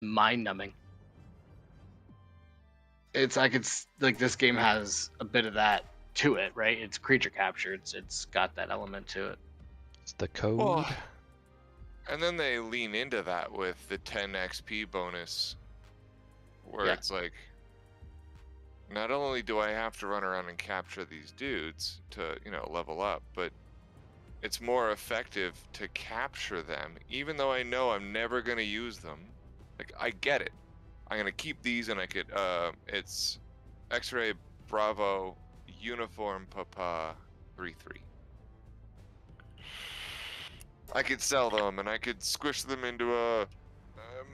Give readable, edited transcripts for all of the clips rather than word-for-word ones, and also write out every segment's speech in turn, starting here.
mind-numbing. It's like this game has a bit of that to it, right? It's creature capture. It's got that element to it. It's the code. Well, and then they lean into that with the 10 XP bonus, where it's like, not only do I have to run around and capture these dudes to, level up, but it's more effective to capture them, even though I know I'm never going to use them. Like, I get it. I'm going to keep these, and I could, it's X-Ray Bravo Uniform Papa 3-3. I could sell them, and I could squish them into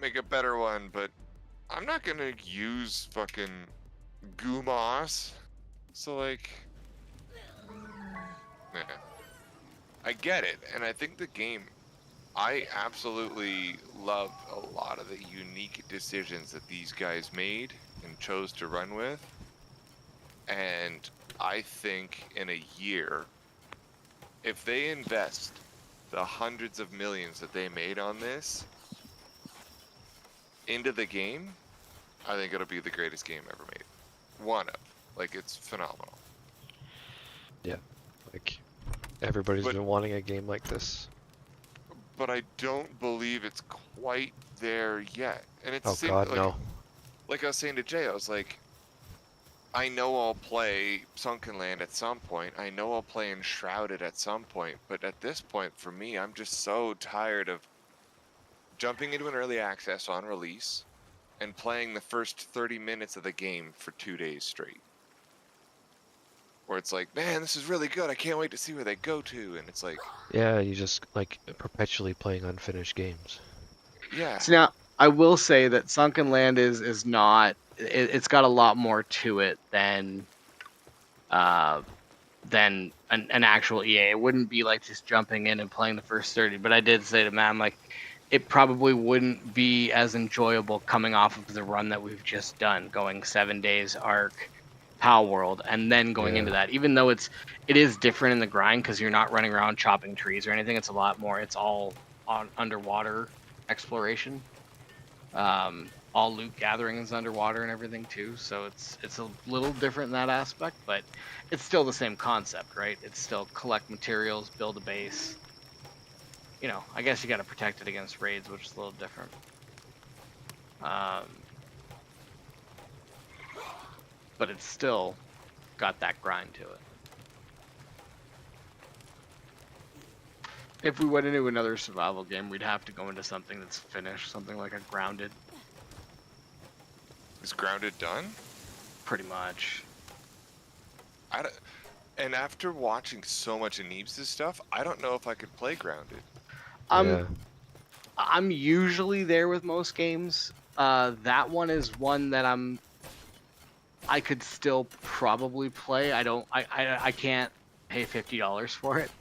make a better one, but I'm not going to use fucking Gumas. So, like, yeah. I get it, and I think the game, I absolutely love a lot of the unique decisions that these guys made and chose to run with. And I think in a year, if they invest the hundreds of millions that they made on this into the game, I think it'll be the greatest game ever made. One of. Like, it's phenomenal. Yeah. Like, everybody's been wanting a game like this. But I don't believe it's quite there yet. And it's no. Like I was saying to Jay, I was like, I know I'll play Sunken Land at some point. I know I'll play Enshrouded at some point. But at this point, for me, I'm just so tired of jumping into an early access on release and playing the first 30 minutes of the game for 2 days straight. Where it's like, man, this is really good. I can't wait to see where they go to. And it's like... Yeah, you just, like, perpetually playing unfinished games. Yeah. So now, I will say that Sunken Land is not... It's got a lot more to it than an actual EA. It wouldn't be like just jumping in and playing the first 30. But I did say to Matt, I'm like, it probably wouldn't be as enjoyable coming off of the run that we've just done, going 7 days arc, Palworld, and then going into that. Even though it is different in the grind because you're not running around chopping trees or anything. It's a lot more. It's all on underwater exploration. All loot gathering is underwater and everything too. So it's a little different in that aspect, but it's still the same concept, right? It's still collect materials, build a base. You know, I guess you got to protect it against raids, which is a little different. But it's still got that grind to it. If we went into another survival game, we'd have to go into something that's finished, something like a Grounded. Is Grounded done? Pretty much. And after watching so much of Neebs' stuff, I don't know if I could play Grounded. I'm usually there with most games. That one is one that I could still probably play. I can't pay $50 for it.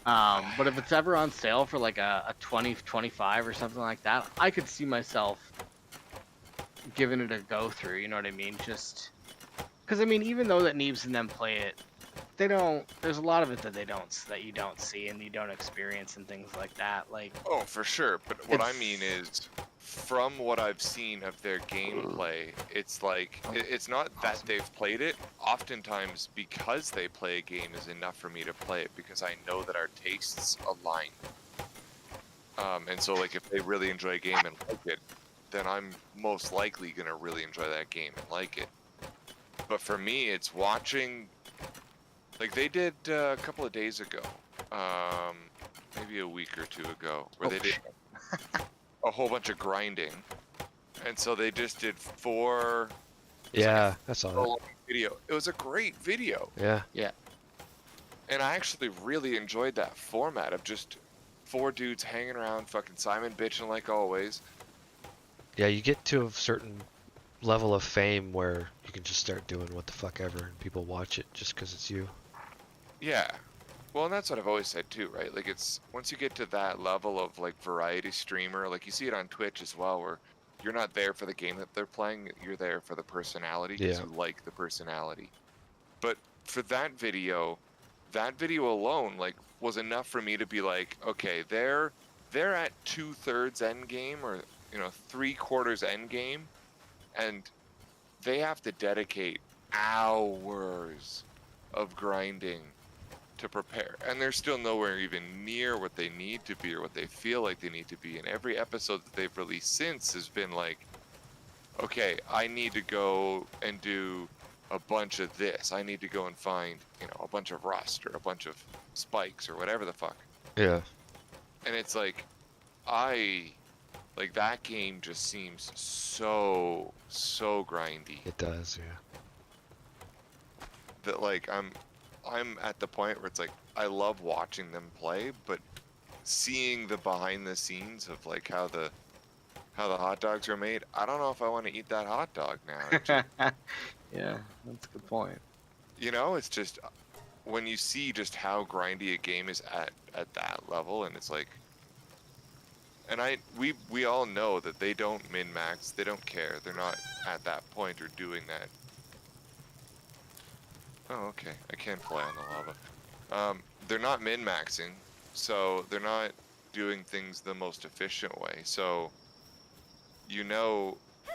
But if it's ever on sale for like a 20, 25 or something like that, I could see myself giving it a go through, you know what I mean? Just because, I mean, even though that Neebs and them play it, there's a lot of it that you don't see and you don't experience and things like that. Like, oh, for sure. But what I mean is, from what I've seen of their gameplay, it's like, it's not that they've played it. Oftentimes, because they play a game is enough for me to play it because I know that our tastes align. And so, like, if they really enjoy a game and like it, then I'm most likely going to really enjoy that game and like it. But for me, it's watching, like they did a couple of days ago, maybe a week or two ago, where they did a whole bunch of grinding. And so they just did 4... Yeah, I saw that. Video. It was a great video. Yeah. Yeah. And I actually really enjoyed that format of just 4 dudes hanging around, fucking Simon bitching like always. Yeah, you get to a certain level of fame where you can just start doing what the fuck ever and people watch it just because it's you. Yeah. Well, and that's what I've always said too, right? Like, it's once you get to that level of like variety streamer, like you see it on Twitch as well, where you're not there for the game that they're playing, you're there for the personality because you like the personality. But for that video alone, like, was enough for me to be like, okay, they're at 2/3 end game, or 3/4 end game, and they have to dedicate hours of grinding to prepare, and they're still nowhere even near what they need to be or what they feel like they need to be. And every episode that they've released since has been like, okay, I need to go and do a bunch of this. I need to go and find, a bunch of rust or a bunch of spikes or whatever the fuck. Yeah. And it's like, that game just seems so grindy It does, yeah. that like I'm at the point where it's like I love watching them play, but seeing the behind the scenes of like how the hot dogs are made, I don't know if I want to eat that hot dog now. Yeah, that's a good point. It's just when you see just how grindy a game is at that level, and it's like, and we all know that they don't min-max, they don't care, they're not at that point or doing that. Oh, okay, I can fly on the lava. They're not min-maxing, so they're not doing things the most efficient way. So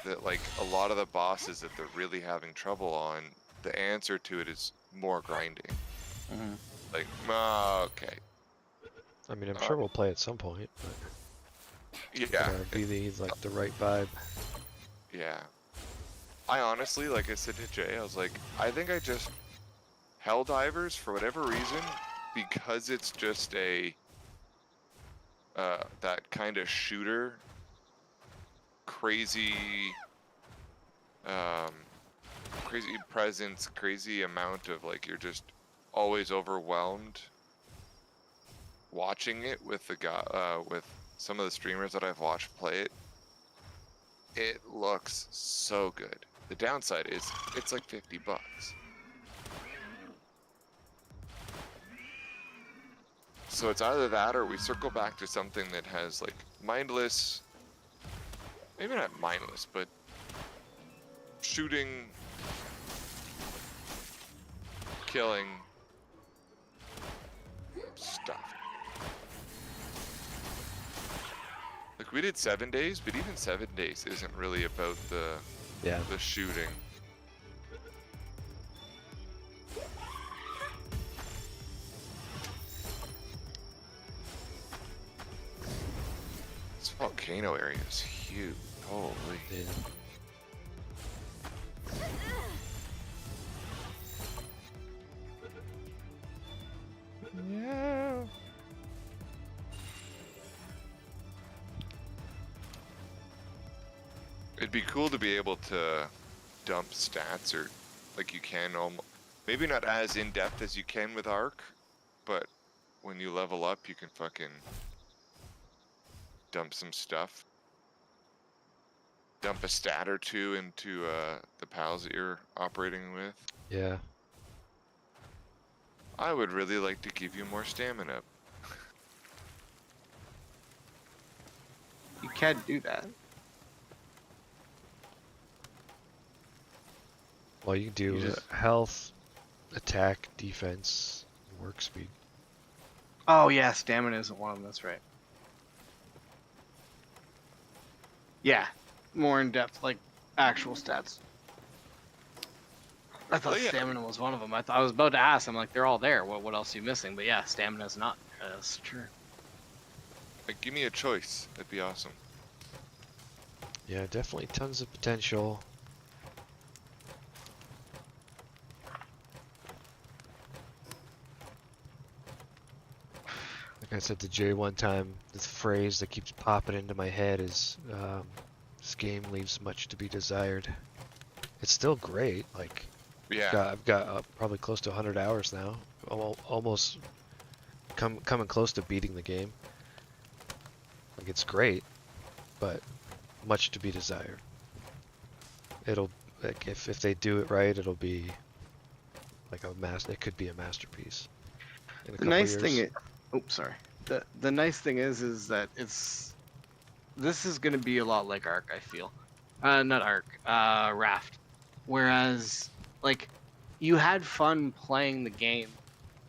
that like a lot of the bosses that they're really having trouble on, the answer to it is more grinding. Mm-hmm. Like, okay. I mean, I'm sure we'll play at some point, but Yeah. gotta be the right vibe. Yeah. I honestly, like I said to Jay, I was like, I think I just Helldivers, for whatever reason, because it's just a that kind of shooter, crazy presence, crazy amount of like, you're just always overwhelmed watching it with the guy, with some of the streamers that I've watched play it. It looks so good. The downside is it's like $50. So it's either that or we circle back to something that has like mindless, maybe not mindless, but shooting, killing stuff. Like we did 7 days, but even 7 days isn't really about the shooting. This volcano area is huge. Holy. Yeah. Yeah. It'd be cool to be able to dump stats, or like you can almost, maybe not as in depth as you can with Arc, but when you level up, you can fucking dump some stuff. Dump a stat or two into the pals that you're operating with. Yeah. I would really like to give you more stamina. You can do that. Well, you can do health, attack, defense, work speed. Oh yeah, stamina isn't one of them. That's right. Yeah, more in depth, like actual stats. I thought stamina was one of them. I was about to ask. I'm like, they're all there. What else are you missing? But yeah, stamina's not. That's true. Like, give me a choice. That'd be awesome. Yeah, definitely tons of potential. Like I said to Jay one time, the phrase that keeps popping into my head is, this game leaves much to be desired. It's still great, like, yeah. I've got probably close to 100 hours now, almost coming close to beating the game. Like, it's great, but much to be desired. It'll, like, if they do it right, it'll be like it could be a masterpiece in a The couple nice years. thing, oops, sorry. The nice thing is that this is gonna be a lot like Arc. I feel, not Arc, Raft. Whereas, like, you had fun playing the game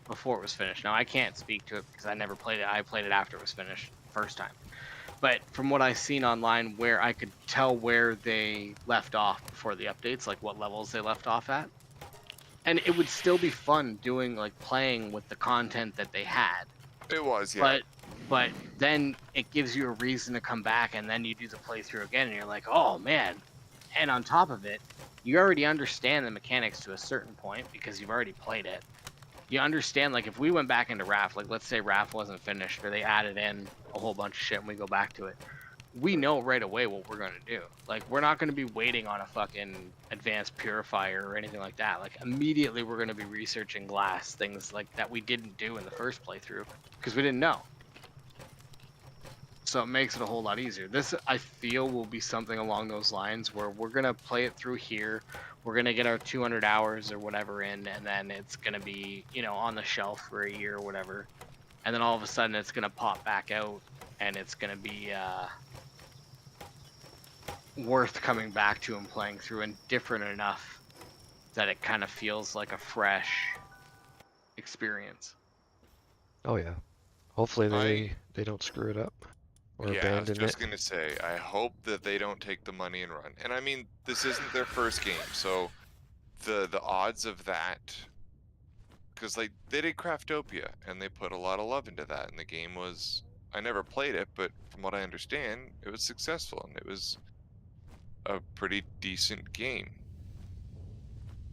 before it was finished. Now I can't speak to it because I never played it. I played it after it was finished first time. But from what I've seen online, where I could tell where they left off before the updates, like what levels they left off at, and it would still be fun doing like playing with the content that they had. It was, yeah. But then it gives you a reason to come back, and then you do the playthrough again, and you're like, oh man. And on top of it, you already understand the mechanics to a certain point because you've already played it. You understand, like, if we went back into RAF, like, let's say RAF wasn't finished, or they added in a whole bunch of shit and we go back to it, we know right away what we're going to do. Like, we're not going to be waiting on a fucking advanced purifier or anything like that. Like, immediately we're going to be researching glass, things like that we didn't do in the first playthrough because we didn't know. So it makes it a whole lot easier. This, I feel, will be something along those lines where we're going to play it through here. We're going to get our 200 hours or whatever in, and then it's going to be, you know, on the shelf for a year or whatever. And then all of a sudden it's going to pop back out, and it's going to be worth coming back to and playing through, and different enough that it kind of feels like a fresh experience. Oh yeah. Hopefully they don't screw it up or Yeah, I was abandon just it. gonna say, I hope that they don't take the money and run. And I mean, this isn't their first game, so the odds of that, because like they did Craftopia and they put a lot of love into that, and the game was, I never played it, but from what I understand, it was successful and it was a pretty decent game.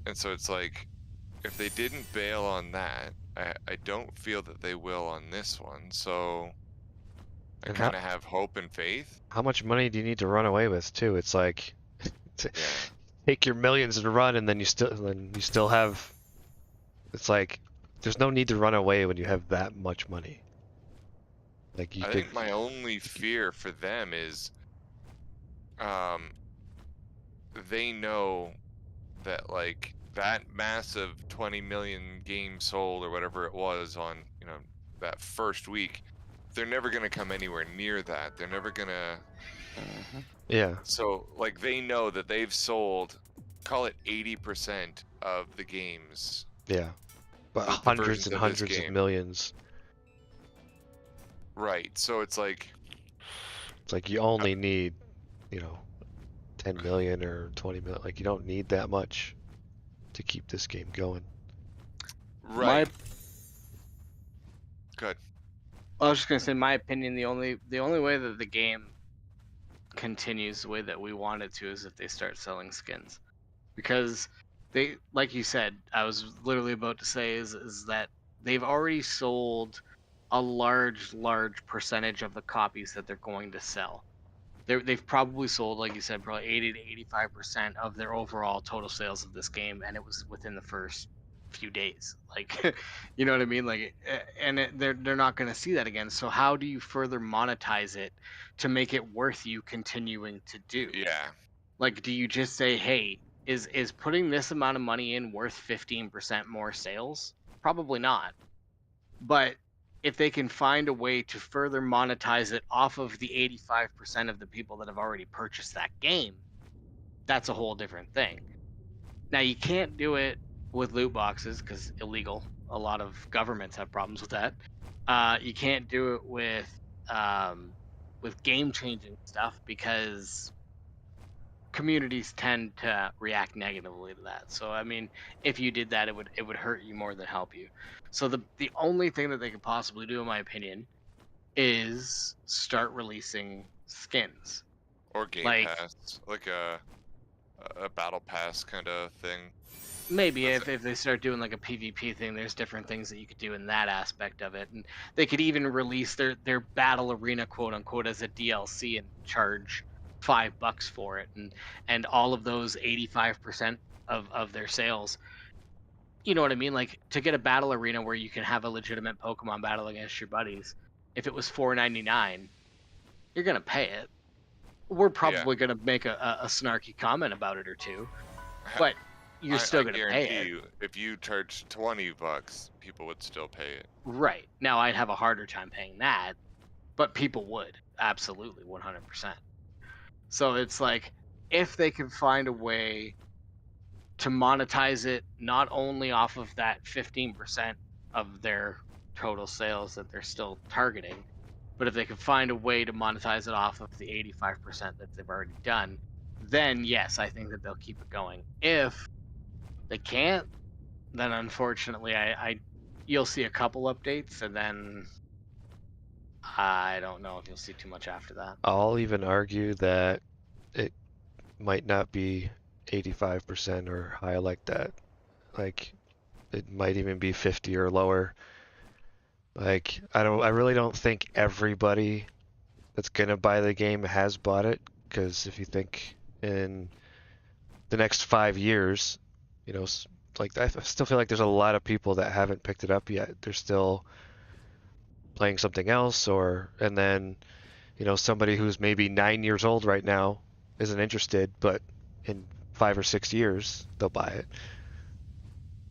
And so it's like, if they didn't bail on that, I don't feel that they will on this one. So I And kind of have hope and faith. how much money do you need to run away with too? It's like Yeah. take your millions and run, and then you still have. It's like there's no need to run away when you have that much money. Like you I could. think my only fear for them is, they know that like that massive 20 million games sold or whatever it was on, you know, that first week, they're never gonna come anywhere near that. They're never gonna. Yeah. So like they know that they've sold, call it 80% of the games, Yeah. But the hundreds versions and of this hundreds of game. millions. Right. So it's like, It's like you only need, you know, 10 million or 20 million. Like you don't need that much to keep this game going. right. Good. I was just gonna say, my opinion, the only way that the game continues the way that we want it to is if they start selling skins, because they, like you said, I was literally about to say is that they've already sold a large percentage of the copies that they're going to sell. They've probably sold, like you said, probably 80 to 85% of their overall total sales of this game, and it was within the first few days. Like, you know what I mean? Like, they're not going to see that again. So how do you further monetize it to make it worth you continuing to do? Yeah. Like, do you just say, hey, is putting this amount of money in worth 15% more sales? Probably not. But if they can find a way to further monetize it off of the 85% of the people that have already purchased that game, that's a whole different thing. Now, you can't do it with loot boxes because illegal. A lot of governments have problems with that. You can't do it with game-changing stuff because communities tend to react negatively to that. So I mean, if you did that, it would hurt you more than help you. So the only thing that they could possibly do, in my opinion, is start releasing skins. Or Game Like, Pass, like a battle pass kind of thing. maybe That's if they start doing like a PvP thing, there's different things that you could do in that aspect of it, and they could even release their battle arena, quote unquote, as a DLC and charge $5 for it, and all of those 85% of their sales. You know what I mean? Like, to get a battle arena where you can have a legitimate Pokemon battle against your buddies, if it was $4.99, you're gonna pay it. We're yeah. probably gonna make a snarky comment about it or two, but you're still I gonna pay guarantee it. you, if you charge $20, people would still pay it. Right. Now, I'd have a harder time paying that, but people would. Absolutely, 100%. So it's like, if they can find a way to monetize it not only off of that 15% of their total sales that they're still targeting, But if they can find a way to monetize it off of the 85% that they've already done, then yes, I think that they'll keep it going. If they can't, then unfortunately, you'll see a couple updates, and then I don't know if you'll see too much after that. I'll even argue that it might not be 85% or high like that. Like, it might even be 50 or lower. Like, I really don't think everybody that's gonna buy the game has bought it, because if you think in the next 5 years, you know, like I still feel like there's a lot of people that haven't picked it up yet. They're still playing something else, and then, you know, somebody who's maybe 9 years old right now isn't interested, but in 5 or 6 years they'll buy it.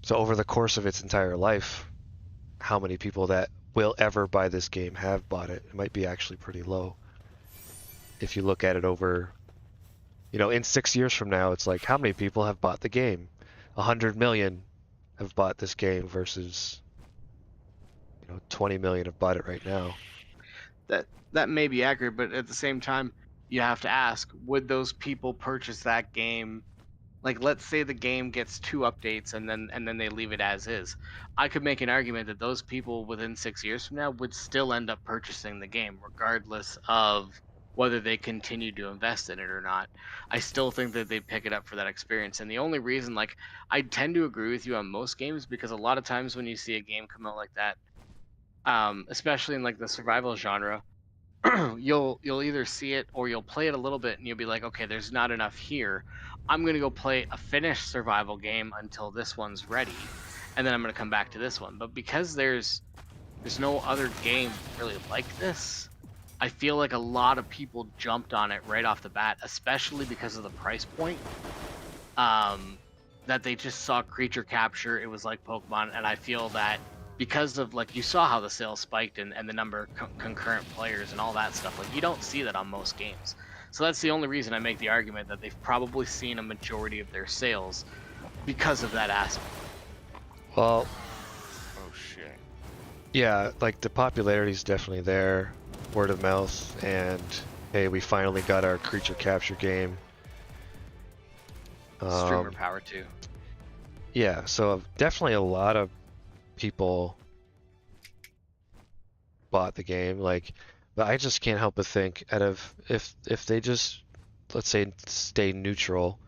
So over the course of its entire life, how many people that will ever buy this game have bought it? It might be actually pretty low. If you look at it over, you know, in 6 years from now, it's like, how many people have bought the game? 100 million have bought this game versus, you know, 20 million have bought it right now. That may be accurate, but at the same time, you have to ask, would those people purchase that game? Like, let's say the game gets 2 updates and then they leave it as is. I could make an argument that those people within 6 years from now would still end up purchasing the game, regardless of whether they continue to invest in it or not. I still think that they pick it up for that experience. And the only reason, like, I tend to agree with you on most games, because a lot of times when you see a game come out like that, especially in like the survival genre, you'll either see it or you'll play it a little bit and you'll be like, okay, there's not enough here. I'm gonna go play a finished survival game until this one's ready, and then I'm gonna come back to this one. But because there's no other game really like this, I feel like a lot of people jumped on it right off the bat, especially because of the price point. That they just saw creature capture, it was like Pokemon, and I feel that because of, like, you saw how the sales spiked and the number of concurrent players and all that stuff, like, you don't see that on most games. So that's the only reason I make the argument that they've probably seen a majority of their sales because of that aspect. Well, Oh shit. yeah, like the popularity is definitely there, word of mouth, and hey, we finally got our creature capture game. Streamer power too. Yeah, so definitely a lot of people bought the game, like, but I just can't help but think, out of, if they just, let's say, stay neutral,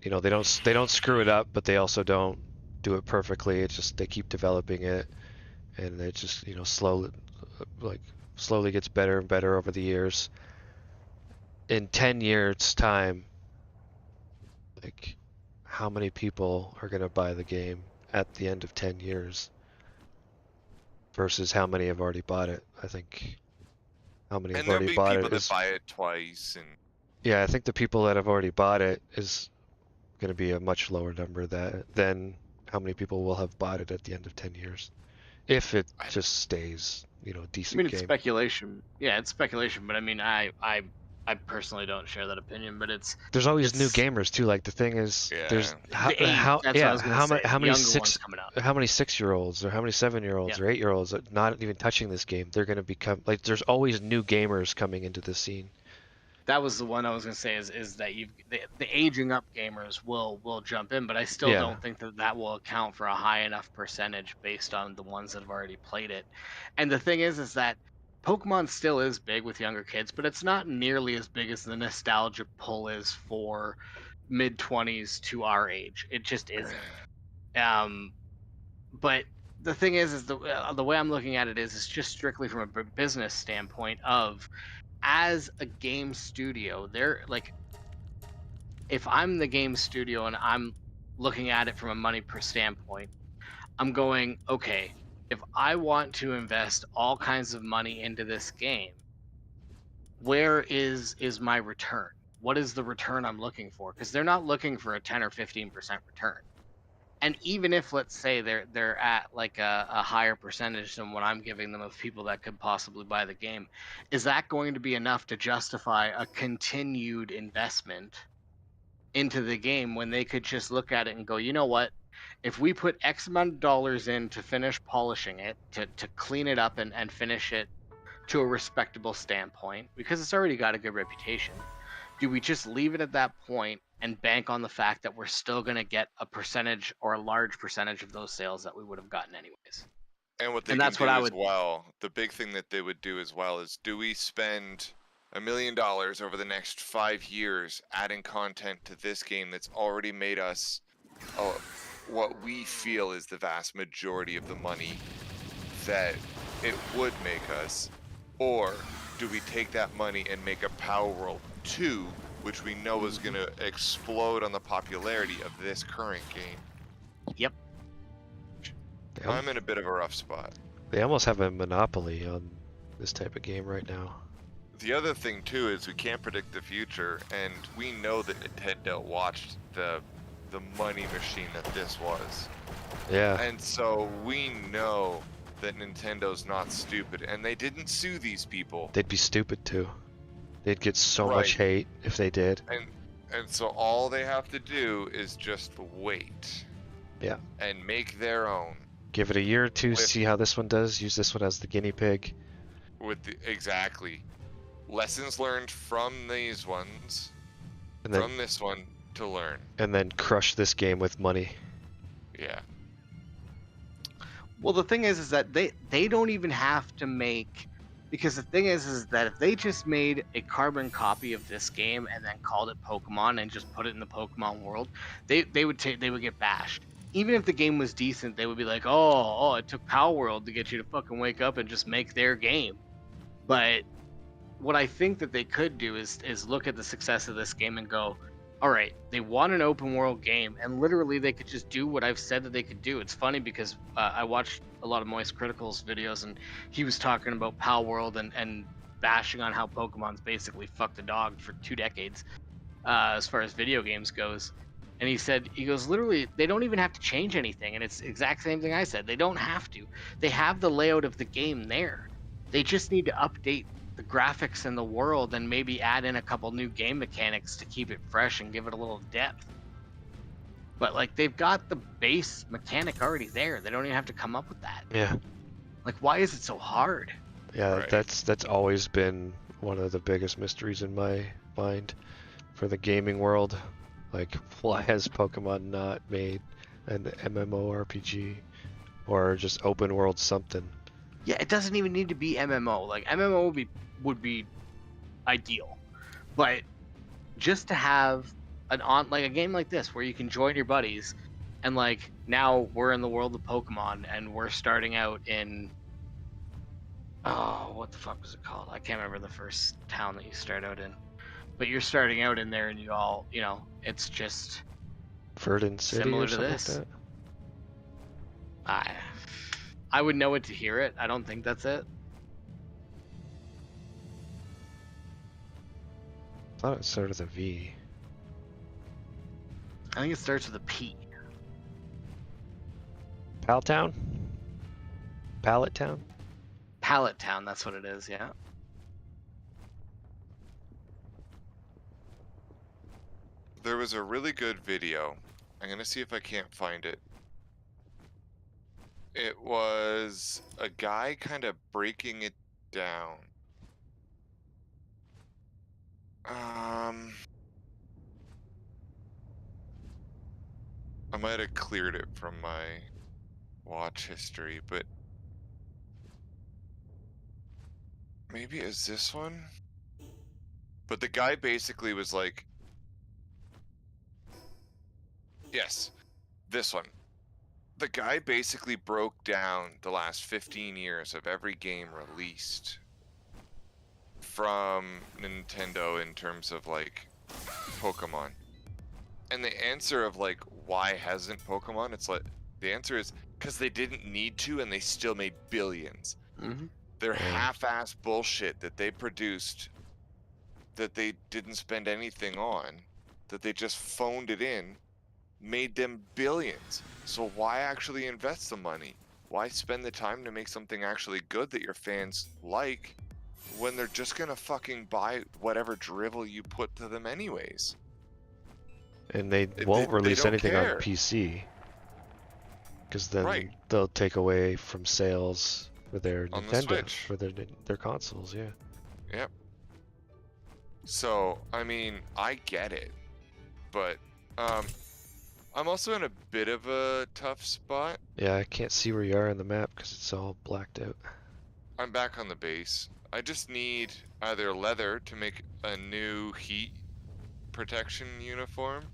you know, they don't screw it up, but they also don't do it perfectly. It's just they keep developing it, and it just, you know, slowly gets better and better over the years. In 10 years time, like, how many people are gonna buy the game at the end of 10 years versus how many have already bought it? I think how many have And there'll already be bought people it that is, buy it twice, and yeah, I think the people that have already bought it is going to be a much lower number than how many people will have bought it at the end of 10 years. If it just stays, you know, I decent mean, it's game. speculation. Yeah, it's speculation, but I mean, I personally don't share that opinion, but There's always new it's gamers too. Like the thing is, Yeah. there's the age. That's what I was gonna say. how many Younger ones coming out. how many 6-year-olds or how many 7-year-olds Yeah. or 8-year-olds not even touching this game, they're going to become, like, there's always new gamers coming into the scene. That was the one I was gonna say, is that the aging up gamers will jump in, but I still Yeah. don't think that will account for a high enough percentage based on the ones that have already played it. And the thing is that Pokemon still is big with younger kids, but it's not nearly as big as the nostalgia pull is for mid-20s to our age. It just isn't. But the thing is the way I'm looking at it is it's just strictly from a business standpoint of, as a game studio, they're like, if I'm the game studio and I'm looking at it from a money per standpoint, I'm going, okay, if I want to invest all kinds of money into this game, where is my return? What is the return I'm looking for? Because they're not looking for a 10 or 15% return. And even if, let's say, they're at like a higher percentage than what I'm giving them of people that could possibly buy the game, is that going to be enough to justify a continued investment into the game when they could just look at it and go, you know what? If we put X amount of dollars in to finish polishing it, to clean it up and finish it to a respectable standpoint, because it's already got a good reputation, do we just leave it at that point and bank on the fact that we're still going to get a percentage or a large percentage of those sales that we would have gotten anyways? And what they And can that's what do I as would. well, the big thing that they would do as well is, do we spend $1 million over the next 5 years adding content to this game that's already made us what we feel is the vast majority of the money that it would make us? Or do we take that money and make a Palworld 2, which we know is going to explode on the popularity of this current game? Yep. I'm in a bit of a rough spot. They almost have a monopoly on this type of game right now. The other thing too is we can't predict the future, and we know that Nintendo watched the money machine that this was. Yeah. And so we know that Nintendo's not stupid, and they didn't sue these people. They'd be stupid too. They'd get so Right. much hate if they did. And so all they have to do is just wait. Yeah. And make their own. Give it a year or two, With- see how this one does. Use this one as the guinea pig. Exactly. Lessons learned from these ones, And then, from this one to learn. and then crush this game with money. Yeah. Well, the thing is that they don't even have to make, because the thing is that if they just made a carbon copy of this game and then called it Pokemon and just put it in the Pokemon world, they would get bashed. Even if the game was decent, they would be like, oh, it took Palworld to get you to fucking wake up and just make their game. But what I think that they could do is look at the success of this game and go, all right, they want an open world game, and literally they could just do what I've said that they could do. It's funny because I watched a lot of Moist Critical's videos, and he was talking about Palworld and bashing on how Pokemon's basically fucked the dog for 2 decades as far as video games goes. And he goes, literally, they don't even have to change anything. And it's the exact same thing I said. They don't have to. They have the layout of the game there. They just need to update the graphics in the world and maybe add in a couple new game mechanics to keep it fresh and give it a little depth. But like, they've got the base mechanic already there. They don't even have to come up with that. Yeah. Like, why is it so hard? Yeah, Right. that's always been one of the biggest mysteries in my mind for the gaming world. Like, why has Pokemon not made an MMORPG or just open world something? Yeah, it doesn't even need to be MMO. Like, MMO would be ideal, but just to have a game like this where you can join your buddies, and like, now we're in the world of Pokemon and we're starting out in, oh, what the fuck was it called? I can't remember the first town that you start out in, but you're starting out in there and you all, it's just Verdant City Similar or to something this. like that? I would know it to hear it. I don't think that's it. I thought it started with a V. I think it starts with a P. Paltown? Pallet Town? Pallet Town, that's what it is, yeah. There was a really good video. I'm gonna see if I can't find it. It was a guy kind of breaking it down. I might have cleared it from my watch history, but maybe it's this one? But the guy basically was like, yes, this one. The guy basically broke down the last 15 years of every game released from Nintendo in terms of like Pokemon. And the answer of like, why hasn't Pokemon? It's like, the answer is because they didn't need to and they still made billions. Mm-hmm. Their Yeah. half-ass bullshit that they produced, that they didn't spend anything on, that they just phoned it in, made them billions. So why actually invest the money? Why spend the time to make something actually good that your fans like when they're just gonna fucking buy whatever drivel you put to them anyways? And they They- won't they release don't anything care. on PC. Because then Right. they'll take away from sales for their On the Nintendo, Switch. for their consoles. Yeah. Yep. So, I mean, I get it, but I'm also in a bit of a tough spot. Yeah, I can't see where you are on the map because it's all blacked out. I'm back on the base. I just need either leather to make a new heat protection uniform.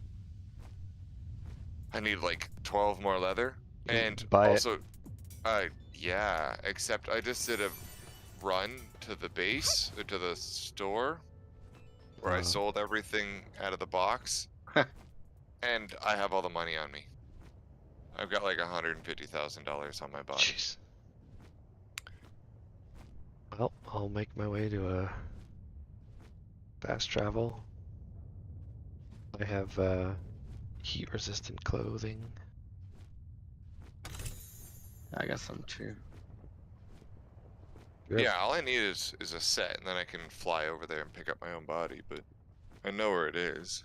I need like 12 more leather. And Buy it. also, yeah, except I just did a run to the base, to the store, where I sold everything out of the box. And I have all the money on me. I've got like $150,000 on my body. Jeez. Well, I'll make my way to a fast travel. I have heat-resistant clothing. I got some too. Good. Yeah, all I need is a set, and then I can fly over there and pick up my own body, but I know where it is.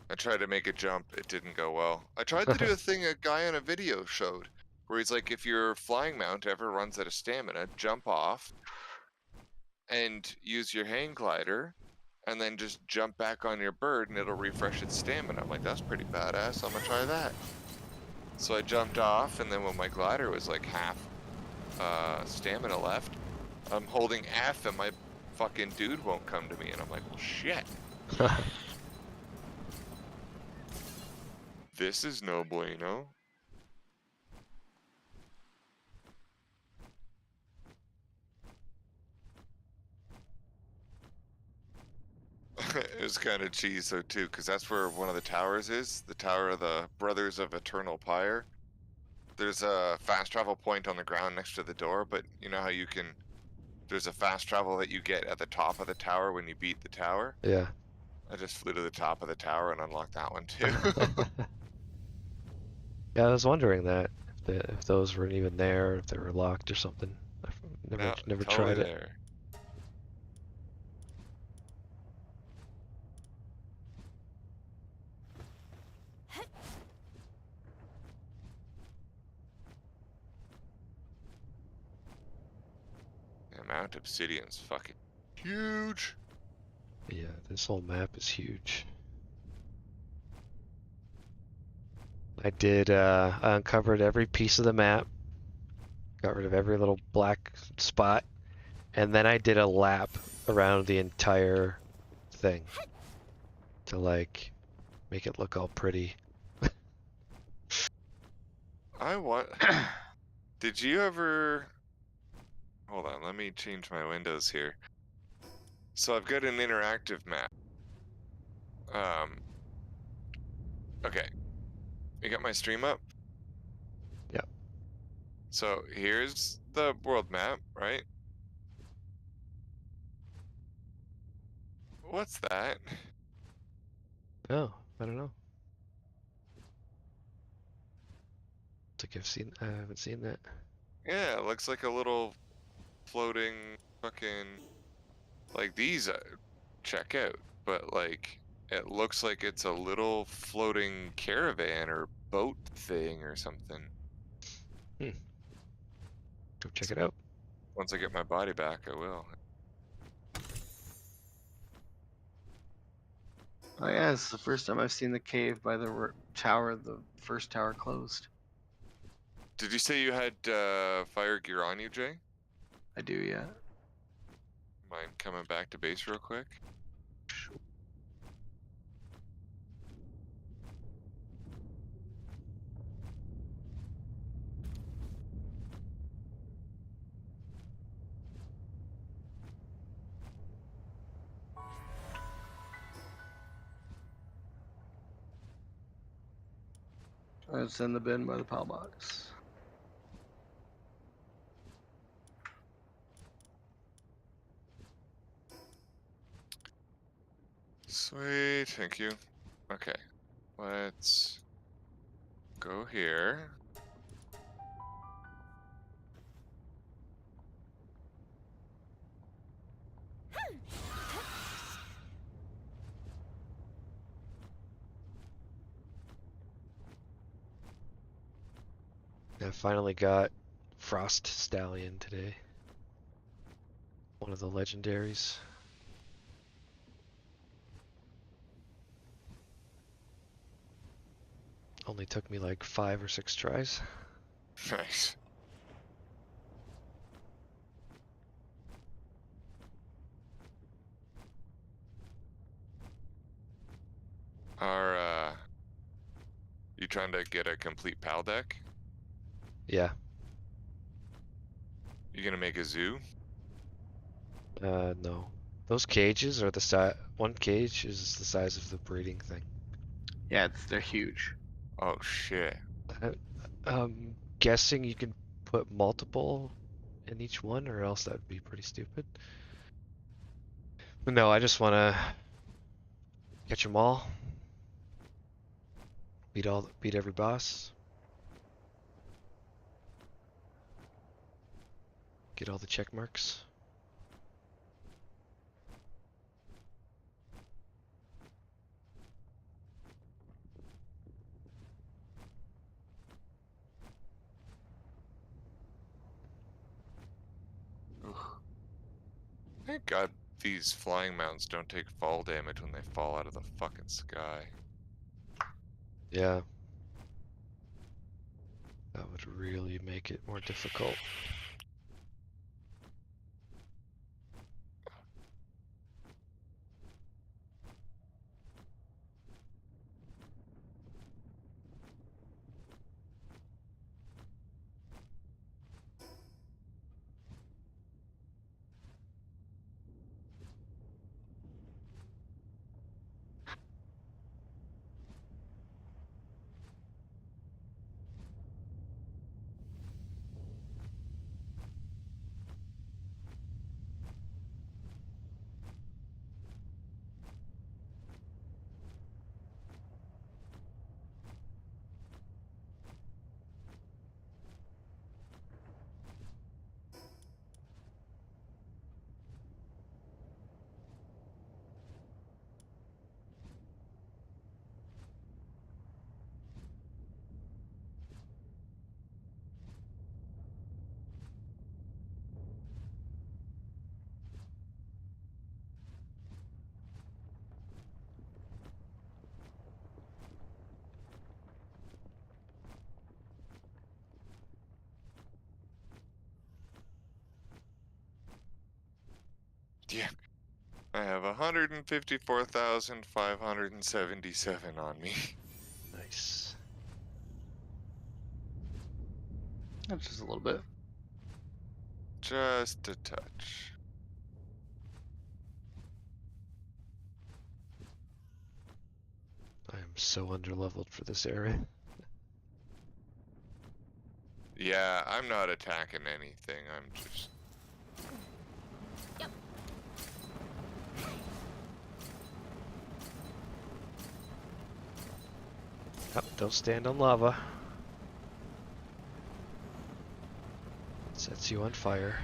I tried to make a jump, it didn't go well. I tried to do a thing a guy on a video showed, where he's like, if your flying mount ever runs out of stamina, jump off, and use your hang glider, and then just jump back on your bird, and it'll refresh its stamina. I'm like, that's pretty badass, I'm gonna try that. So I jumped off, and then when my glider was like half stamina left, I'm holding F and my fucking dude won't come to me, and I'm like, well, shit. This is no bueno. It was kind of cheese though too, because that's where one of the towers is, the Tower of the Brothers of Eternal Pyre. There's a fast travel point on the ground next to the door, but you know how you can, there's a fast travel that you get at the top of the tower when you beat the tower? Yeah. I just flew to the top of the tower and unlocked that one too. Yeah, I was wondering that if those weren't even there, if they were locked or something. I've never totally tried it. there. The Mount Obsidian's fucking huge. Yeah, this whole map is huge. I uncovered every piece of the map, got rid of every little black spot, and then I did a lap around the entire thing to like make it look all pretty. I want. Did you ever? Hold on, let me change my windows here. So I've got an interactive map. Okay. You got my stream up? Yep. So here's the world map, right? What's that? Oh, I don't know. It's like I haven't seen that. Yeah, it looks like a little floating fucking, like these check out, but like it looks like it's a little floating caravan or boat thing or something. Go check it out. Once I get my body back, I will. Oh yeah, it's the first time I've seen the cave by the tower. The first tower closed. Did you say you had fire gear on you, Jay? I do, yeah. Mind coming back to base real quick? It's in the bin by the pal box. Sweet, thank you. Okay, let's go here. I finally got Frost Stallion today. One of the legendaries. Only took me like 5 or 6 tries. Nice. Are you trying to get a complete PAL deck? Yeah. You gonna make a zoo? No. Those cages are the size. One cage is the size of the breeding thing. Yeah, they're huge. Oh shit. Guessing you can put multiple in each one, or else that would be pretty stupid. But no, I just want to catch them all. Beat every boss. Get all the check marks. Thank God these flying mounts don't take fall damage when they fall out of the fucking sky. Yeah. That would really make it more difficult. Yeah. I have 154,577 on me. Nice. That's just a little bit. Just a touch. I am so underleveled for this area. Yeah, I'm not attacking anything. I'm just... Don't stand on lava. It sets you on fire.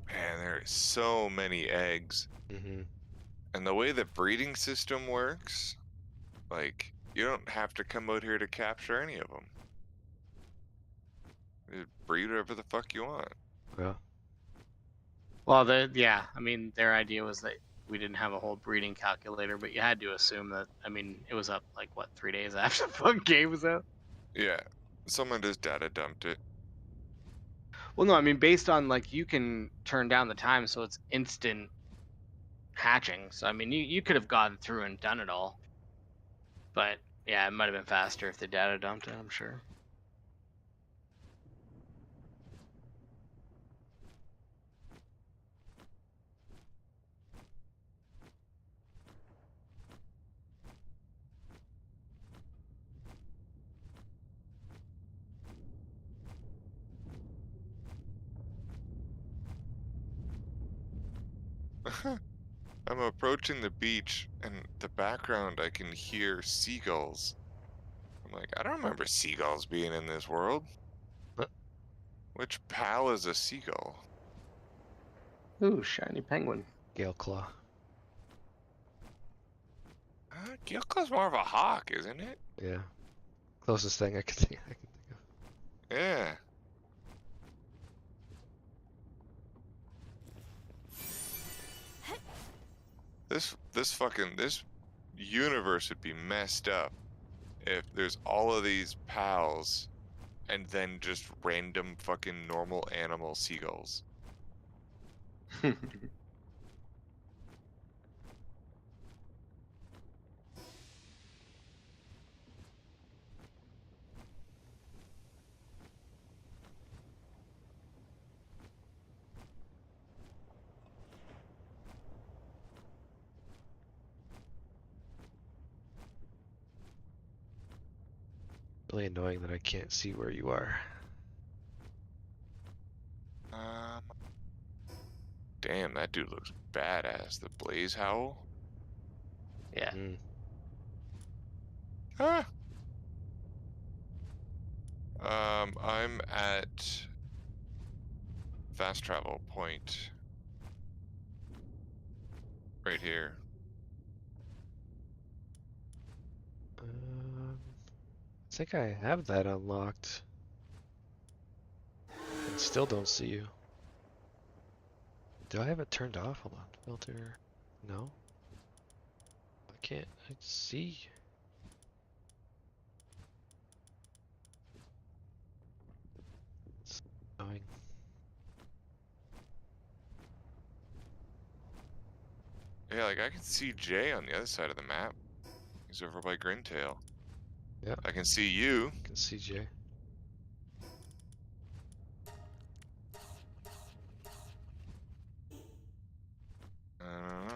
Man, there are so many eggs. Mm-hmm. And the way the breeding system works, like, you don't have to come out here to capture any of them. You breed whatever the fuck you want. Yeah. Well, I mean, their idea was that we didn't have a whole breeding calculator, but you had to assume that. I mean, it was up like what 3 days after the fucking game was out. Yeah. Someone just data dumped it. Well, no, I mean based on like you can turn down the time so it's instant hatching. So I mean you could have gone through and done it all. But yeah, it might have been faster if the data dumped it, I'm sure. I'm approaching the beach, and the background I can hear seagulls. I'm like, I don't remember seagulls being in this world. Huh. Which pal is a seagull? Ooh, shiny penguin. Gale Claw. Gyokko's more of a hawk, isn't it? Yeah. Closest thing I can think of. Yeah. This universe would be messed up if there's all of these pals and then just random fucking normal animal seagulls. Really annoying that I can't see where you are. Damn, that dude looks badass. The Blaze Howl. Yeah. Mm. Huh. I'm at fast travel point right here. I think I have that unlocked. And still don't see you. Do I have it turned off? Hold on. Filter. No. I can't see. It's annoying. Yeah, like I can see Jay on the other side of the map. He's over by Grintail. Yep. I can see you. I can see Jay. I don't know.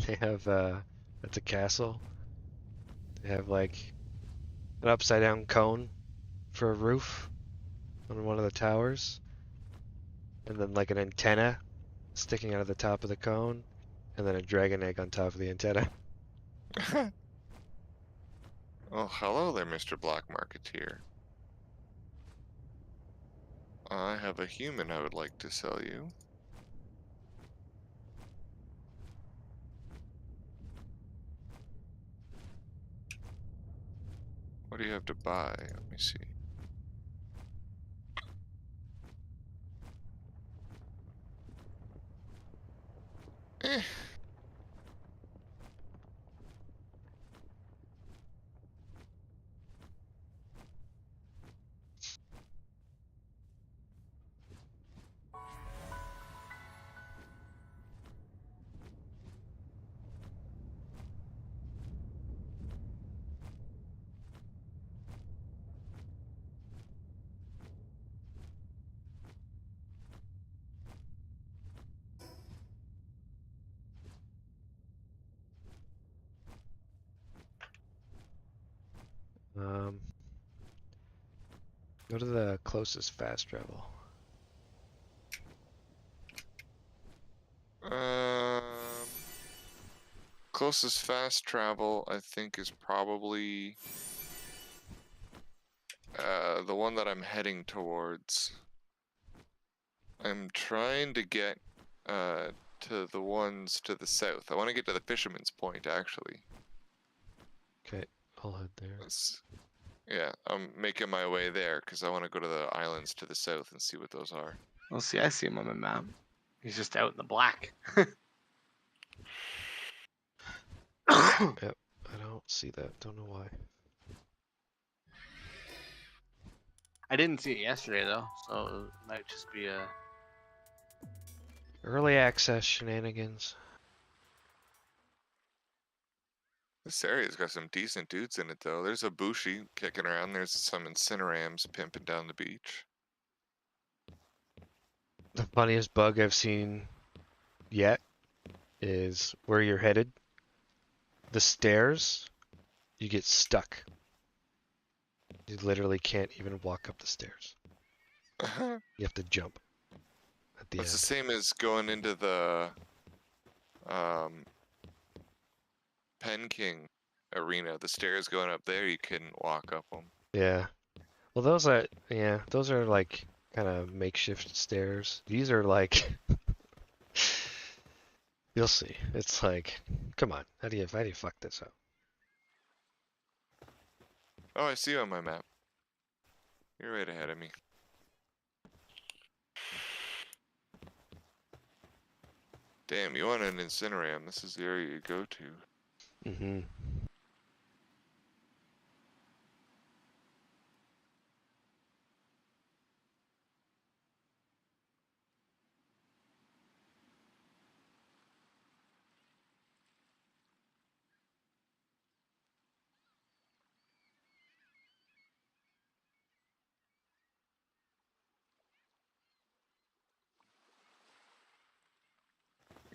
They have it's a castle. They have like an upside down cone for a roof on one of the towers. And then like an antenna sticking out of the top of the cone. And then a dragon egg on top of the antenna. Oh, hello there, Mr. Black Marketeer. I have a human I would like to sell you. What do you have to buy? Let me see. Eh. Um, Go to the closest fast travel. Um, Closest fast travel, I think, is probably the one that I'm heading towards. I'm trying to get to the ones to the south. I want to get to the Fisherman's Point, actually. Okay, I'll head there. Yeah, I'm making my way there because I want to go to the islands to the south and see what those are. Well, see, I see him on my map. He's just out in the black. Yep, I don't see that. Don't know why. I didn't see it yesterday though, so it might just be a. Early access shenanigans. This area's got some decent dudes in it, though. There's a Bushi kicking around. There's some Incinerams pimping down the beach. The funniest bug I've seen yet is where you're headed. The stairs, you get stuck. You literally can't even walk up the stairs. You have to jump at the It's the end. same as going into the Pen King arena. The stairs going up there, you couldn't walk up them. Yeah. Well, those are like kind of makeshift stairs. These are like, you'll see. It's like, come on, how do you fuck this up? Oh, I see you on my map. You're right ahead of me. Damn, you want an Incineram. This is the area you go to. Mm-hmm.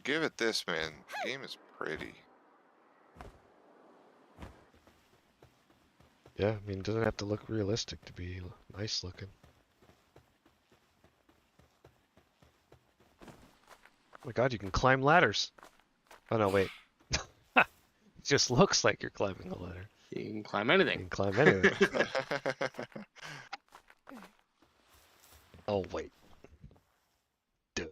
Give it this, man. The game is pretty. Yeah, I mean, it doesn't have to look realistic to be nice looking. Oh my god, you can climb ladders. Oh no, wait. It just looks like you're climbing a ladder. You can climb You anything. can climb anything. Oh wait. Duh.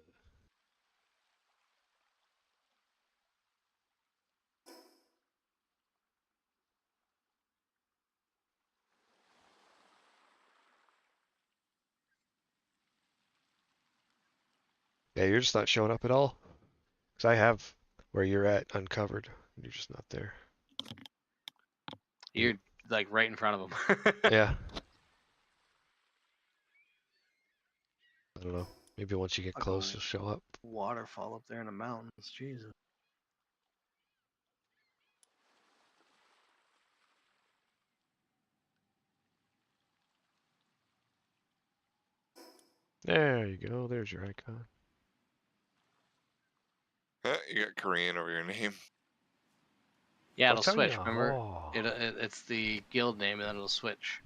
Yeah, you're just not showing up at all. Because I have where you're at uncovered. You're just not there. You're like right in front of him. Yeah. I don't know. Maybe once you get Like close, a you'll show up. waterfall up there in the mountains. Jesus. There you go. There's your icon. You got Korean over your name. Yeah, I'm it'll telling switch. you. Remember, Oh. it's the guild name, and then it'll switch.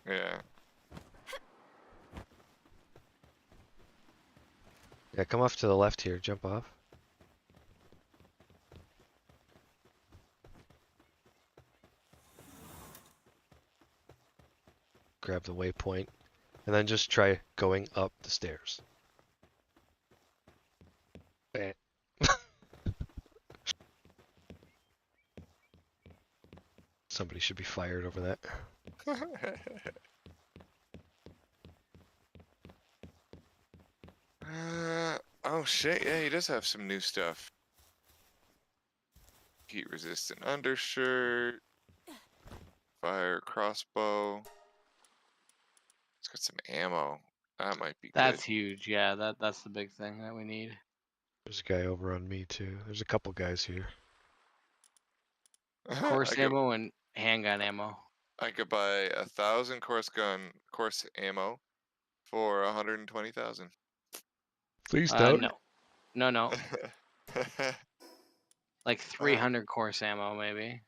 Yeah. Yeah, come off to the left here. Jump off. Grab the waypoint. And then just try going up the stairs. Eh. Somebody should be fired over that. Oh shit, yeah, he does have some new stuff. Heat resistant undershirt. Fire crossbow. It's got some ammo. That might be That's good. huge. Yeah, that's the big thing that we need. There's a guy over on me too. There's a couple guys here. Course ammo and handgun ammo. I could buy 1,000 course ammo for 120,000. Please don't. No. Like 300 course ammo maybe,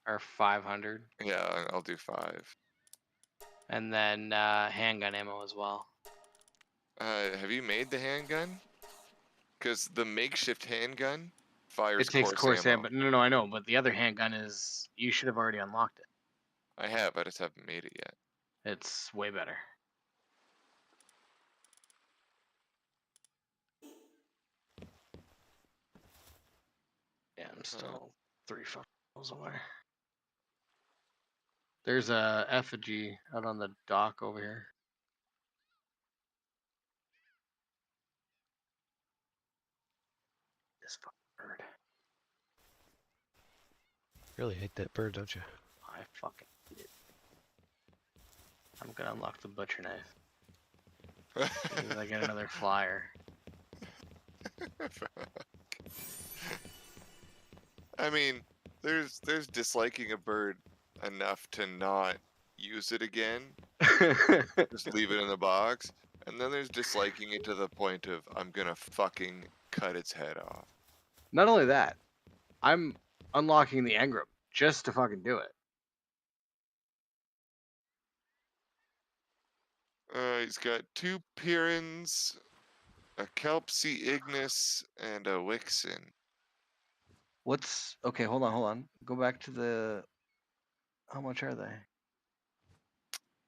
or 500, Yeah, I'll do 5. and then handgun ammo as well. Have you made the handgun? Because the makeshift handgun fires It takes course ammo. ammo. No, I know, but the other handgun is you should have already unlocked it. I have, I just haven't made it yet. It's way better. Yeah, I'm still 3 fucking miles away. There's a effigy out on the dock over here. This fucking bird. Really hate that bird, don't you? I fucking hate it. I'm gonna unlock the butcher knife. As soon as I get another flyer. I mean, there's disliking a bird enough to not use it again, just leave it in the box, and then there's disliking it to the point of I'm gonna fucking cut its head off. Not only that, I'm unlocking the engram just to fucking do it. He's got 2 Pirins, a Kelpsy Ignis, and a Wixen. What's okay? Hold on. Go back to the. How much are they?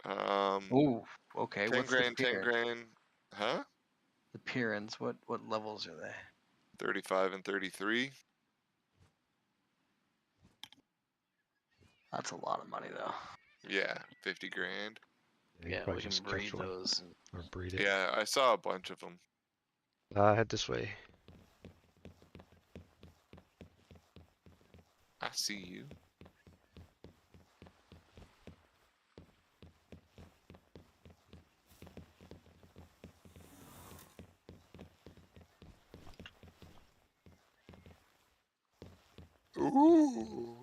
Um, Oh, okay. 10 What's the grand, 10 Piran? grand, huh? The Pirans. What levels are they? 35 and 33. That's a lot of money though. Yeah, 50 grand. you Yeah, probably we can just breed catch one those. or breed it. Yeah, I saw a bunch of them. Head this way. I see you. Ooh.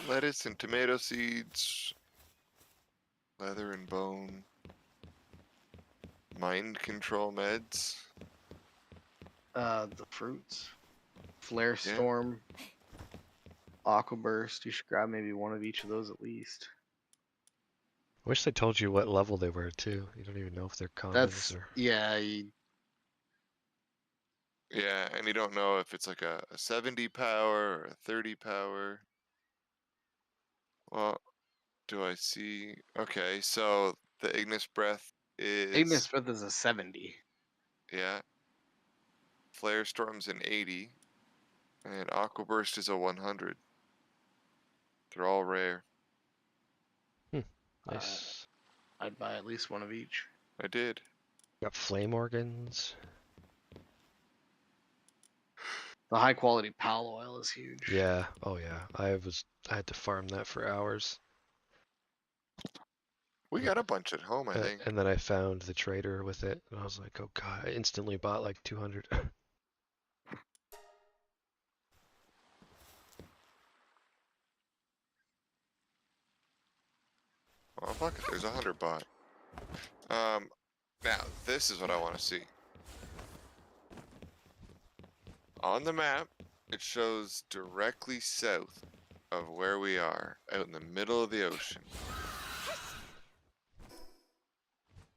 Lettuce and tomato seeds. Leather and bone. Mind control meds. The fruits. Flare Yeah. Storm. Aqua Burst. You should grab maybe one of each of those at least. I wish they told you what level they were too. You don't even know if they're commons That's or. yeah. Yeah, and you don't know if it's like a 70 power or a 30 power. Well, do I see? Okay, so the Ignis Breath Ignis is, Breath is a 70. yeah. Flare Storm's an 80. And Aqua Burst is a 100. They're all rare. Nice. I'd buy at least one of each. I did. Got flame organs. The high quality pal oil is huge. Yeah. Oh yeah. I had to farm that for hours. We got a bunch at home, I think. And then I found the trader with it, and I was like, oh god! I instantly bought like 200. Oh, fuck it, there's 100 bought. Now, this is what I want to see. On the map, it shows directly south of where we are, out in the middle of the ocean.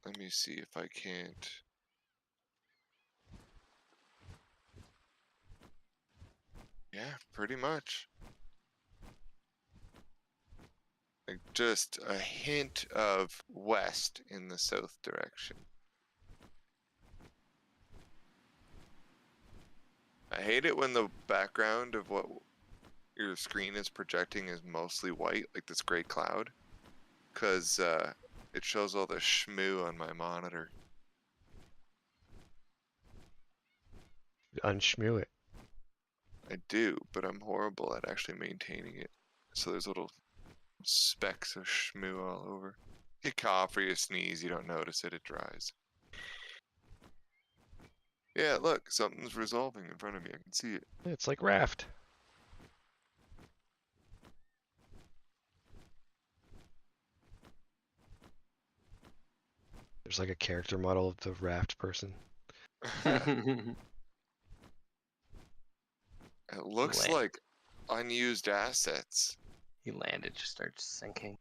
Let me see if I can't. Yeah, pretty much. Like just a hint of west in the south direction. I hate it when the background of what your screen is projecting is mostly white, like this gray cloud, because it shows all the schmoo on my monitor. Unschmew it. I do, but I'm horrible at actually maintaining it. So there's little specks of schmoo all over. You cough or you sneeze, you don't notice it, it dries. Yeah, look, something's resolving in front of me, I can see it. It's like Raft. There's like a character model of the Raft person. It looks Land. like unused assets. He landed, just starts sinking.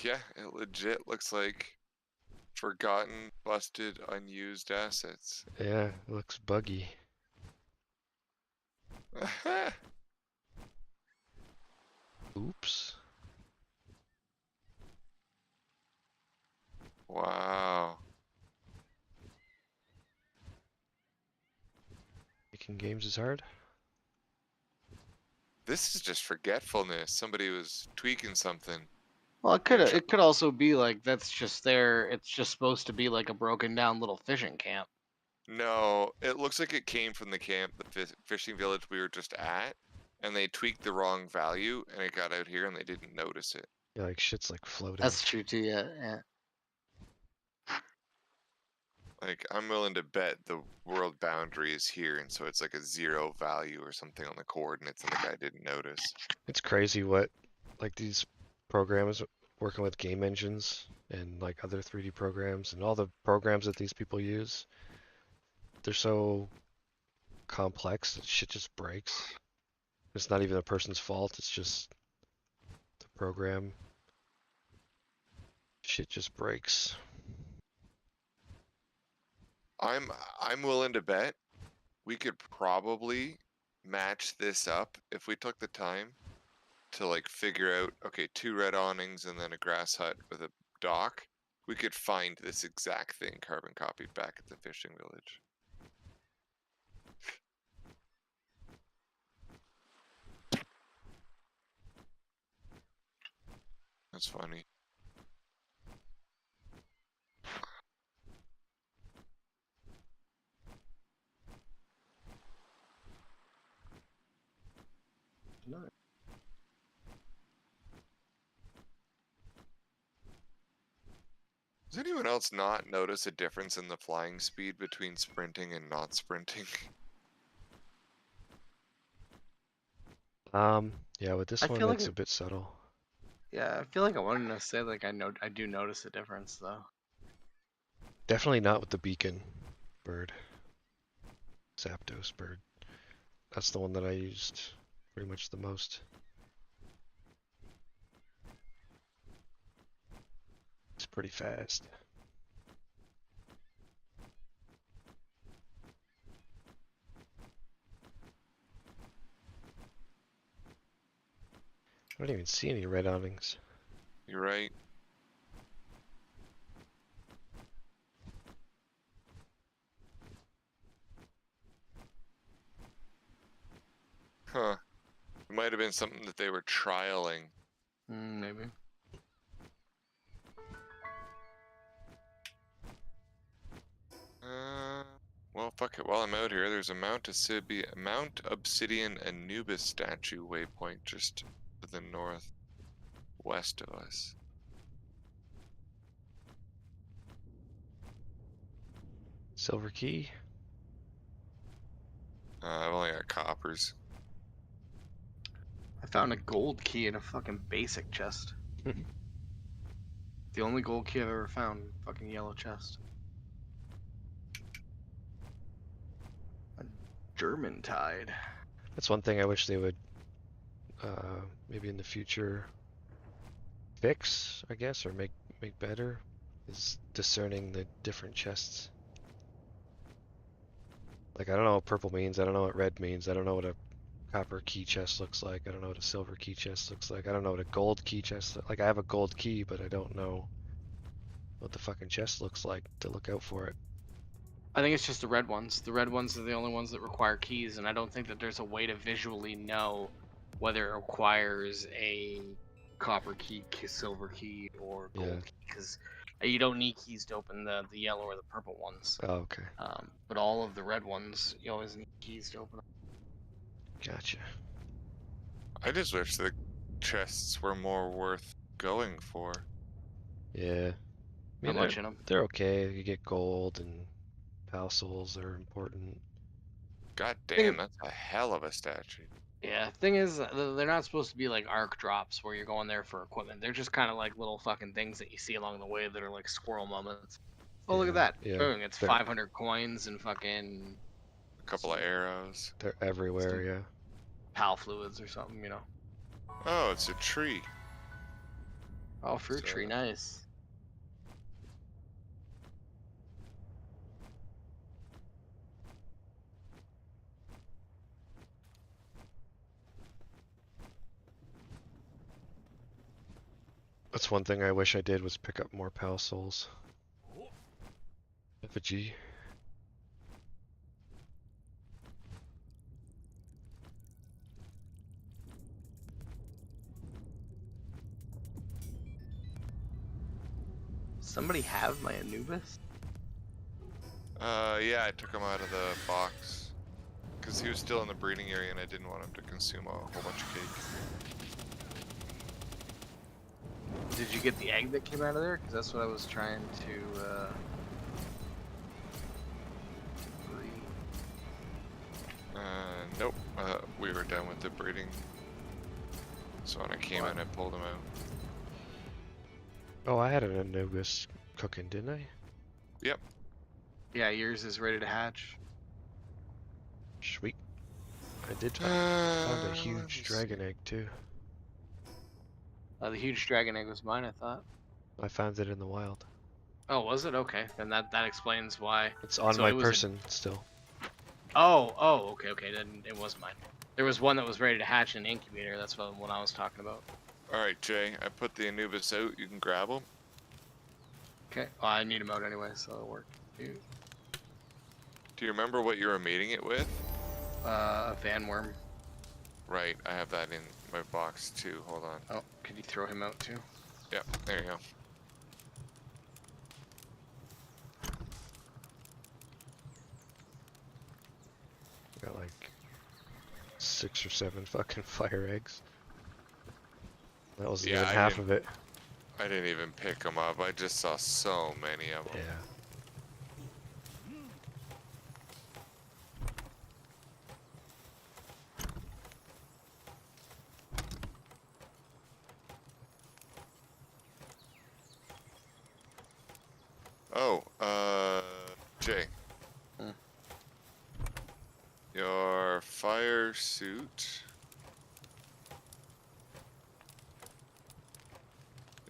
Yeah, it legit looks like forgotten, busted, unused assets. Yeah, it looks buggy. Oops. Wow. making games is hard. This is just forgetfulness. Somebody was tweaking something. Well, Yeah, it could also be like that's just there. It's just supposed to be like a broken down little fishing camp. No, it looks like it came from the camp, the fishing village we were just at, and they tweaked the wrong value, and it got out here, and they didn't notice it. Yeah, like shit's like floating. That's true too. Yeah. Like, I'm willing to bet the world boundary is here, and so it's like a 0 value or something on the coordinates, and the guy didn't notice. It's crazy what like these programs working with game engines and like other 3D programs and all the programs that these people use. They're so complex that shit just breaks. It's not even a person's fault, it's just the program. Shit just breaks. I'm willing to bet we could probably match this up if we took the time to like figure out, okay, 2 red awnings and then a grass hut with a dock. We could find this exact thing carbon copied back at the fishing village. That's funny. No. Does anyone else not notice a difference in the flying speed between sprinting and not sprinting? Yeah, with this I one feel like it's it- a bit subtle. Yeah, I feel like I wanted to say like I do notice a difference though. Definitely not with the beacon bird. Zapdos bird. That's the one that I used pretty much the most. It's pretty fast. I don't even see any red awnings. You're right. Huh. It might have been something that they were trialing. Maybe. Well, fuck it. While I'm out here, there's a Mount Obsidian Anubis statue waypoint just to the northwest of us. Silver key. I've only got coppers. I found a gold key in a fucking basic chest. The only gold key I've ever found, fucking yellow chest. A German tide. That's one thing I wish they would maybe in the future fix, I guess, or make better, is discerning the different chests. Like, I don't know what purple means, I don't know what red means, I don't know what a copper key chest looks like, I don't know what a silver key chest looks like, I don't know what a gold key chest like I have a gold key, but I don't know what the fucking chest looks like to look out for it. I think it's just the red ones. The red ones are the only ones that require keys, and I don't think that there's a way to visually know whether it requires a copper key, silver key, or gold Yeah. key, because you don't need keys to open the yellow or the purple ones. Oh, okay. But all of the red ones, you always need keys to open them. Gotcha. I just wish the chests were more worth going for. Yeah. I mean, Not much in them. they're okay. You get gold and pal souls are important. God damn, that's a hell of a statue. Yeah, thing is, they're not supposed to be like arc drops where you're going there for equipment. They're just kind of like little fucking things that you see along the way that are like squirrel moments. Oh, look at that. Yeah. Boom, it's They're- 500 coins and fucking A couple of arrows. They're everywhere, yeah. pal fluids or something, you know. Oh, it's a tree. Oh, fruit So- tree, nice. That's one thing I wish I did was pick up more pal souls. Effigy. Somebody have my Anubis? Yeah, I took him out of the box. Because he was still in the breeding area and I didn't want him to consume a whole bunch of cake. Did you get the egg that came out of there? Because that's what I was trying to breed. Nope. We were done with the breeding. So when I came in, I pulled him out. Oh, I had an Anubis cooking, didn't I? Yep. Yeah, yours is ready to hatch. Sweet. I did found a huge dragon egg too. The huge dragon egg was mine, I thought. I found it in the wild. Oh, was it? Okay, then that explains why. It's on So my it was person still. okay, then it was mine. There was one that was ready to hatch in an incubator. That's what I was talking about. Alright, Jay, I put the Anubis out. You can grab him. Okay. Well, I need him out anyway, so it'll work. Do you remember what you were mating it with? A van worm. Right, I have that in my box too. Hold on. Oh, could you throw him out too? Yep, there you go. Got like 6 or 7 fucking fire eggs. That was even half of it. I didn't even pick them up. I just saw so many of them. Yeah. Oh, Jay. Hmm. Your fire suit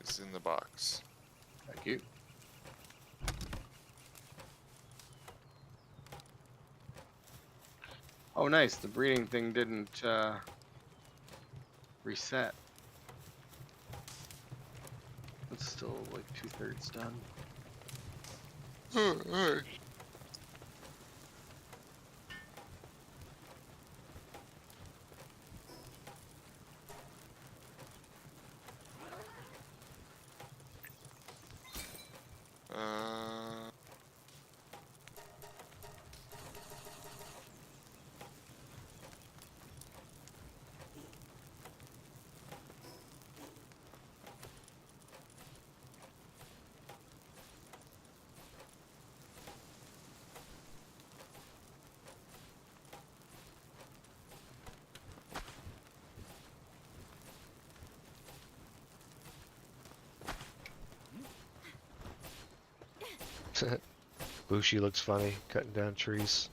is in the box. Thank you. Oh, nice. The breeding thing didn't reset. It's still like 2/3 done. Alright. Bushi looks funny, cutting down trees.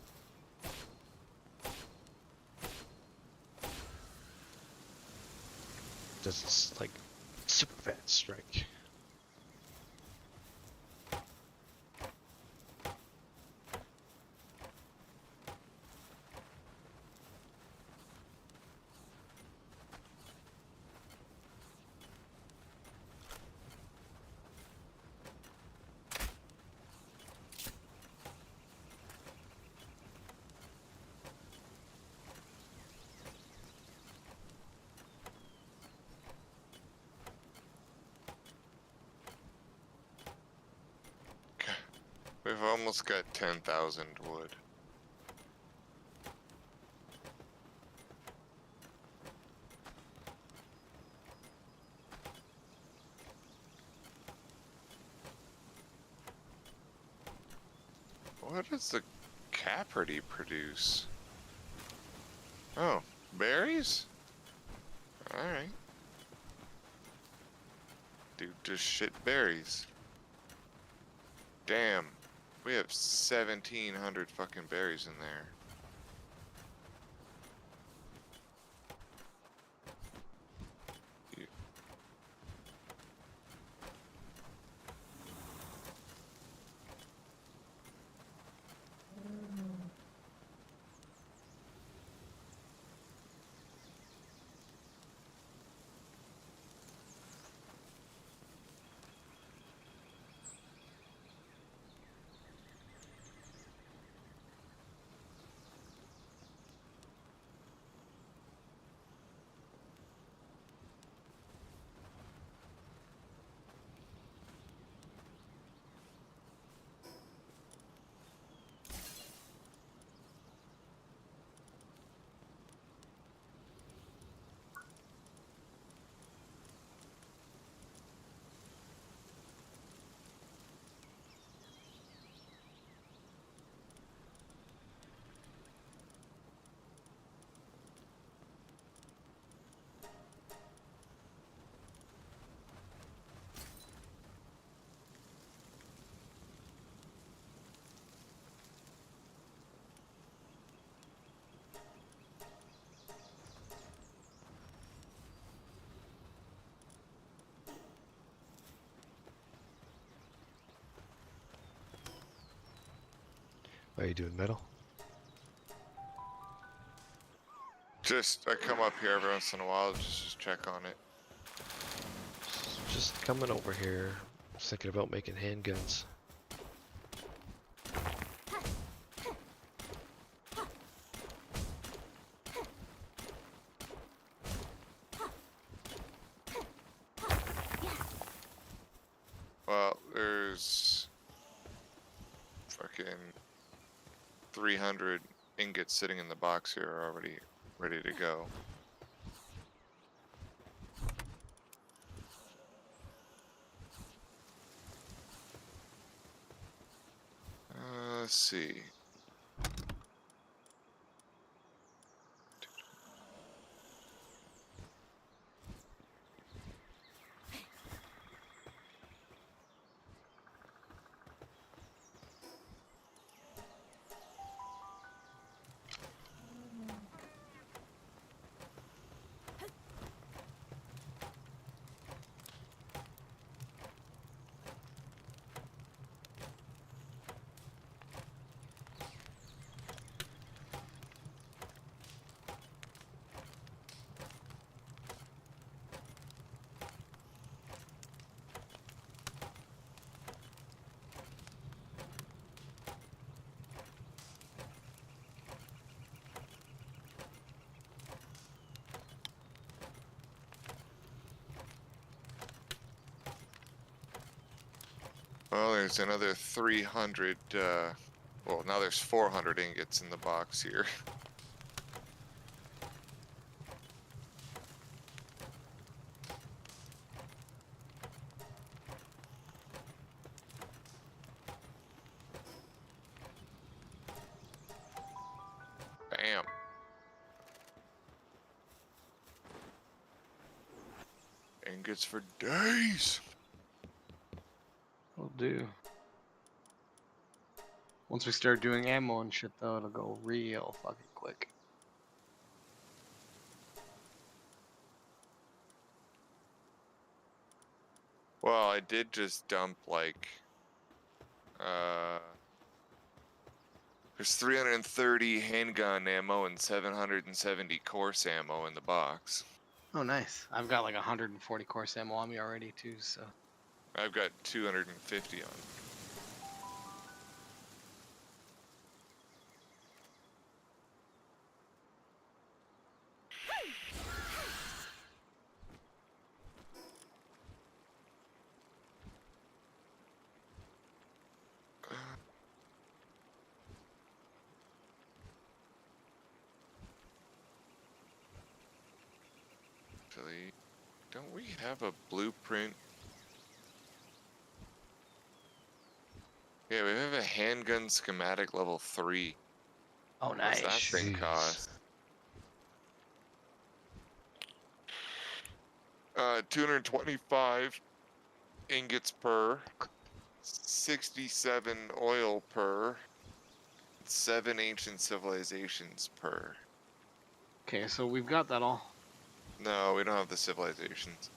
Does its like super fast strike. We've almost got 10,000 wood. What does the Caperty produce? Oh, berries? Alright. Dude, just shit berries. Damn. We have 1,700 fucking berries in there. Are you doing metal? Just I come up here every once in a while just to check on it. Just coming over here. Just thinking about making handguns. Well, there's fucking 300 ingots sitting in the box here already ready to go. Let's see. Well, there's another 300, well, now there's 400 ingots in the box here. Bam. Ingots for days. Will do. Once we start doing ammo and shit, though, it'll go real fucking quick. Well, I did just dump like, there's 330 handgun ammo and 770 course ammo in the box. Oh, nice. I've got like 140 course ammo on me already, too, so. I've got 250 on. Actually, don't we have a blueprint? Yeah, we have a handgun schematic level 3. Oh, What's nice. that thing Jeez. cost? 225 ingots per, 67 oil per, 7 ancient civilizations per. Okay, so we've got that all. No, we don't have the civilizations.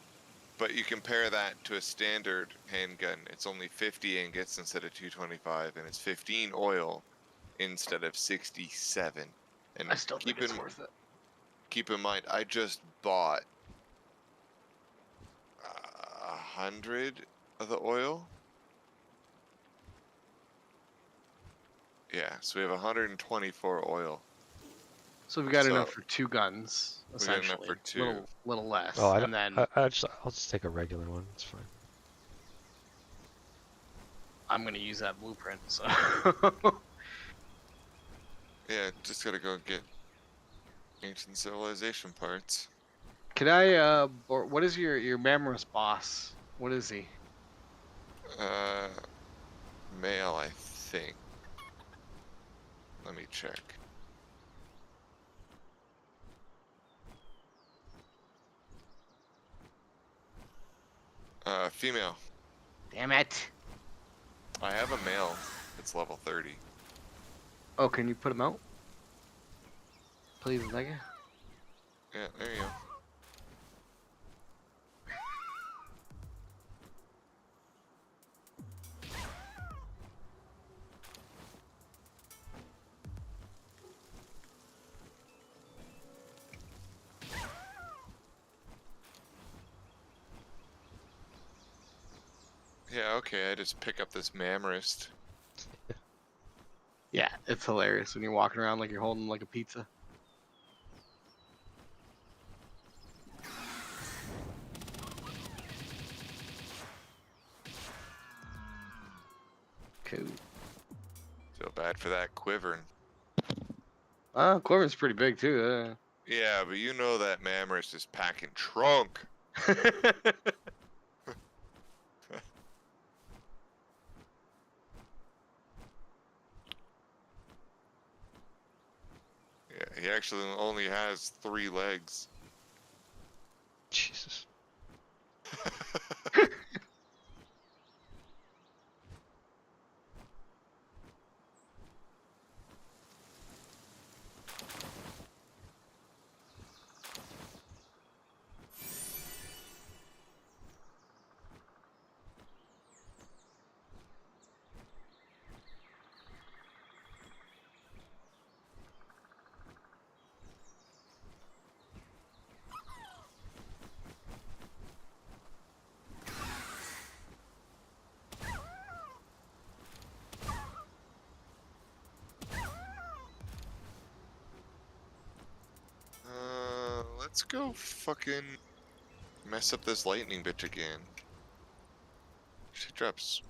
But you compare that to a standard handgun, it's only 50 ingots instead of 225, and it's 15 oil instead of 67. And I still think it's worth it. keep in mind, I just bought 100 of the oil. Yeah, so we have 124 oil. So we've got So, enough for 2 guns, we got enough essentially. for 2. Little less, Oh, and then I'll just take a regular one. It's fine. I'm gonna use that blueprint. So. Yeah, just gotta go get ancient civilization parts. Can I? What is your Mammoth boss? What is he? Male, I think. Let me check. Female. Damn it! I have a male. It's level 30. Oh, can you put him out? Please, thank you. Yeah, there you go. Okay, I just pick up this Mammarist. Yeah, it's hilarious when you're walking around like you're holding like a pizza. Cool. Feel bad for that quivering. Quiver's pretty big too. Yeah, but you know that Mammarist is packing trunk. Yeah, he actually only has 3 legs. Jesus. Let's go fucking mess up this lightning bitch again. She drops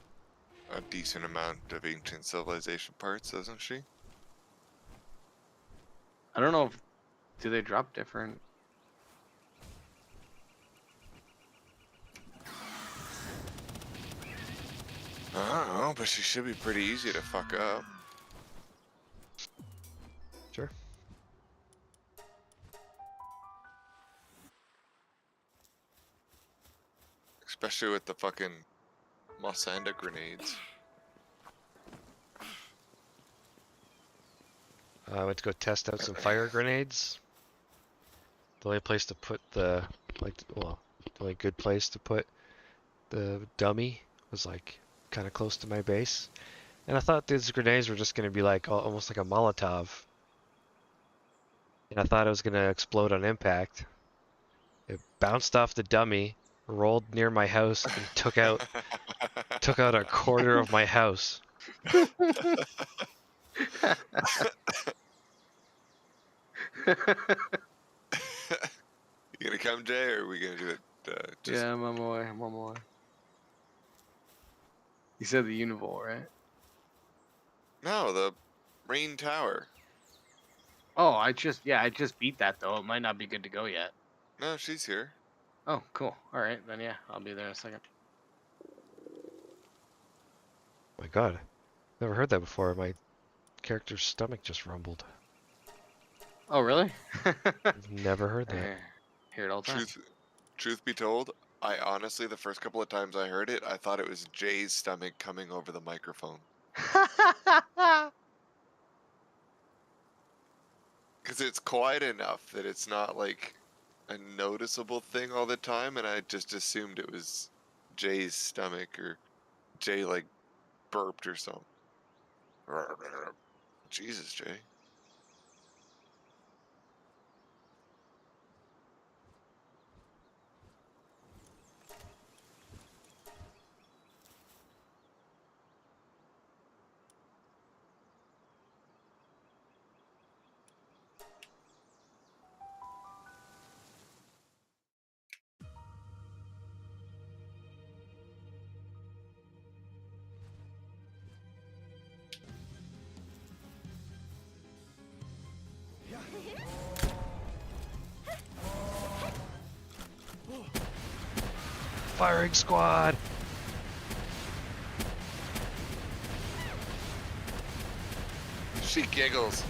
a decent amount of ancient civilization parts, doesn't she? I don't know if do they drop different. I don't know, but she should be pretty easy to fuck up. Sure. Especially with the fucking Mossanda grenades. I went to go test out some fire grenades. The only place to put the, the only good place to put the dummy was like kind of close to my base. And I thought these grenades were just going to be like almost like a Molotov. And I thought it was going to explode on impact. It bounced off the dummy, rolled near my house, and took out a quarter of my house. You gonna come, Jay, or are we gonna do it? Just... Yeah, I'm on my way. I'm on my way. You said the Univol, right? No, the Rain Tower. Oh, I just beat that though. It might not be good to go yet. No, she's here. Oh, cool. All right, then yeah, I'll be there in a second. My God, never heard that before. My character's stomach just rumbled. Oh, really? Never heard that. I hear it all the time. Truth be told, I honestly, the first couple of times I heard it, I thought it was Jay's stomach coming over the microphone. Because it's quiet enough that it's not like a noticeable thing all the time, and I just assumed it was Jay's stomach or Jay like burped or something. Jesus, Jay. Firing squad! She giggles.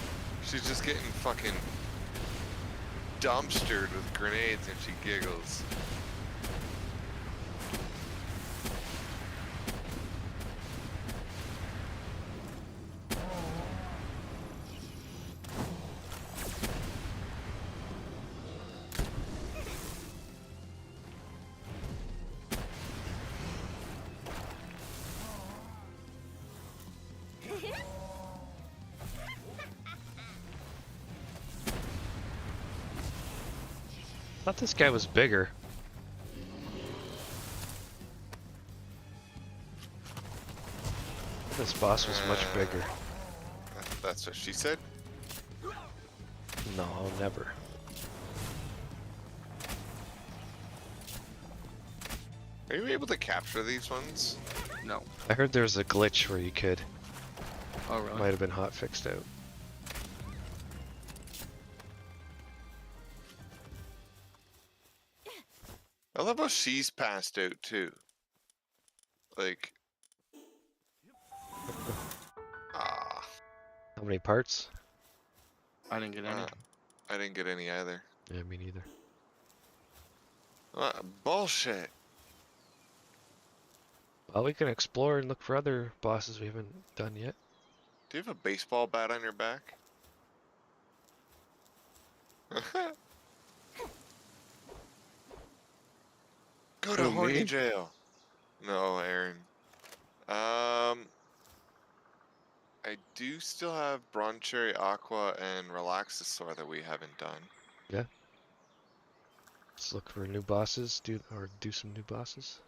She's just getting fucking dumpstered with grenades and she giggles. Thought this guy was bigger. This boss was much bigger. That's what she said. No, never. Are you able to capture these ones? No. I heard there was a glitch where you could. Oh really? Might have been hot fixed out. I love how she's passed out too. Like, ah, How many parts? I didn't get any. I didn't get any either. Yeah, me neither. Bullshit. Well, we can explore and look for other bosses we haven't done yet. Do you have a baseball bat on your back? Go to Who, horny me? jail. No, Aaron. I do still have Broncherry Aqua and Relaxasaur that we haven't done. Yeah. Let's look for new bosses. Do some new bosses.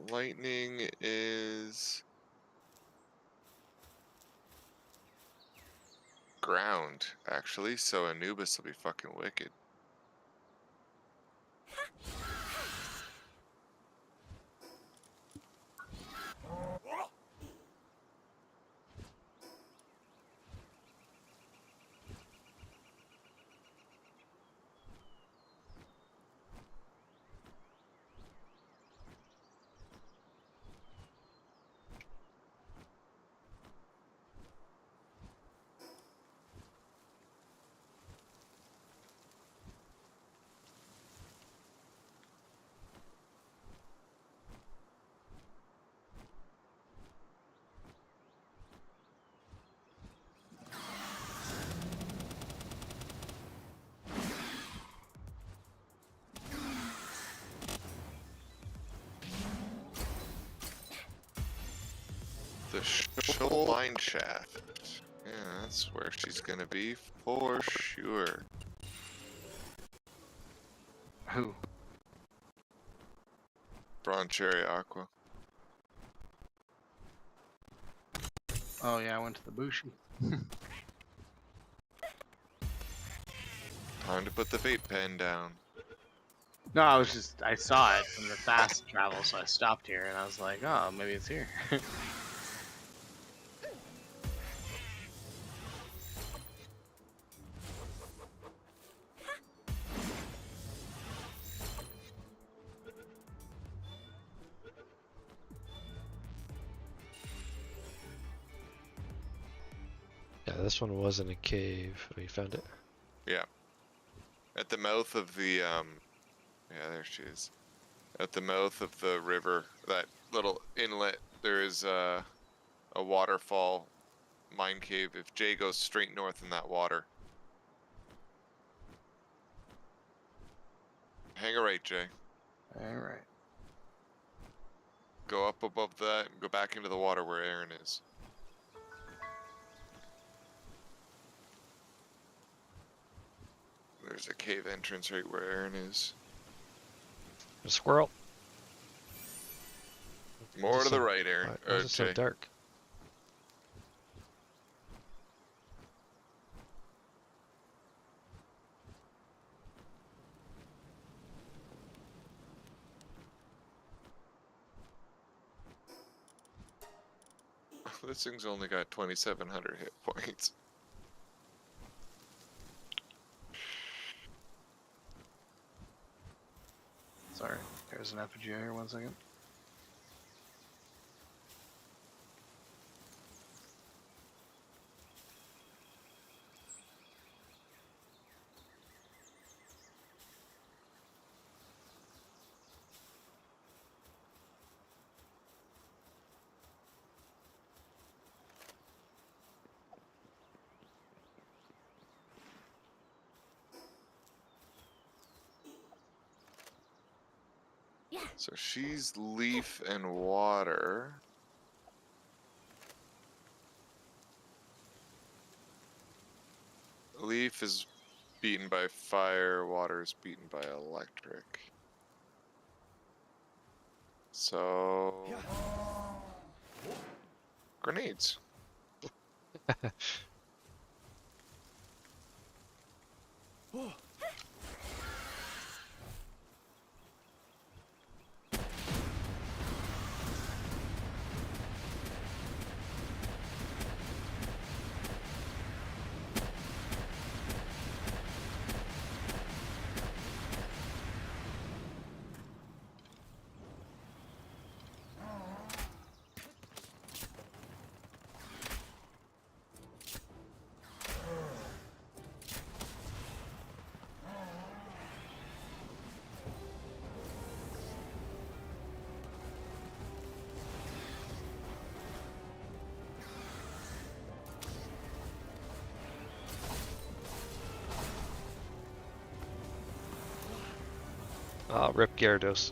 Lightning is ground, actually, so Anubis will be fucking wicked. The Shoal Mine Shaft. Yeah, that's where she's gonna be for sure. Who? Broncherry Aqua. Oh yeah, I went to the Bushi. Time to put the vape pen down. No, I saw it from the fast travel, so I stopped here and I was like, oh, maybe it's here. Yeah, this one was in a cave. Oh, you found it? Yeah. At the mouth of the, yeah, there she is. At the mouth of the river, that little inlet, there is a waterfall mine cave. If Jay goes straight north in that water. Hang a right, Jay. Alright. Go up above that and go back into the water where Aaron is. There's a cave entrance right where Aaron is. A squirrel. More to the right, Aaron. Why is it so Jay. dark? This thing's only got 2,700 hit points. Sorry, there's an effigy here, 1 second. So she's leaf and water. Leaf is beaten by fire, water is beaten by electric. So grenades. Oh, rip Gyarados.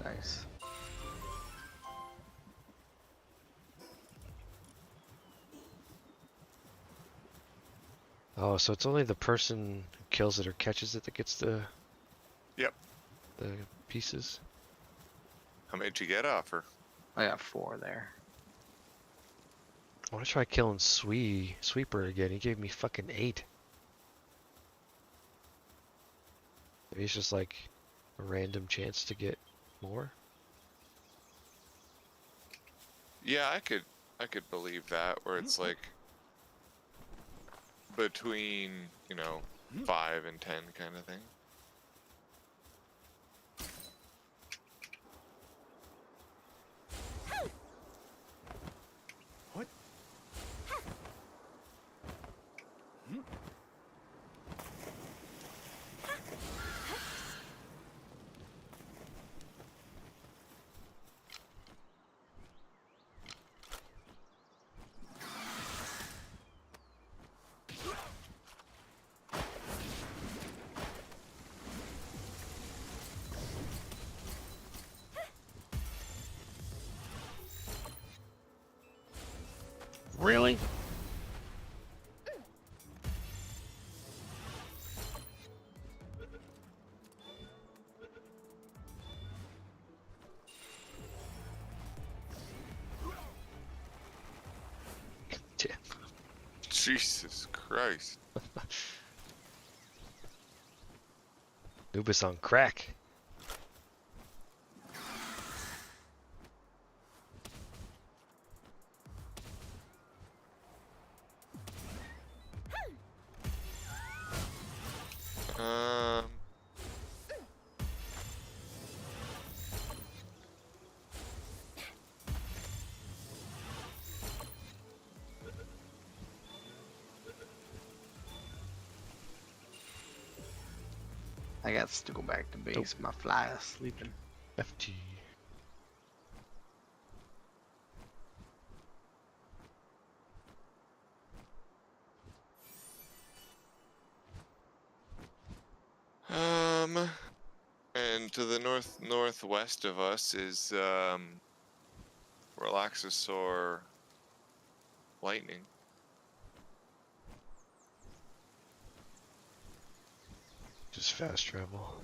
Nice. Oh, so it's only the person who kills it or catches it that gets the Yep. the pieces. How many did you get offer? I got 4 there. I want to try killing Sweeper again. He gave me fucking 8. Maybe it's just like a random chance to get more. Yeah, I could believe that, where it's like between, 5 and 10 kind of thing. What? Really? Damn. Jesus Christ. Nubis on crack. Um, I got to go back to base. My fly is sleeping. FT. and to the northwest of us is Relaxosaur Lightning. Just fast travel.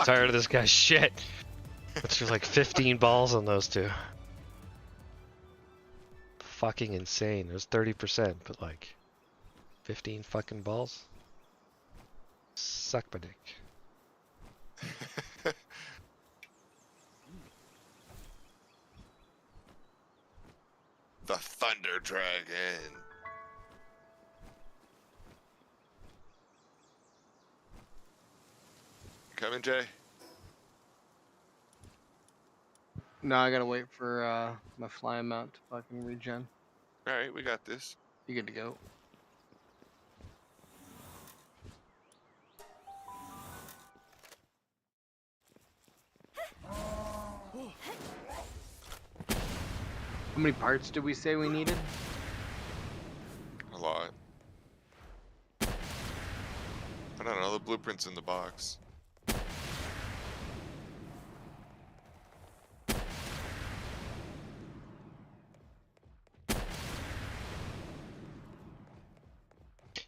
Tired of this guy's shit. That's just like 15 balls on those two. Fucking insane. It was 30%, but like 15 fucking balls. Suck my dick. The Thunder Dragon. Coming, Jay? No, I gotta wait for my flying mount to fucking regen. Alright, we got this. You good to go? How many parts did we say we needed? A lot. I don't know, the blueprint's in the box.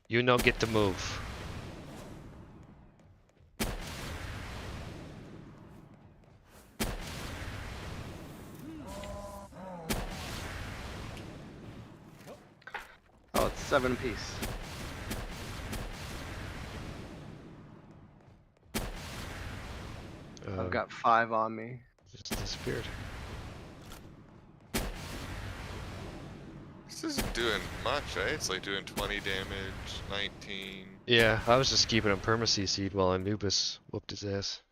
You no get to move. Oh, it's 7 apiece. I've got 5 on me. Just disappeared. This isn't doing much, eh? It's like doing 20 damage, 19. Yeah, I was just keeping him perma-CC'd while Anubis whooped his ass.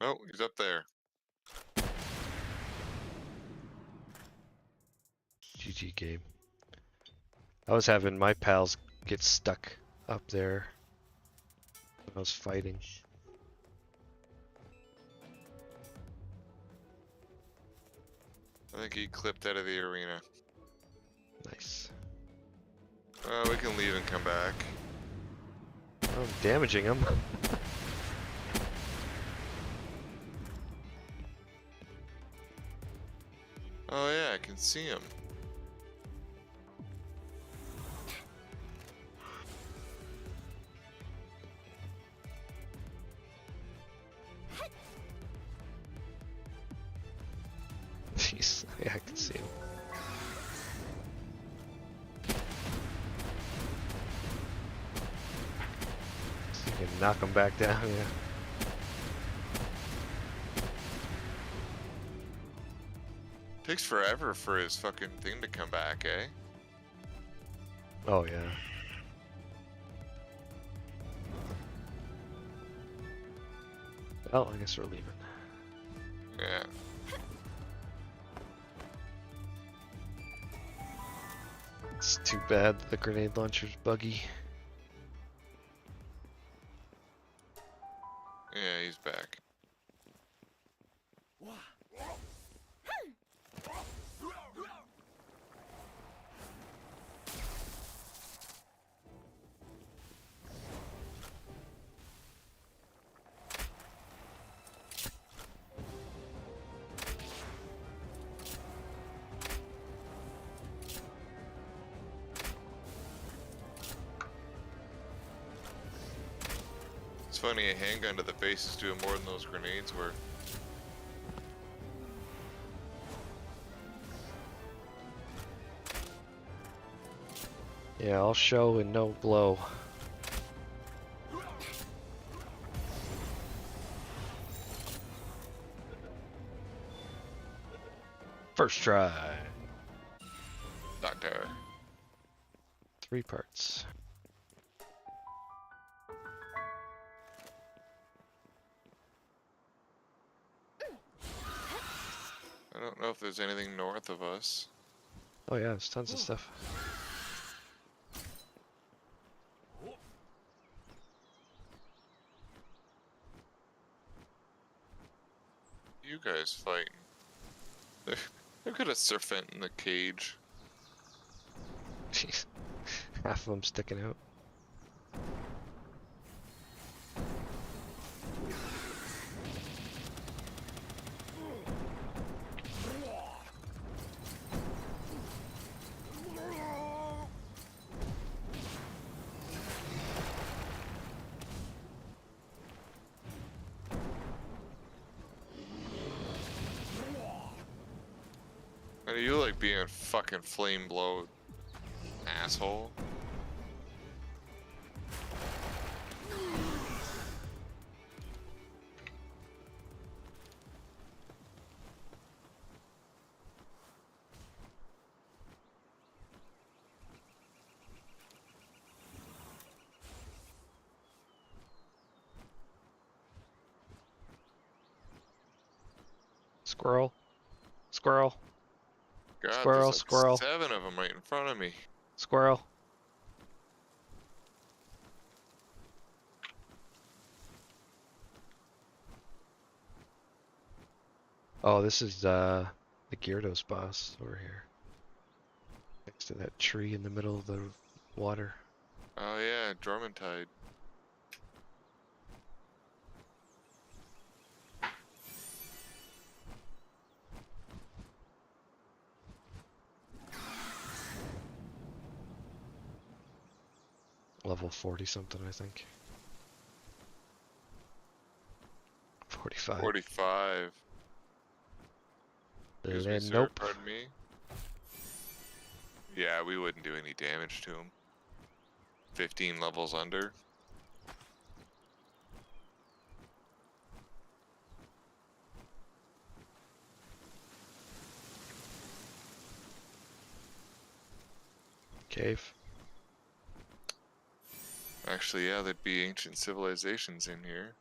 Oh, he's up there. GG game. I was having my pals get stuck up there when I was fighting. I think he clipped out of the arena. Nice. We can leave and come back. Oh, I'm damaging him. Oh yeah, I can see him. Jeez, yeah, I can see him. So you can knock him back down, yeah. Takes forever for his fucking thing to come back, eh? Oh yeah. Well, I guess we're leaving. Yeah. It's too bad the grenade launcher's buggy. Yeah, he's back. It's funny, a handgun to the face is doing more than those grenades were. Yeah, all show and no blow. First try. Doctor. 3 parts. I don't know if there's anything north of us. Oh yeah, there's tons of stuff. You guys fighting. They've got a serpent in the cage. Jeez. Half of them sticking out. Why do you like being a fucking flame blow, asshole? Squirrel. Squirrel. God, Squirrel, there's like squirrel. 7 of them right in front of me. Squirrel. Oh, this is the Gyarados boss over here. Next to that tree in the middle of the water. Oh yeah, Dormantide. Level 40 something, I think. 45. 45. Excuse me, sir. Nope. Pardon me. Yeah, we wouldn't do any damage to him. 15 levels under. Cave. Actually, yeah, there'd be ancient civilizations in here.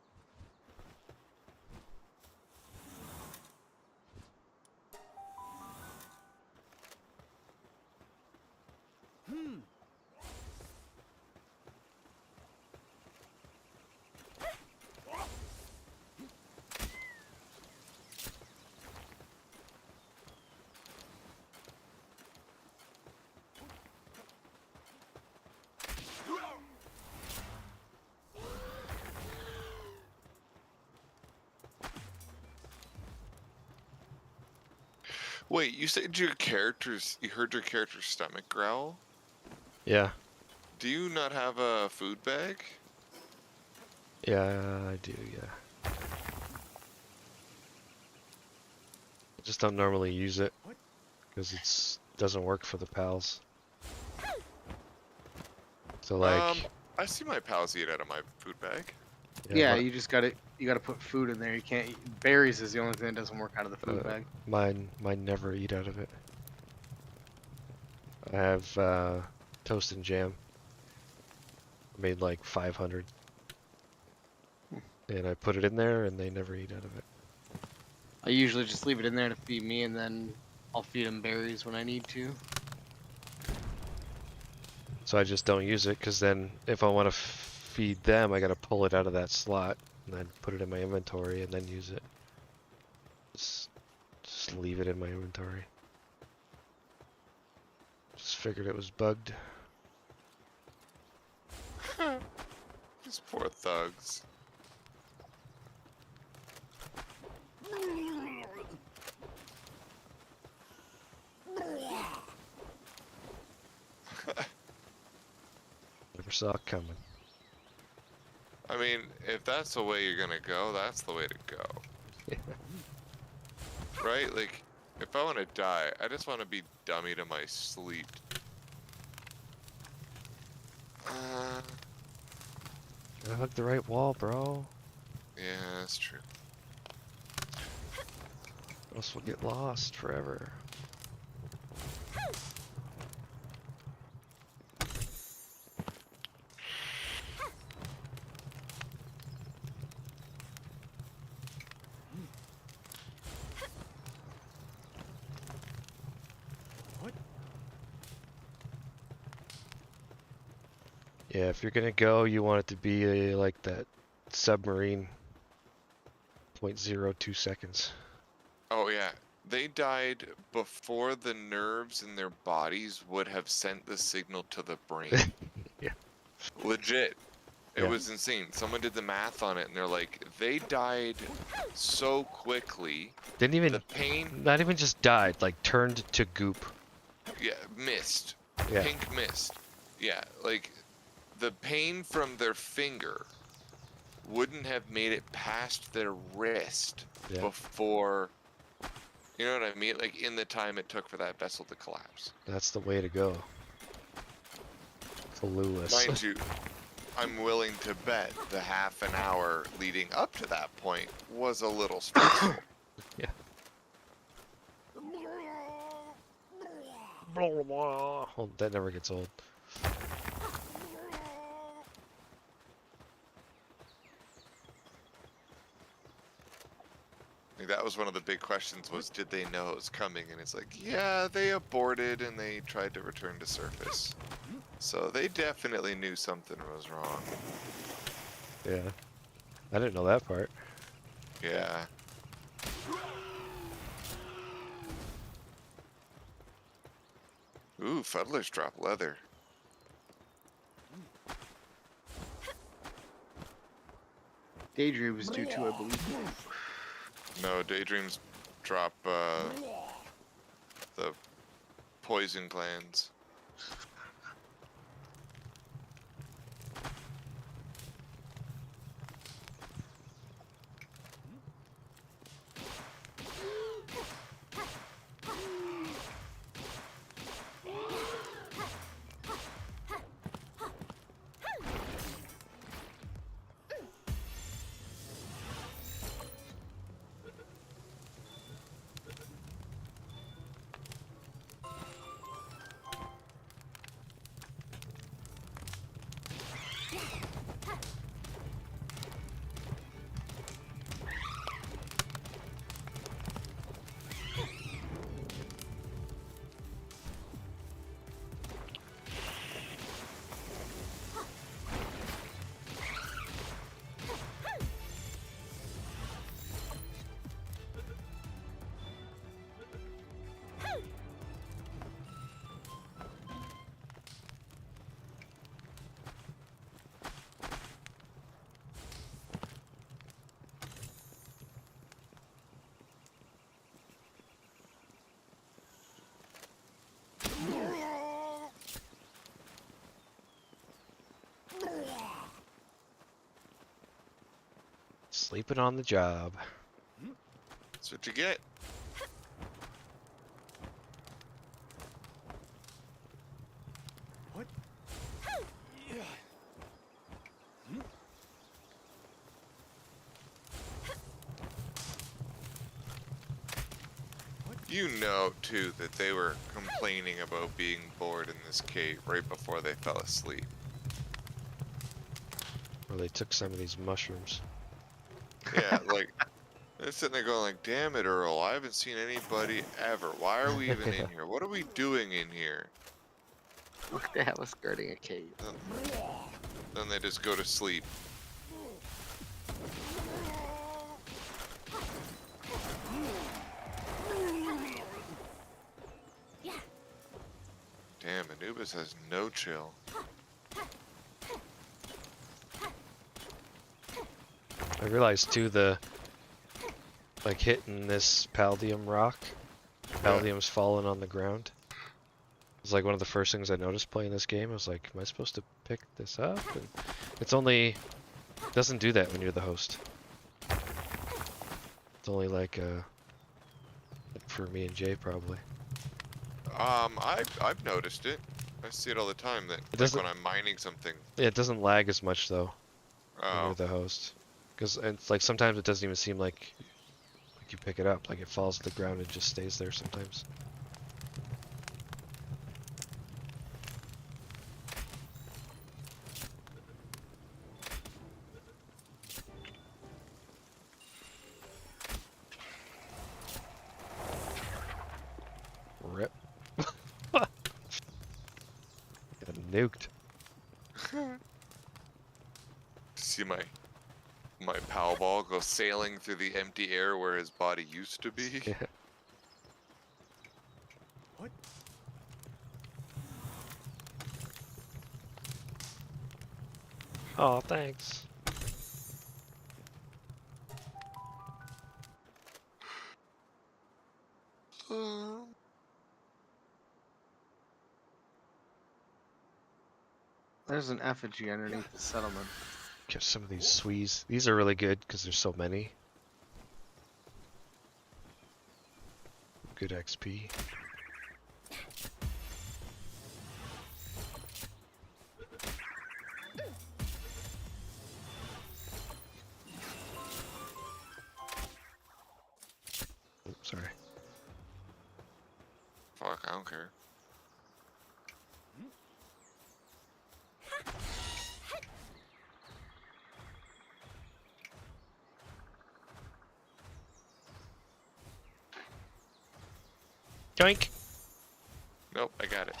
Wait, you said you heard your character's stomach growl? Yeah. Do you not have a food bag? Yeah, I do, yeah. I just don't normally use it because it doesn't work for the pals. So like, I see my pals eat out of my food bag. Yeah, you just gotta put food in there. You can't eat, berries is the only thing that doesn't work out of the food bag. mine never eat out of it. I have toast and jam. I made like 500. And I put it in there and they never eat out of it. I usually just leave it in there to feed me, and then I'll feed them berries when I need to. So I just don't use it because then if I want to feed them, I gotta pull it out of that slot and then put it in my inventory and then use it. Just leave it in my inventory. Just figured it was bugged. These poor thugs. Never saw it coming. I mean, if that's the way you're gonna go, that's the way to go. Yeah. Right? Like, if I want to die, I just want to be dummy to my sleep. Gotta hug the right wall, bro. Yeah, that's true. Or else we'll get lost forever. Yeah, if you're gonna go, you want it to be like that submarine. 0.02 seconds. Oh yeah, they died before the nerves in their bodies would have sent the signal to the brain. Yeah. Legit. It Yeah. was insane. Someone did the math on it and they're like, they died so quickly. Didn't even, The pain, not even just died, like turned to goop. yeah, mist. Yeah. Pink mist. Yeah, like the pain from their finger wouldn't have made it past their wrist Yeah. before You know what I mean? Like in the time it took for that vessel to collapse. That's the way to go. Clueless. Mind you, I'm willing to bet the half an hour leading up to that point was a little stressful. Yeah. Oh, that never gets old. Like, that was one of the big questions was, did they know it was coming? And it's like, yeah, they aborted and they tried to return to surface. So they definitely knew something was wrong. Yeah. I didn't know that part. Yeah. Ooh, fuddlers drop leather. Daydream was due to, I believe. No, daydreams drop the poison glands. Sleeping on the job. That's what you get. What? Yeah. You know, too, that they were complaining about being bored in this cave right before they fell asleep. Or they took some of these mushrooms. Yeah, like, they're sitting there going like, damn it, Earl, I haven't seen anybody ever. Why are we even in here? What are we doing in here? What the hell is skirting a cave? Then they just go to sleep. Damn, Anubis has no chill. I realized too like hitting this Paldium rock. Paldium's falling on the ground. It's like one of the first things I noticed playing this game. I was like, am I supposed to pick this up? And it's only doesn't do that when you're the host. It's only like for me and Jay probably. I've noticed it. I see it all the time. That like doesn't- when I'm mining something. Yeah, it doesn't lag as much though when Oh, you're the host. Because it's like sometimes it doesn't even seem like you pick it up. Like it falls to the ground and just stays there sometimes. Rip. Got nuked. see my pal ball go sailing through the empty air where his body used to be. Yeah. What? Oh, thanks. There's an effigy underneath the settlement. Get some of these swees. These are really good because there's so many. good XP. Oops, sorry. Fuck, I don't care. Yoink! Nope, I got it.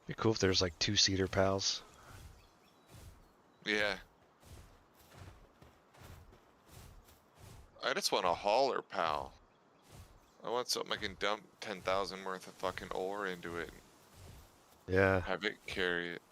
Be cool if there's like 2-seater pals. Yeah. I just want a hauler, pal. I want something I can dump 10,000 worth of fucking ore into it Yeah. and have it carry it.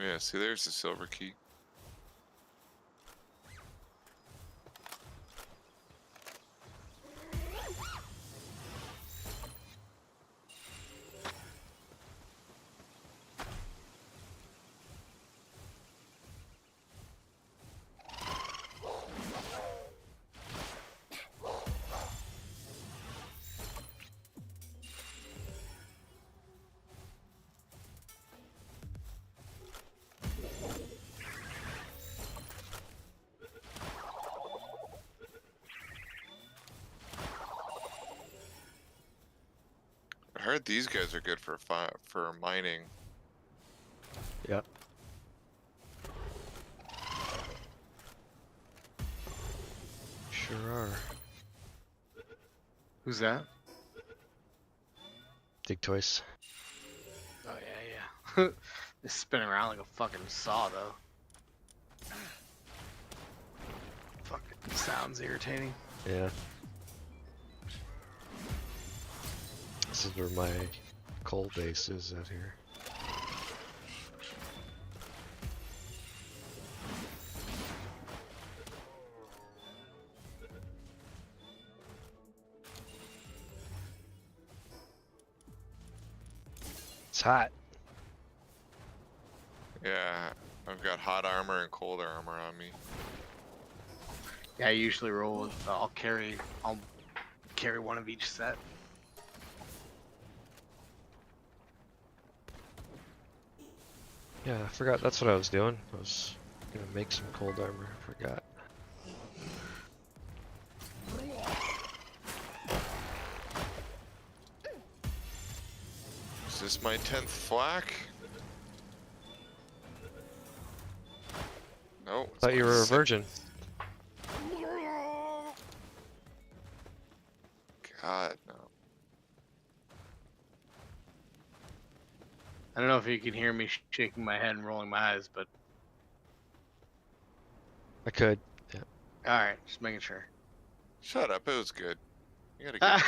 Yeah, see, there's the silver key. I heard these guys are good for for mining. Yep. Sure are. Who's that? Dig toys. Oh yeah, yeah. They spin around like a fucking saw though. Fucking sounds irritating. Yeah. This is where my coal base is out here. It's hot. Yeah, I've got hot armor and cold armor on me. Yeah, I usually roll with. I'll carry one of each set. Yeah, I forgot. That's what I was doing. I was gonna make some cold armor. I forgot. Is this my 10th flak? No. it's Thought you my were a 6th. virgin. God I don't know if you can hear me shaking my head and rolling my eyes, but I could. Yeah. all right, just making sure. Shut up. It was good. You gotta get.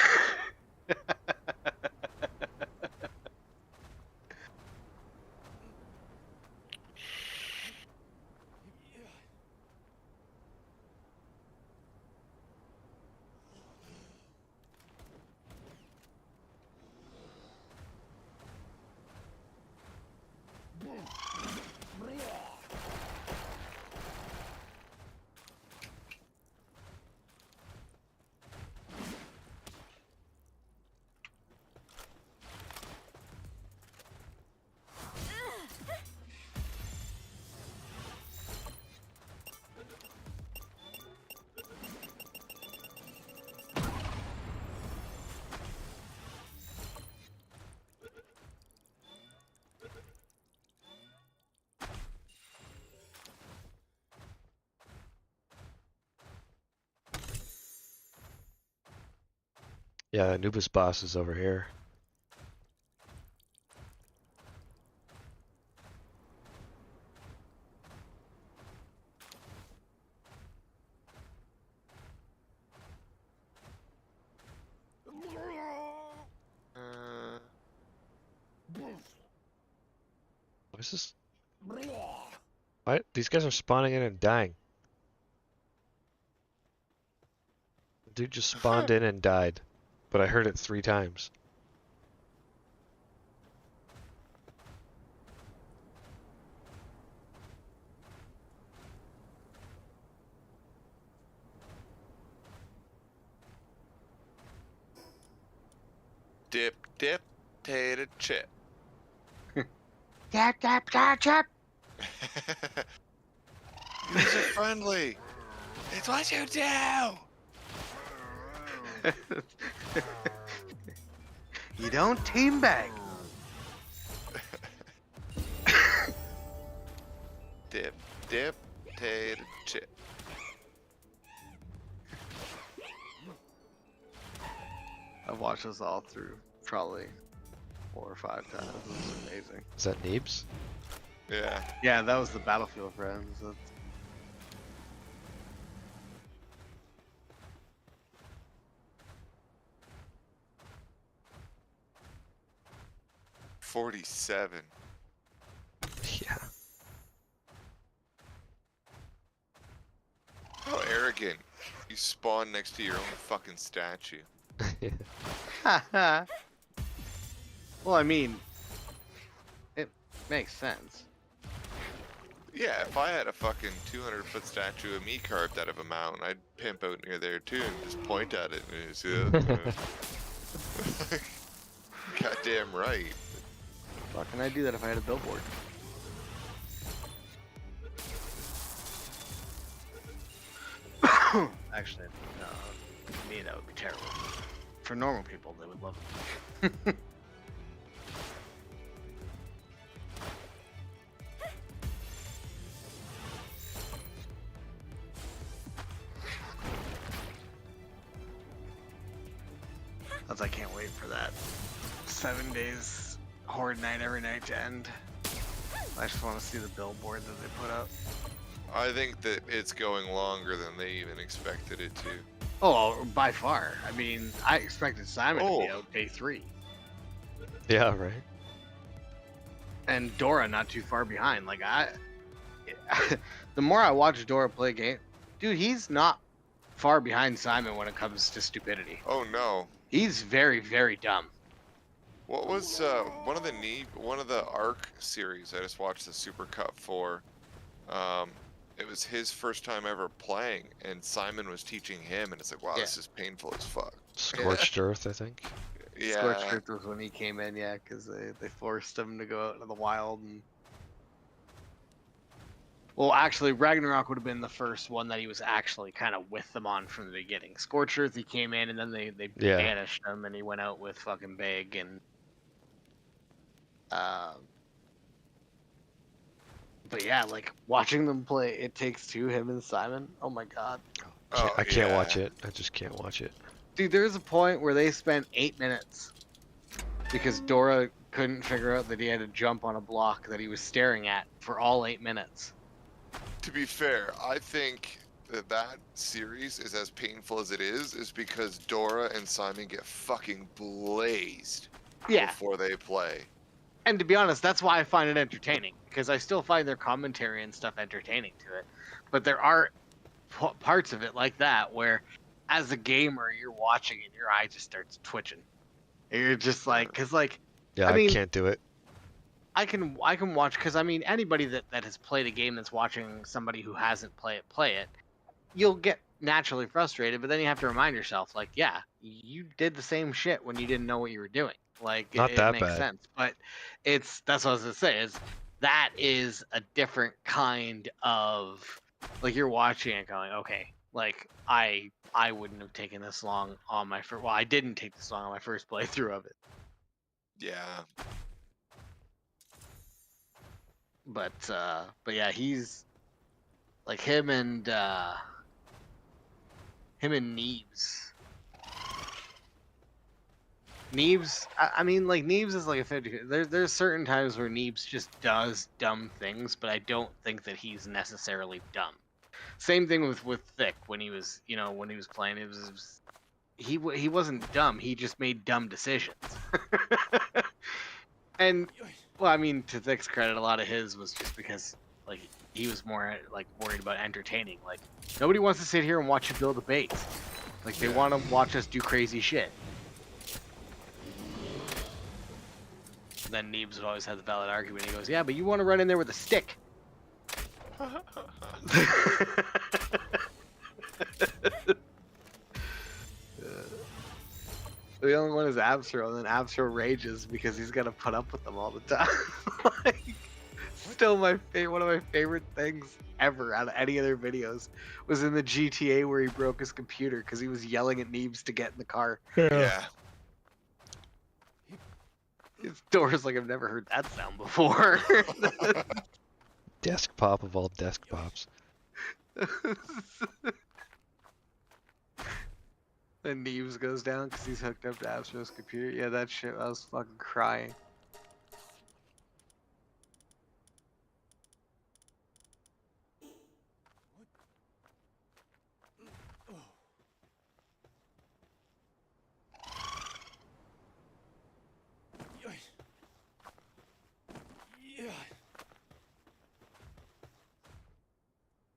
Yeah, Anubis boss is over here. What is this? What? These guys are spawning in and dying. The dude just spawned in and died, but I heard it 3 times. Dip, dip, tater chip. Tap tap tap tap. User friendly. It's what you do. You don't teabag. Dip, dip, tater chip. I've watched this all through probably 4 or 5 times. This is amazing. Is that Neebs? Yeah. Yeah, that was the Battlefield friends. That's... 47. Yeah. How arrogant. You spawn next to your own fucking statue. Well, I mean, it makes sense. Yeah, if I had a fucking 200-foot statue of me carved out of a mountain, I'd pimp out near there too and just point at it and just, goddamn right. Fuck, can I do that if I had a billboard? Actually, no. Me, that would be terrible. For normal people, they would love it. That's, I can't wait for that 7 days horde night every night to end. I just want to see the billboard that they put up. I think that it's going longer than they even expected it to. Oh, by far. I mean, I expected Simon to be Oh. out day 3. Yeah, right? And Dora not too far behind. Like, the more I watch Dora play a game, dude, he's not far behind Simon when it comes to stupidity. Oh no. He's very, very dumb. What was one of the Arc series I just watched the Super Cup for? It was his first time ever playing, and Simon was teaching him, and it's like, wow, this is painful as fuck. Scorched Earth, I think. Yeah. Scorched Earth was when he came in, yeah, because they forced him to go out into the wild. And well, actually, Ragnarok would have been the first one that he was actually kind of with them on from the beginning. Scorched Earth, he came in, and then they banished him, and he went out with fucking Big, and but yeah, like watching them play It Takes Two, him and Simon. Oh my god, I can't watch it. I just can't watch it. dude! There's a point where they spent 8 minutes because Dora couldn't figure out that he had to jump on a block that he was staring at for all 8 minutes. To be fair, I think that series is as painful as it is because Dora and Simon get fucking blazed Yeah. before they play. And to be honest, that's why I find it entertaining, because I still find their commentary and stuff entertaining to it. But there are parts of it like that where, as a gamer, you're watching and your eye just starts twitching. And you're just like, because like, Yeah, I mean, can't do it. I can watch, because I mean, anybody that has played a game that's watching somebody who hasn't play it, you'll get naturally frustrated. But then you have to remind yourself, like, yeah, you did the same shit when you didn't know what you were doing. Like, Not it that makes bad. sense. But that's what I was gonna say, is that is a different kind of, like, you're watching it going, okay, like I wouldn't have taken this long on my first. Well, I didn't take this long on my first playthrough of it. Yeah. But yeah, he's like him and Neebs. Neebs, I mean, like, Neebs is like a 50. There's certain times where Neebs just does dumb things, but I don't think that he's necessarily dumb. Same thing with Thick when he was, when he was playing. He wasn't dumb. He just made dumb decisions. And well, I mean, to Thick's credit, a lot of his was just because, like, he was more like worried about entertaining. Like, nobody wants to sit here and watch you build a base. Like, they want to watch us do crazy shit. Then Neebs would always have the valid argument. He goes, "Yeah, but you want to run in there with a stick." The only one is Absro, and then Absro rages because he's got to put up with them all the time. Like, still one of my favorite things ever out of any of their videos was in the GTA where he broke his computer because he was yelling at Neebs to get in the car. Yeah. His Dora's like, I've never heard that sound before. Desk pop of all desk pops. Then Neebs goes down because he's hooked up to Absro's computer. Yeah, that shit, I was fucking crying.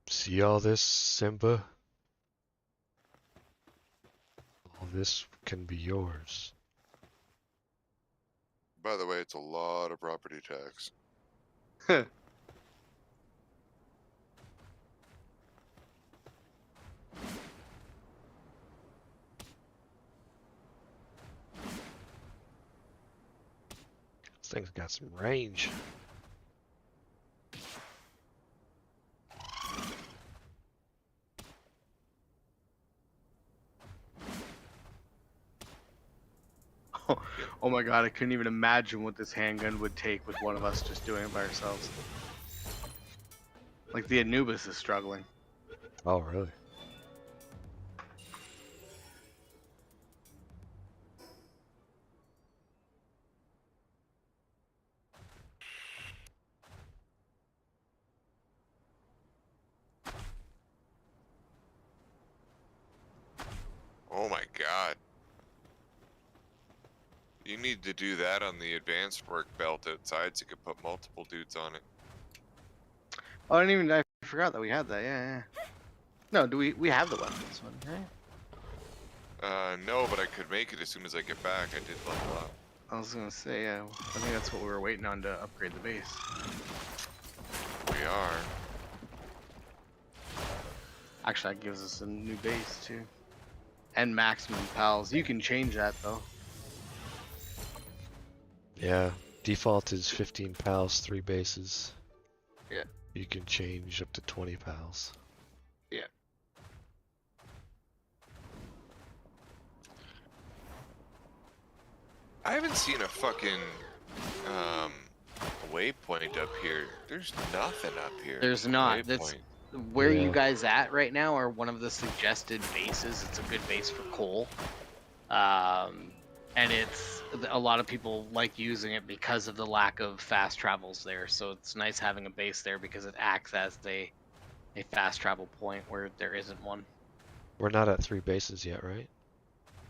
See all this, Simba? All this can be yours. By the way, it's a lot of property tax. This thing's got some range. Oh my god, I couldn't even imagine what this handgun would take with one of us just doing it by ourselves. Like, the Anubis is struggling. Oh, really? Oh my god. You need to do that on the advanced work belt outside so you could put multiple dudes on it. Oh, I forgot that we had that, yeah. No, we have the weapons one, right? No, but I could make it as soon as I get back. I did level up. I was gonna say, yeah, I think that's what we were waiting on to upgrade the base. We are. Actually, that gives us a new base, too. And maximum pals. You can change that, though. Yeah. Default is 15 pals, 3 bases. Yeah. You can change up to 20 pals. Yeah. I haven't seen a fucking waypoint up here. There's nothing up here. There's not. That's Waypoint. where Yeah. you guys at right now are one of the suggested bases. It's a good base for coal. and it's a lot of people like using it because of the lack of fast travels there. So it's nice having a base there because it acts as a fast travel point where there isn't one. We're not at 3 bases yet, right?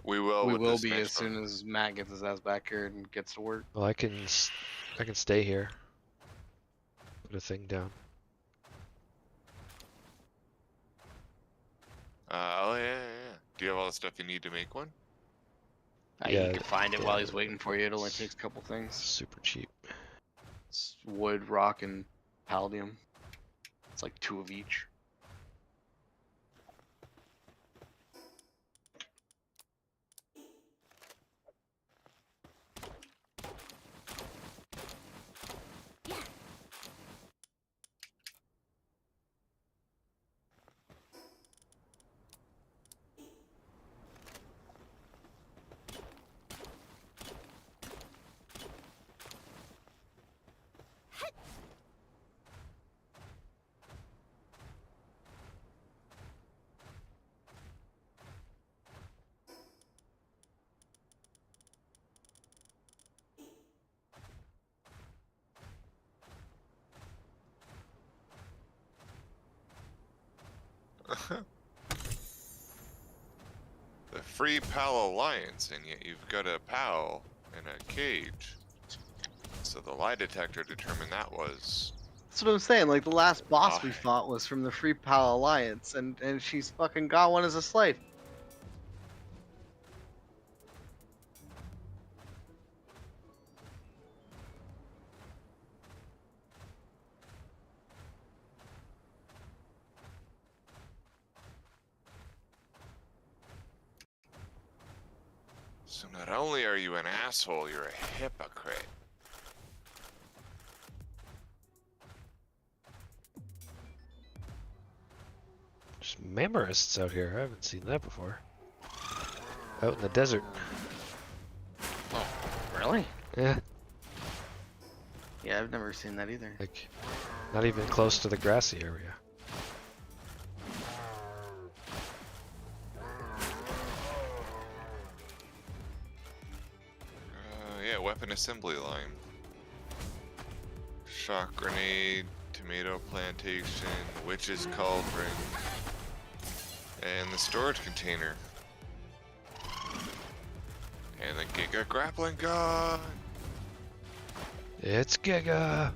We will We with will this be next as soon one. as Matt gets his ass back here and gets to work. Well, I can stay here. Put a thing down. Oh yeah, yeah, yeah. Do you have all the stuff you need to make one? Yeah, You can find it yeah. while he's waiting for you. It only takes a couple things. Super cheap. It's wood, rock, and palladium. It's like 2 of each. The Free Pal Alliance, and yet you've got a pal in a cage. So the lie detector determined that was. That's what I'm saying. Like the last boss we Why? fought was from the Free Pal Alliance, and she's fucking got one as a slave. So not only are you an asshole, you're a hypocrite. There's Mammarists out here. I haven't seen that before. Out in the desert. Oh, really? Yeah, Yeah, I've never seen that either. like not even close to the grassy area. Yeah, weapon assembly line. Shock grenade, tomato plantation, witch's cauldron, and the storage container. And the Giga grappling gun! It's Giga!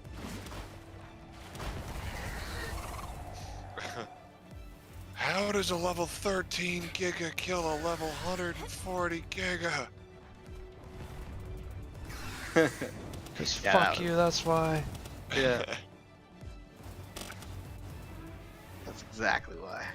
How does a level 13 Giga kill a level 140 Giga? Cause Yeah, fuck you, that's why. Yeah, that's exactly why.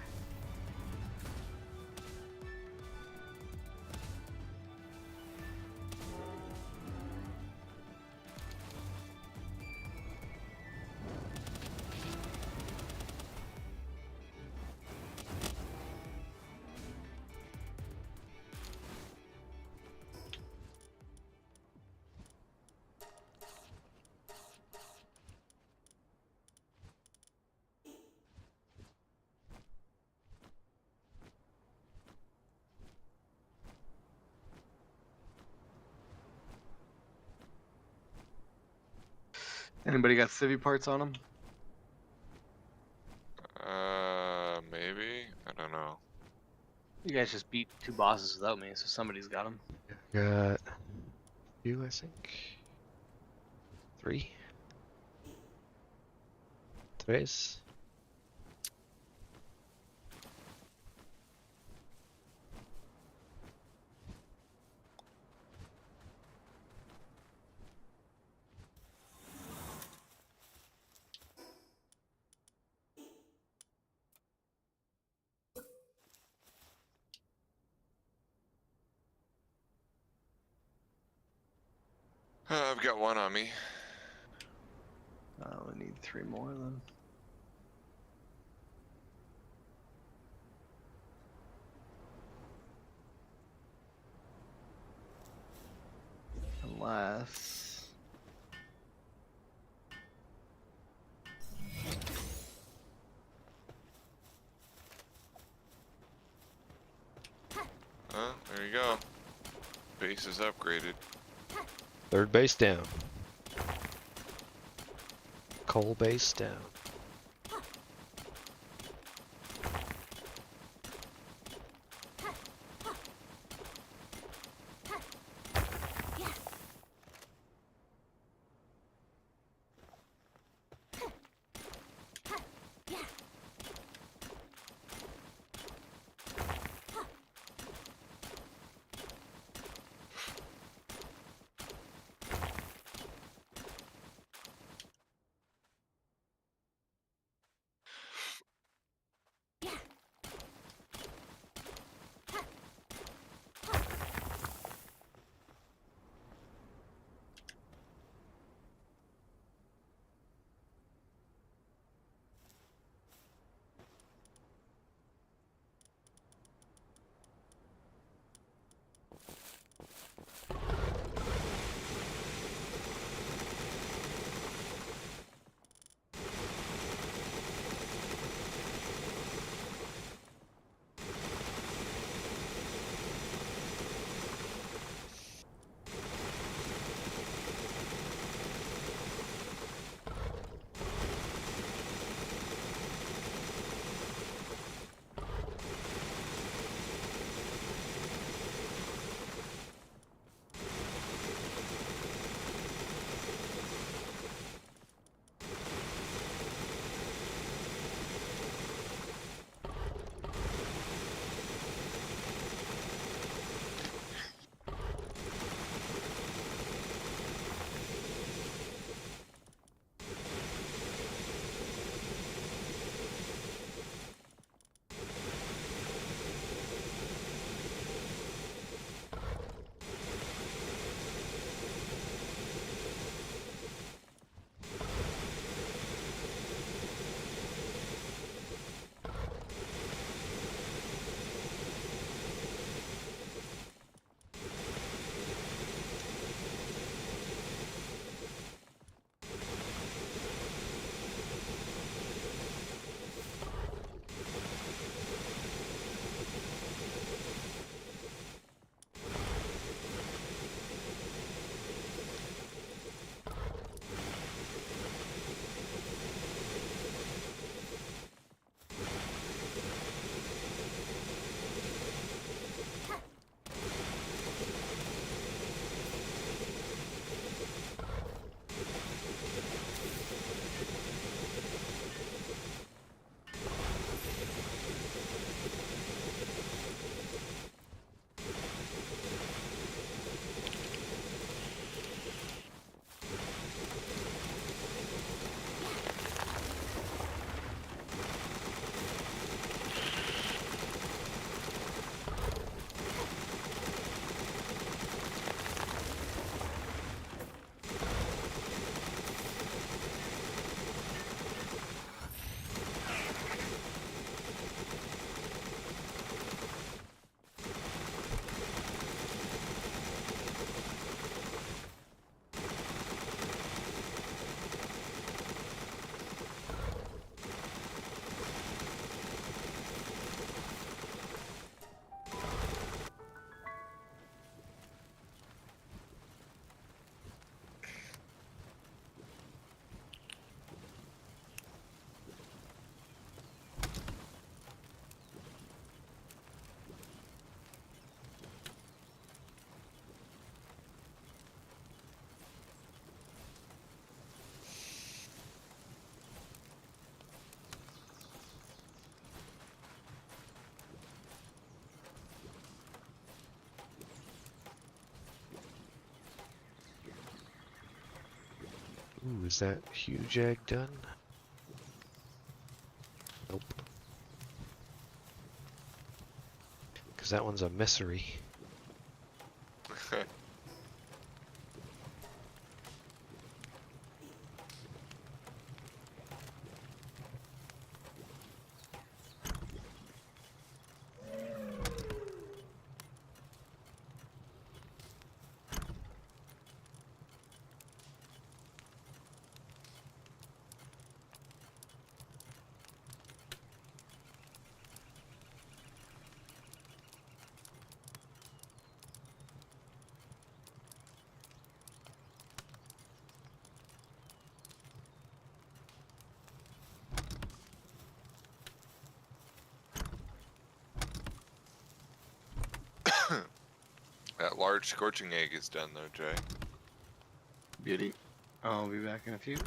Anybody got civvy parts on them? Maybe? I don't know. You guys just beat 2 bosses without me, so somebody's got them. Got 2, I think. 3. 3. I've got 1 on me. We need 3 more then. Unless... There you go. base is upgraded. Third base down. Coal base down. Ooh, is that huge egg done? Nope. Because that one's a mystery. large scorching egg is done though, Jay. Beauty. I'll be back in a few.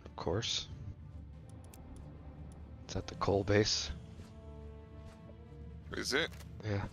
Of course. It's at the coal base. Is it? Yeah.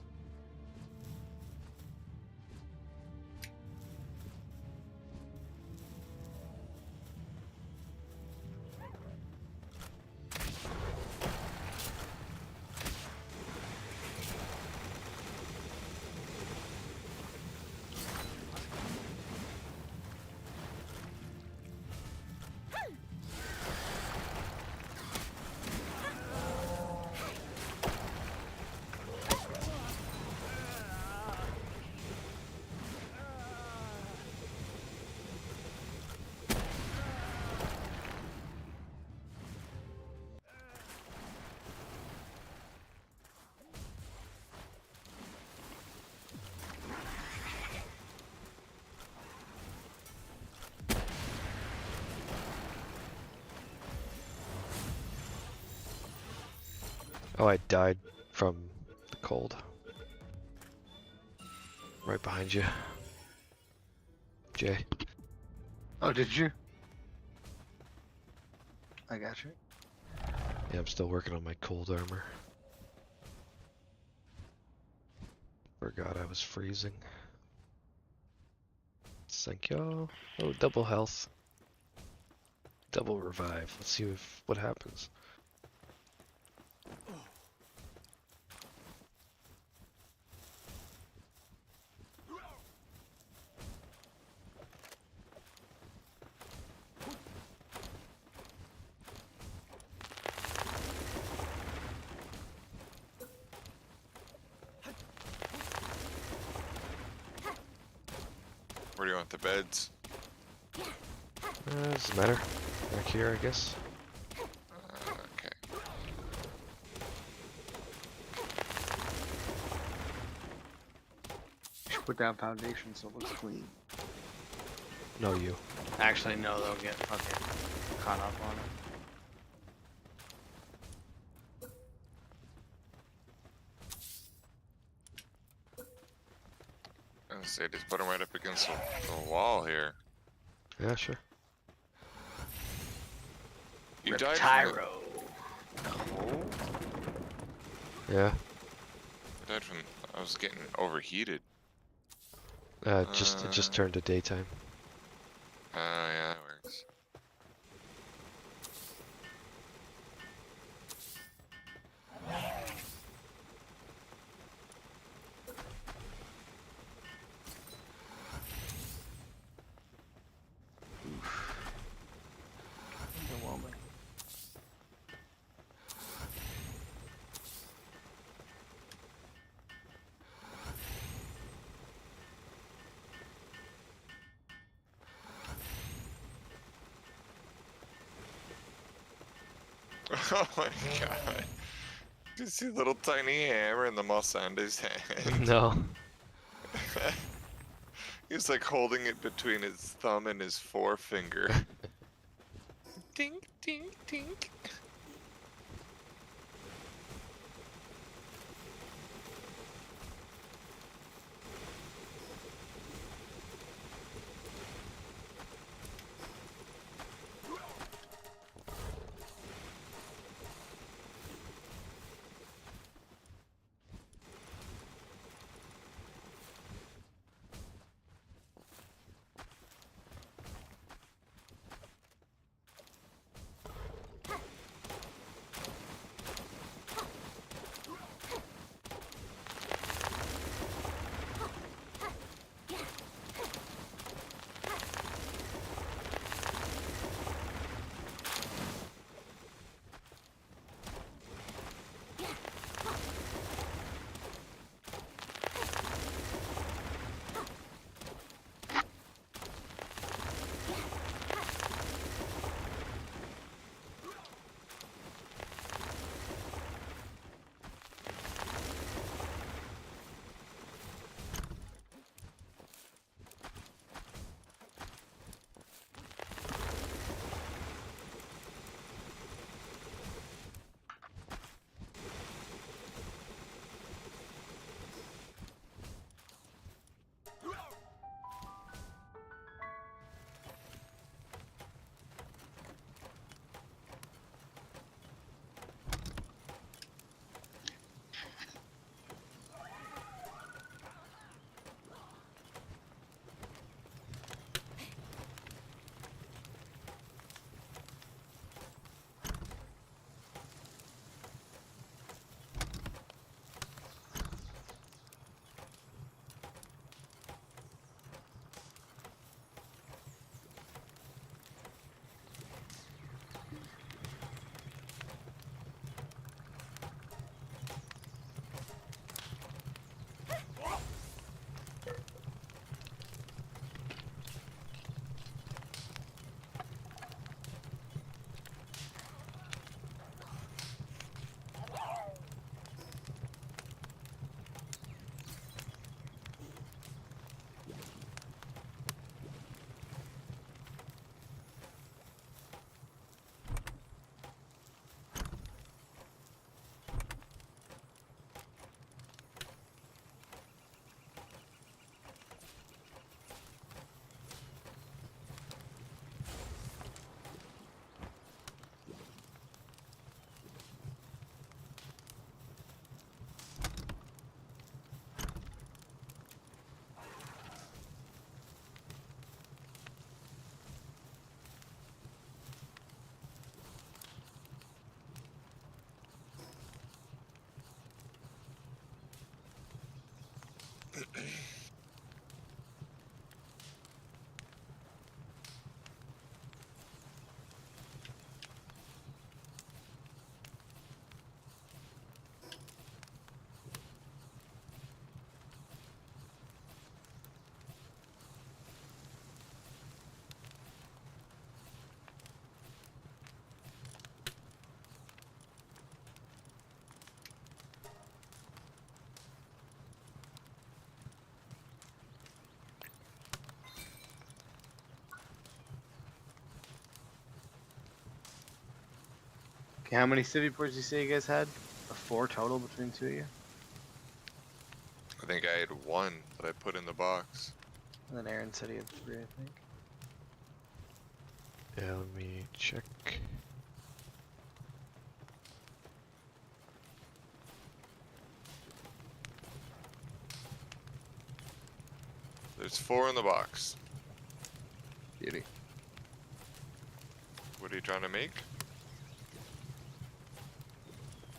Oh, I died from the cold. Right behind you, Jay. Oh, did you? I got you. Yeah, I'm still working on my cold armor. Forgot I was freezing. Thank you. Oh, double health. Double revive. Let's see what happens. Where do you want the beds? Doesn't matter. Back here, I guess. Okay. Should put down foundation so it looks clean. No, you. Actually, no, they'll get fucking caught up on it. gonna say, just put him right up against the wall here. Yeah, sure. You died Tyro. from Yeah. I died from. I was getting overheated. It just turned to daytime. Yeah, that works. Underwhelming. Oh my god. You see a little tiny hammer in the Mosande's hand. No. He's like holding it between his thumb and his forefinger. Tink, tink, tink. Okay, how many city ports you say you guys had? 4 total between the two of you? I think I had 1 that I put in the box. And then Aaron said he had 3, I think. Yeah, let me check. There's 4 in the box. Beauty. What are you trying to make?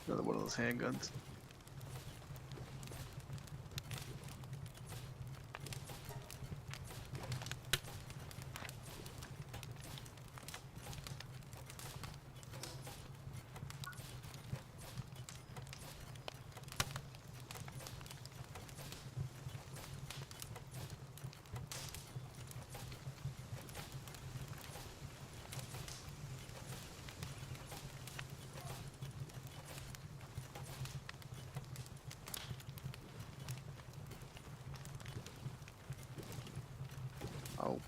Another one of those handguns. Oh,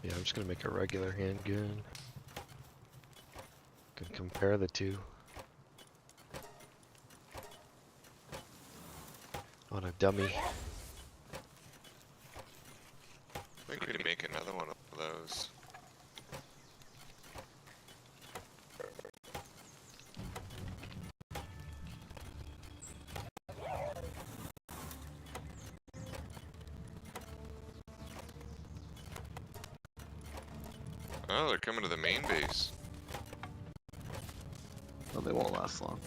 Yeah, I'm just gonna make a regular handgun. Can compare the two. On a dummy. I think we can make another one of those. Oh, they're coming to the main base. well, they won't last long.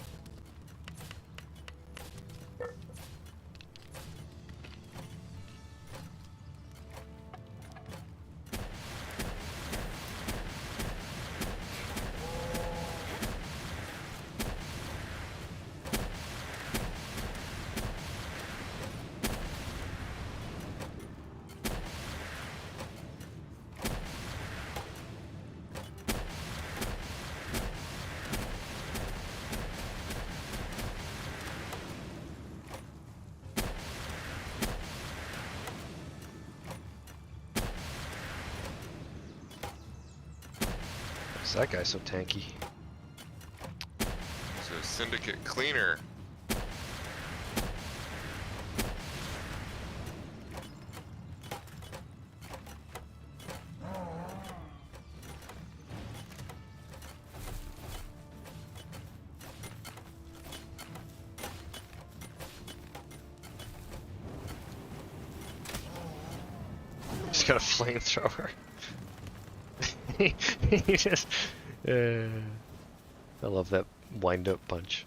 Why's that guy so tanky? So Syndicate Cleaner. He's got a flamethrower. He just. I love that wind-up punch.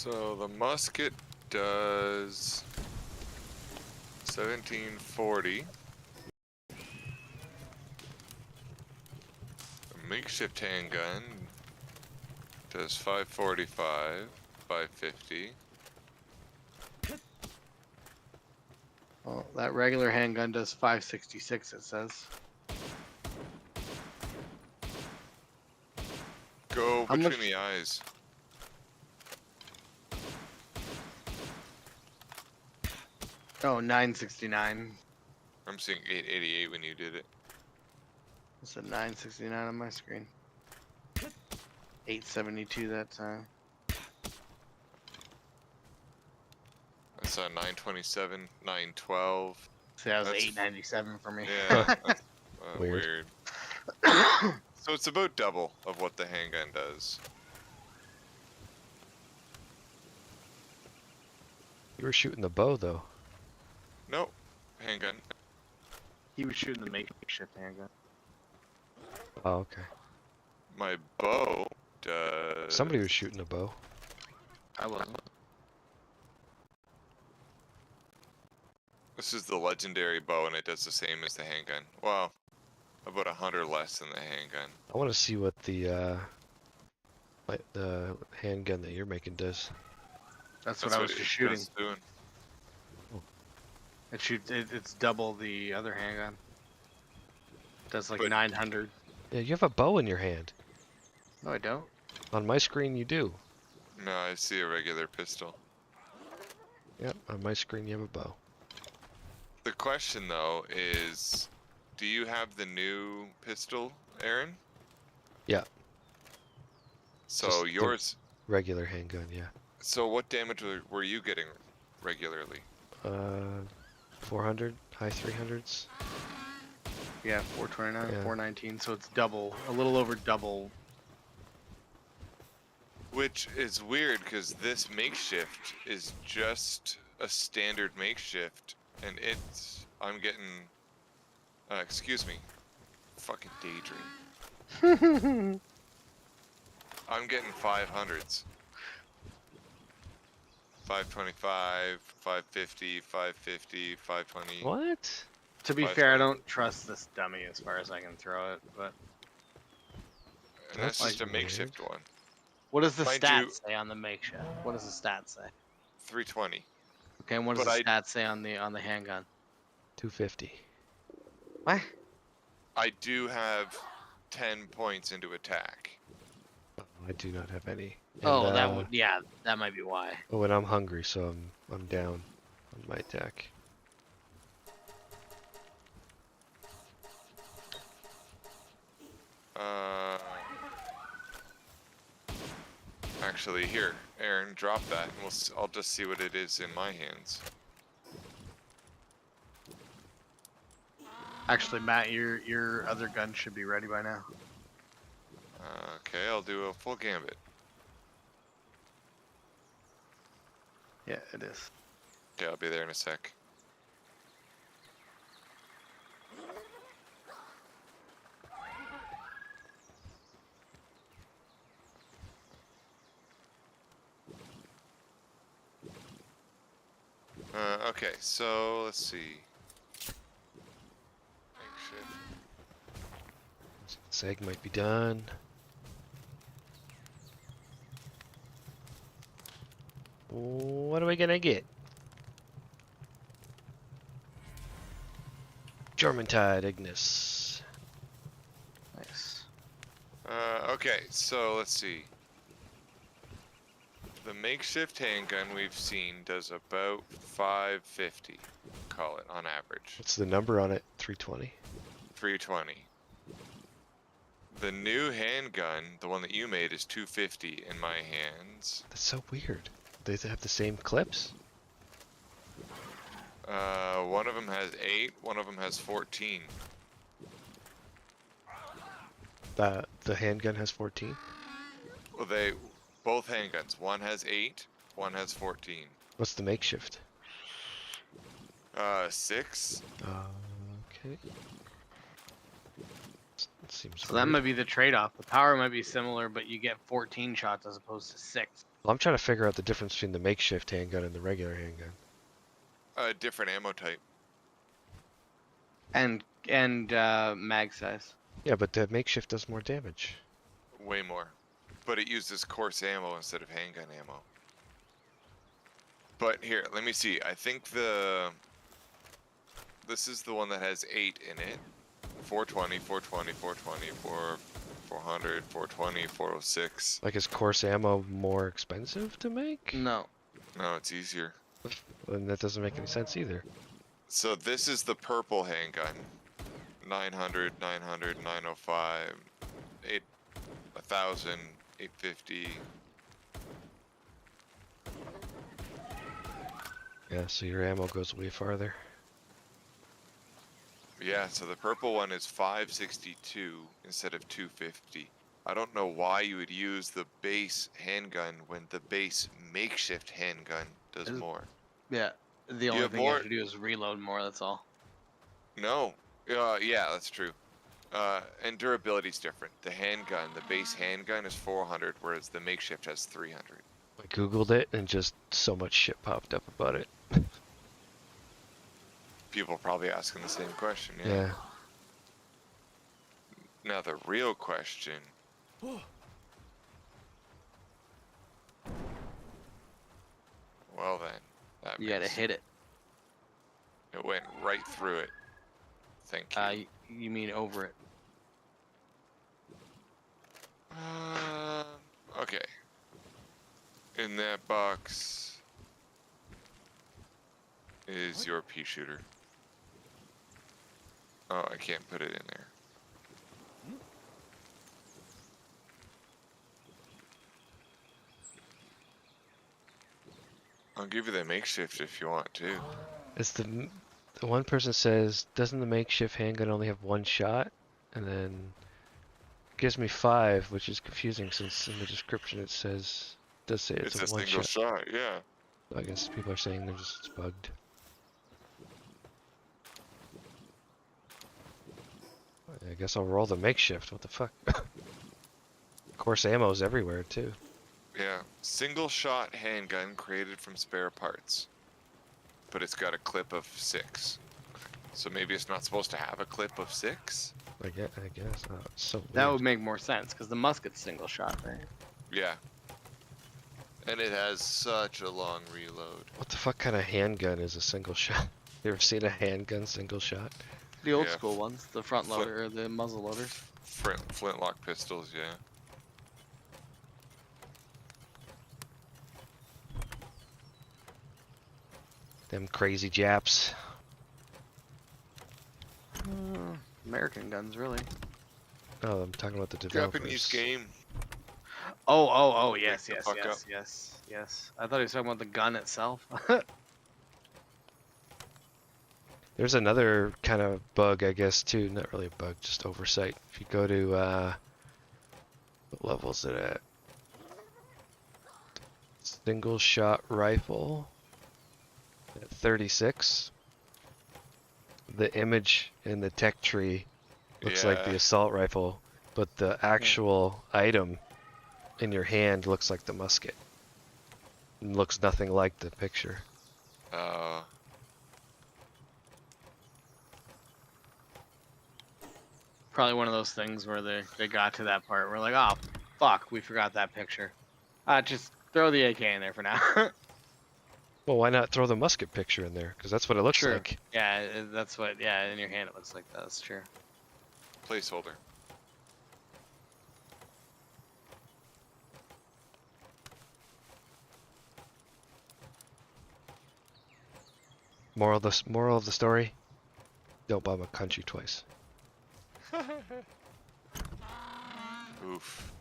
So the musket does 1740. A makeshift handgun does 545, 550. Well, that regular handgun does 566. It says. Go How between much- the eyes. Oh, 969. I'm seeing 888 when you did it. It said 969 on my screen. 872 that time. I saw 927, 912. See, that was That's- 897 for me. Yeah, that's Weird. weird. So it's about double of what the handgun does. You were shooting the bow though. Nope, handgun. He was shooting the makeshift handgun. Oh, okay. My bow does. Somebody was shooting a bow. I wasn't. This is the legendary bow, and it does the same as the handgun. Well, about 100 less than the handgun. I want to see what the handgun that you're making does. That's what I was just shooting. It's doing. It's double the other handgun. Does like But- 900. Yeah, you have a bow in your hand. No, I don't. On my screen, you do. No, I see a regular pistol. Yep, on my screen, you have a bow. The question though is, do you have the new pistol, Aaron? Yeah. So Just the- yours. Regular handgun, yeah. So what damage were you getting regularly? 400, high 300s. Yeah, 429, Yeah. 419. So it's double, a little over double. Which is weird because this makeshift is just a standard makeshift, and I'm getting. Excuse me. Fucking daydream. I'm getting 500s. 525, 550, 550, 520. What? To be 520. fair, I don't trust this dummy as far as I can throw it. But And that's That's just a weird. makeshift one. what does the Mind stats you- say on the makeshift? What does the stats say? 320. Okay, and what does But the stats say on the handgun? 250. What? I do have 10 points into attack. Oh, I do not have any. And, Oh, that would, yeah, that might be why. Oh, and I'm hungry, so I'm down on my attack. Actually, here, Aaron, drop that, and I'll just see what it is in my hands. Actually, Matt, your other gun should be ready by now. Okay, I'll do a full gambit. Yeah, it is. Okay, I'll be there in a sec. Okay, so let's see. Makeshift. This egg might be done. What are we gonna get? Germantide Ignis. Nice. Okay, so let's see. The makeshift handgun we've seen does about 550, call it, on average. What's the number on it? 320? 320. The new handgun, the one that you made, is 250 in my hands. That's so weird. They have the same clips? One of them has 8, one of them has 14. The handgun has 14? Well, both handguns. One has 8, one has 14. What's the makeshift? 6. Okay. seems So that weird. might be the trade-off. The power might be similar, but you get 14 shots as opposed to 6. Well, I'm trying to figure out the difference between the makeshift handgun and the regular handgun. Different ammo type. And mag size. Yeah, but the makeshift does more damage. Way more. But it uses coarse ammo instead of handgun ammo. But here, let me see. I think this is the one that has 8 in it. 420, 420, 420, 400, 420, 406. Like, is coarse ammo more expensive to make? No. No, it's easier. Then that doesn't make any sense either. So this is the purple handgun. 900, 900, 905, 8, 1000, 850. Yeah, so your ammo goes way farther. Yeah, so the purple one is 562 instead of 250. I don't know why you would use the base handgun when the base makeshift handgun does more. Yeah. The only have thing you more- have to do is reload more, that's all. No. Yeah, that's true. And durability's different. The handgun, the base handgun is 400, whereas the makeshift has 300. I googled it and just so much shit popped up about it. People are probably asking the same question, yeah. Yeah. Now the real question. Well then, that You gotta makes- hit it. It went right through it. Thank you. You mean over it. Okay. In that box is your pea shooter. Oh, I can't put it in there. I'll give you the makeshift if you want to. It's the one person says, doesn't the makeshift handgun only have one shot? And then it gives me 5, which is confusing since in the description it says, does say it's It's a a one single shot. shot, yeah. I guess people are saying they're just bugged. I guess I'll roll the makeshift. What the fuck? Of course, ammo's everywhere too. Yeah. Single shot handgun created from spare parts. But it's got a clip of 6. So maybe it's not supposed to have a clip of 6? I guess. Oh, it's so That weird. would make more sense, because the musket's single shot, right? Yeah. And it has such a long reload. What the fuck kind of handgun is a single shot? You ever seen a handgun single shot? The old Yeah, school ones, the front flip- loader or the muzzle loaders. Flintlock pistols, yeah. Them crazy Japs. American guns, really. Oh, I'm talking about the developers. Japanese game. Oh, yes, the yes, fuck yes, up. yes. I thought he was talking about the gun itself. There's another kind of bug, I guess, too. Not really a bug, just oversight. If you go to, what level is it at? Single shot rifle at 36. The image in the tech tree looks like the Yeah. assault rifle, but the actual item in your hand looks like the musket. It looks nothing like the picture. Probably one of those things where they got to that part. We're like, oh, fuck, we forgot that picture. Just throw the AK in there for now. Well, why not throw the musket picture in there? Because that's what it looks True. like. Yeah, that's what. Yeah, in your hand it looks like that. That's true. Placeholder. Moral of the story: don't bomb a country twice. Oof.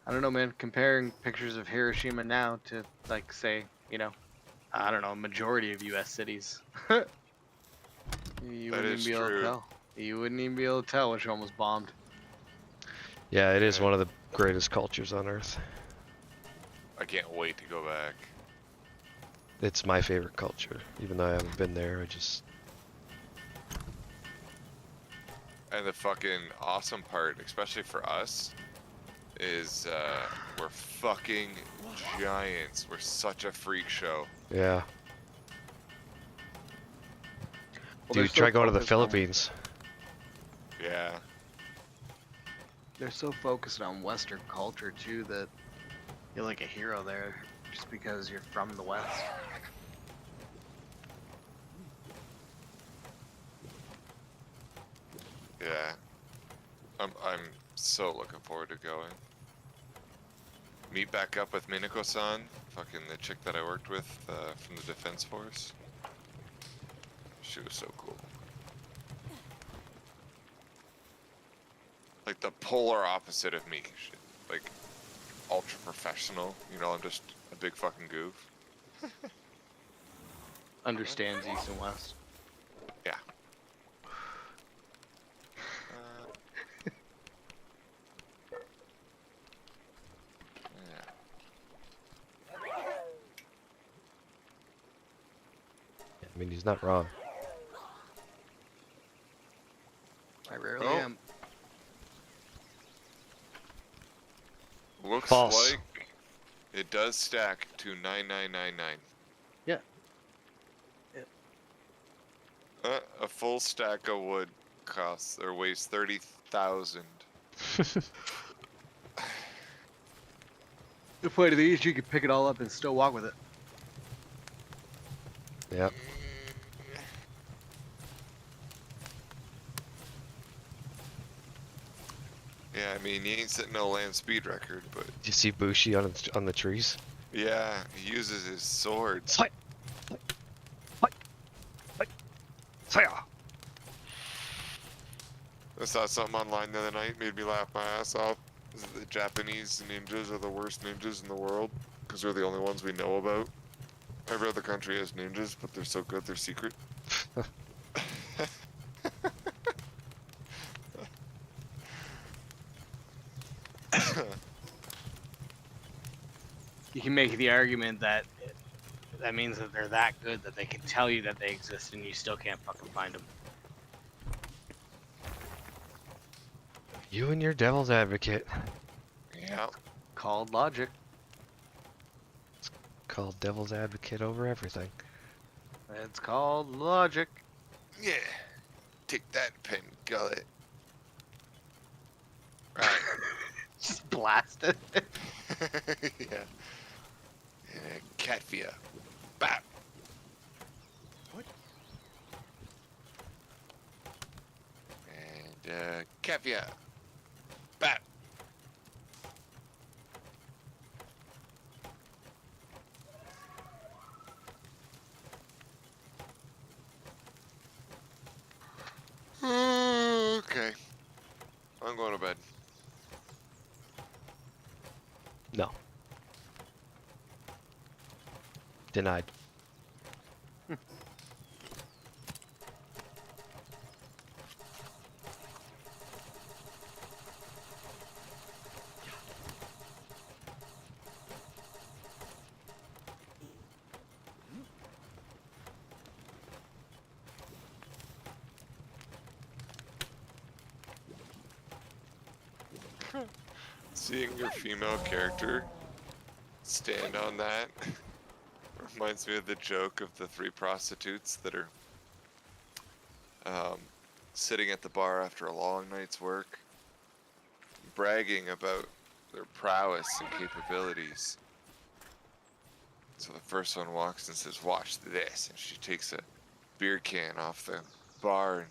I don't know, man. Comparing pictures of Hiroshima now to, like, say, I don't know, a majority of U.S. cities. You That wouldn't is even be able to true. tell. You wouldn't even be able to tell which one was bombed. Yeah, it is Yeah. one of the greatest cultures on Earth. I can't wait to go back. It's my favorite culture, even though I haven't been there. And the fucking awesome part, especially for us, is we're fucking giants. We're such a freak show. Yeah. Well, they're Dude, so try going to the focused on- Philippines. Yeah. They're so focused on Western culture too that you're like a hero there just because you're from the West. Yeah. I'm so looking forward to going. Meet back up with Minako-san, fucking the chick that I worked with from the Defense Force. She was so cool. Like the polar opposite of me. Like ultra professional. You know, I'm just a big fucking goof. Understands East and West. Yeah. I mean, he's not wrong. I rarely Oh. am. Looks False. like it does stack to 9999. Yeah. A full stack of wood costs or weighs 30,000. The point of these, you can pick it all up and still walk with it. Yep. Yeah, I mean, he ain't setting no land speed record, but Do you see Bushi on the trees? yeah, he uses his swords. Hi. Saya. I saw something online the other night, made me laugh my ass off. Is that the Japanese ninjas are the worst ninjas in the world because they're the only ones we know about. Every other country has ninjas, but they're so good they're secret. You can make the argument that that means that they're that good that they can tell you that they exist and you still can't fucking find them. You and your devil's advocate. Yeah. Called logic. Called devil's advocate over everything. It's called logic. Yeah. Take that, pen gullet. Right. Just blast it. Yeah. Catvia. Bap. What? And Catvia. Bap. Okay. I'm going to bed. No. Denied. Seeing your female character stand on that reminds me of the joke of the three prostitutes that are sitting at the bar after a long night's work, bragging about their prowess and capabilities. So the first one walks and says, "Watch this," and she takes a beer can off the bar and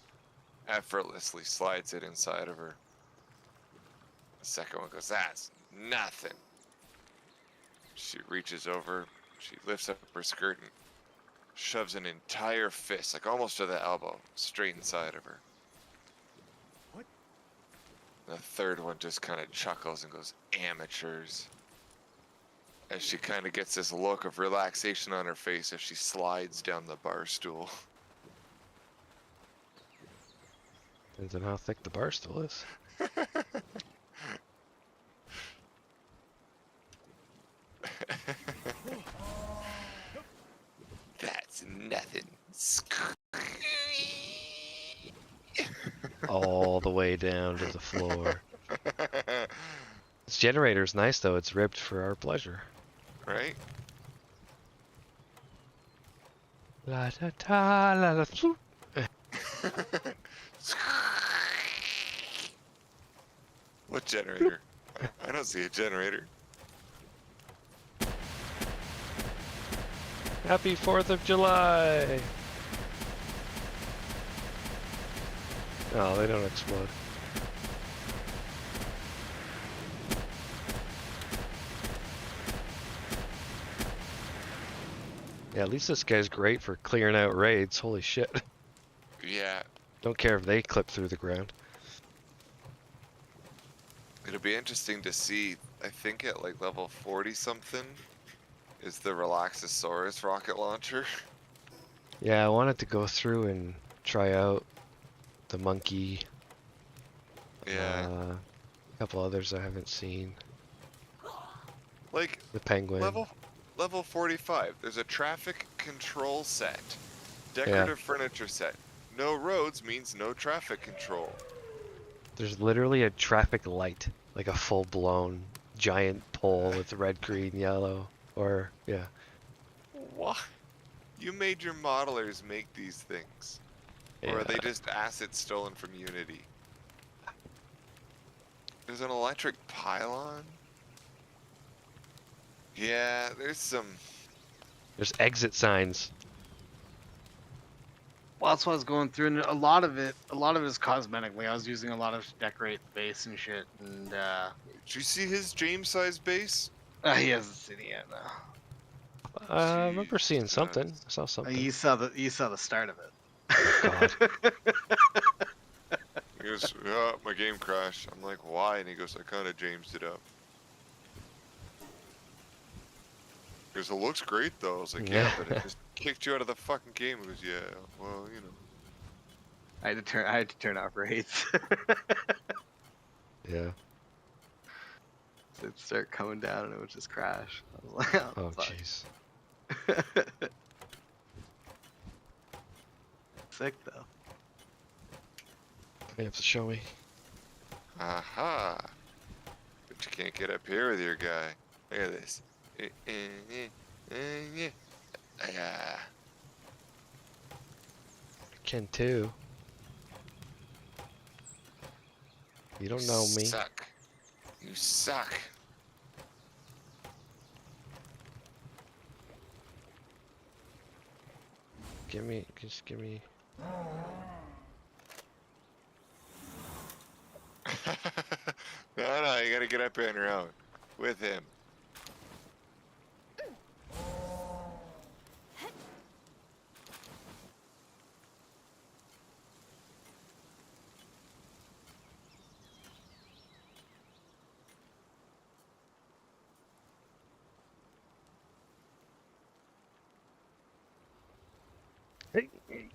effortlessly slides it inside of her. The second one goes, "That's nothing." She reaches over, she lifts up her skirt and shoves an entire fist, like almost to the elbow, straight inside of her. What? The third one just kind of chuckles and goes, "Amateurs." As she kind of gets this look of relaxation on her face as she slides down the bar stool. Depends on how thick the bar stool is. That's nothing. All the way down to the floor. This generator's nice though, it's ribbed for our pleasure. Right? La da da la la floop. What generator? I don't see a generator. Happy 4th of July! Oh, they don't explode. Yeah, at least this guy's great for clearing out raids. Holy shit. Yeah, Don't care if they clip through the ground. it'll be interesting to see. I think at like level 40 something is the Relaxosaurus rocket launcher. Yeah, I wanted to go through and try out the monkey. Yeah, A couple others I haven't seen. like The penguin. level 45. There's a traffic control set, decorative furniture set. No roads means no traffic control. There's literally a traffic light, like a full-blown giant pole with red, green, yellow, or yeah. What? You made your modelers make these things, or are they just assets stolen from Unity? There's an electric pylon. Yeah, there's some. There's exit signs. Well, that's what I was going through, and a lot of it is cosmetically. I was using a lot of decorate the base and shit, and Did you see his James-sized base? he hasn't seen it yet. No, I remember seeing Jesus. something. I saw something. you saw the start of it. God. He goes, "Yeah, my game crashed." I'm like, "Why?" And he goes, "I kind of Jamesed it up." He goes, "It looks great though." I was like, "Yeah, but it just kicked you out of the fucking game." He goes, "Yeah, well, you know." I had to turn off raids. Yeah. It'd start coming down and it would just crash. I was like, Oh, fuck. jeez. Sick though. You have to show me. Aha! But you can't get up here with your guy. Look at this. Yeah. I can too. You don't know me. Suck. You suck. Just give me. No, you gotta get up here and around with him. Hey,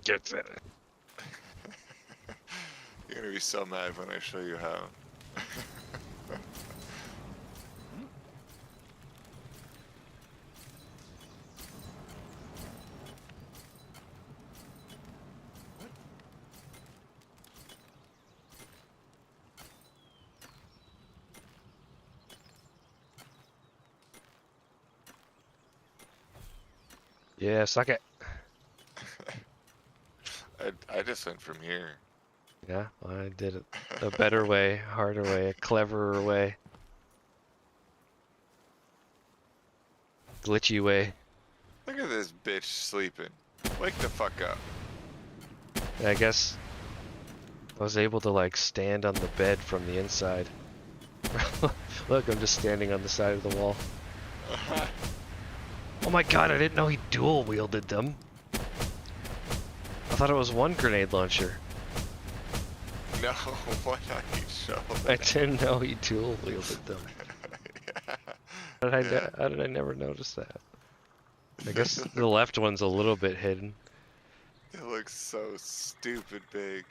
gets it. You're gonna be so mad when I show you how. Yeah, suck it. I just went from here. Yeah, I did it a better way, harder way, a cleverer way. Glitchy way. Look at this bitch sleeping. Wake the fuck up. I guess I was able to like stand on the bed from the inside. Look, I'm just standing on the side of the wall. Oh my god, I didn't know he dual wielded them. I thought it was one grenade launcher. No, why not you show I didn't know he dual wielded them. Yeah. How did I never notice that? I guess the left one's a little bit hidden. It looks so stupid big.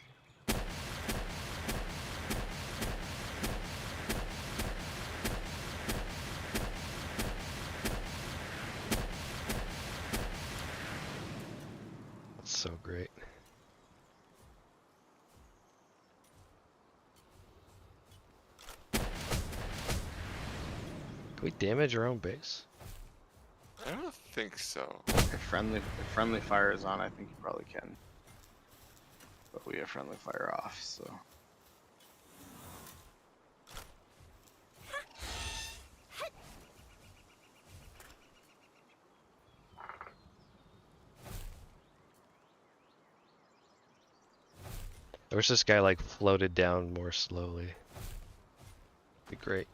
That's so great. Can we damage our own base? I don't think so. If friendly fire is on, I think you probably can. But we have friendly fire off, so. I wish this guy like floated down more slowly. Be great.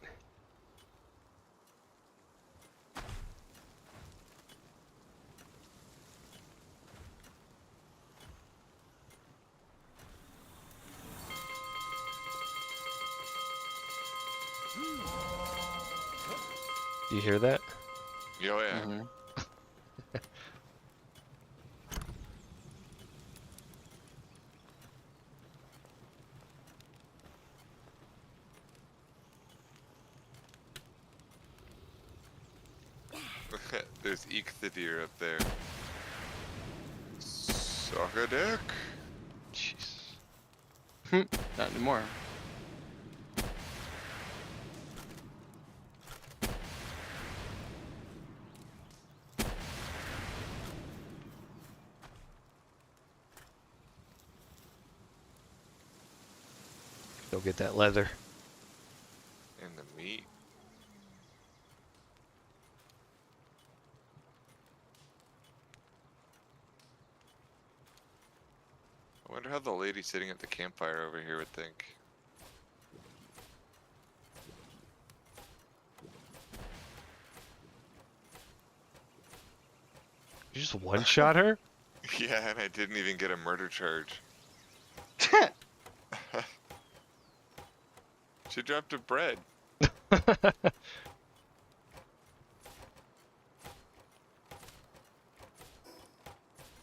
Do you hear that? Oh yeah. Mhm. There's Eek the deer up there. Suck a dick. Jeez. Not anymore. Go get that leather. And the meat. I wonder how the lady sitting at the campfire over here would think. You just one-shot her? Yeah, and I didn't even get a murder charge. She dropped a bread. It's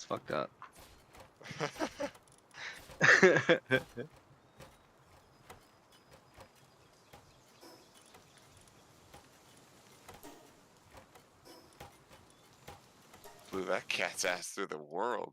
fucked up. Flew that cat's ass through the world.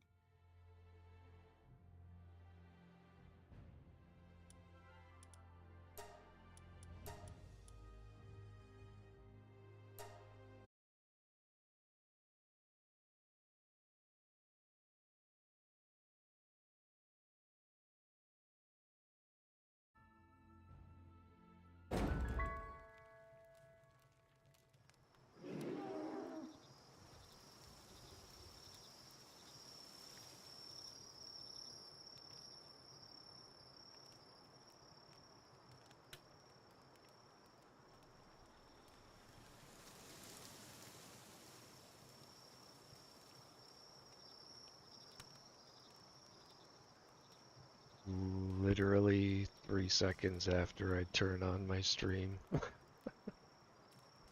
Literally 3 seconds after I turn on my stream.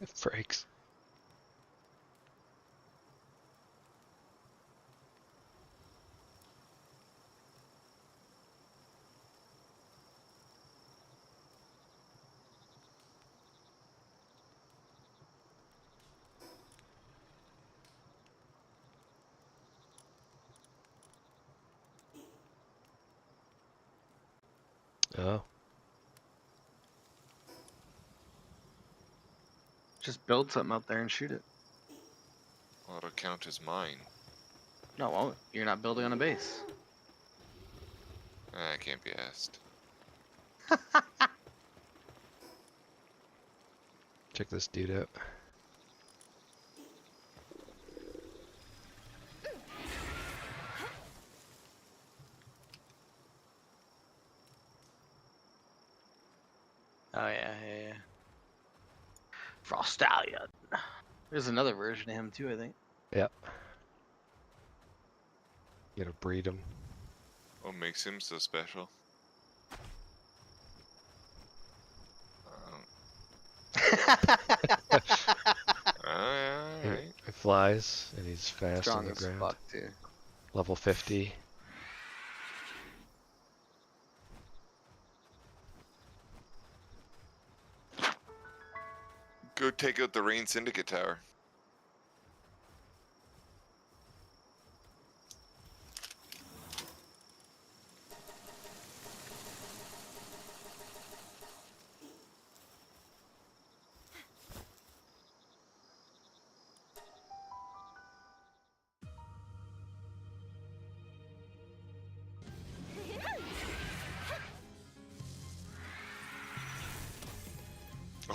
It breaks. Oh. Just build something out there and shoot it. Well, it'll count as mine. No, it won't. You're not building on a base. I can't be asked. Check this dude out. Oh yeah. Frostallion. There's another version of him too, I think. Yep. You gotta breed him. What makes him so special? Alright. He flies and he's fast Strong on the as ground. fuck too. Level 50. Go take out the Rain Syndicate Tower.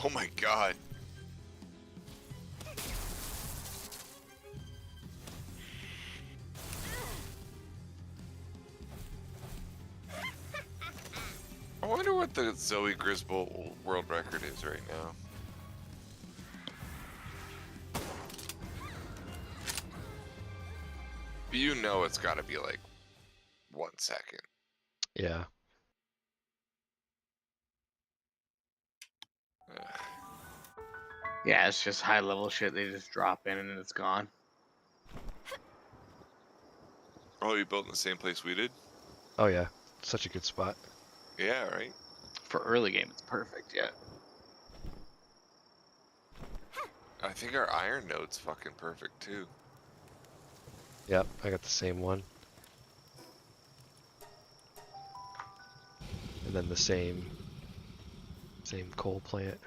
Oh my god. I wonder what the Zoe Griswold world record is right now. You know it's gotta be like 1 second. Yeah. Ugh. Yeah, it's just high level shit. They just drop in and then it's gone. Oh, you built in the same place we did? Oh yeah. Such a good spot. Yeah, right? For early game, it's perfect. Yeah. I think our iron node's fucking perfect too. Yep, I got the same one. And then the same coal plant.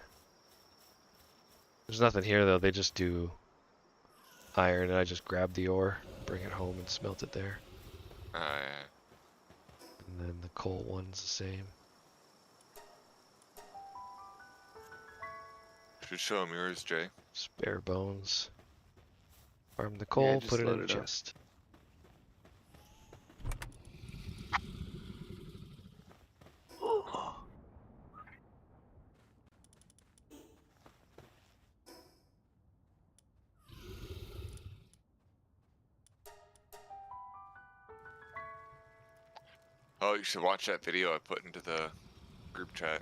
There's nothing here though, they just do iron and I just grab the ore, bring it home and smelt it there. Yeah. And then the coal one's the same. Should show him yours, Jay. Spare bones. Farm the coal, just put it in load the it up. chest. Oh, you should watch that video I put into the group chat.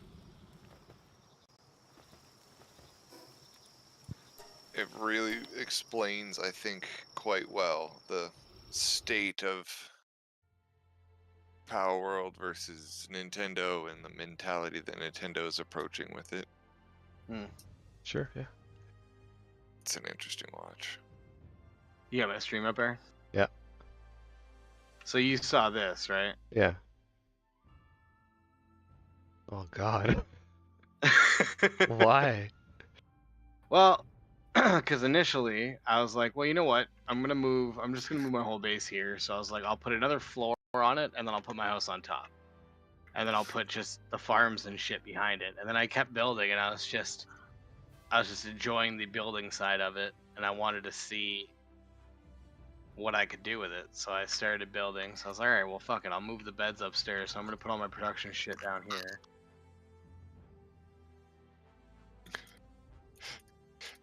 It really explains, I think, quite well the state of Palworld versus Nintendo and the mentality that Nintendo is approaching with it. Sure, yeah. It's an interesting watch. You got my stream up there? Yeah. So you saw this, right? Yeah. Oh god. Why? Well, because initially I was like, well, you know what? I'm just gonna move my whole base here. So I was like, I'll put another floor on it, and then I'll put my house on top, and then I'll put just the farms and shit behind it. And then I kept building, and I was just enjoying the building side of it, and I wanted to see what I could do with it. So I started building. So I was like, all right, well, fuck it, I'll move the beds upstairs. So I'm gonna put all my production shit down here.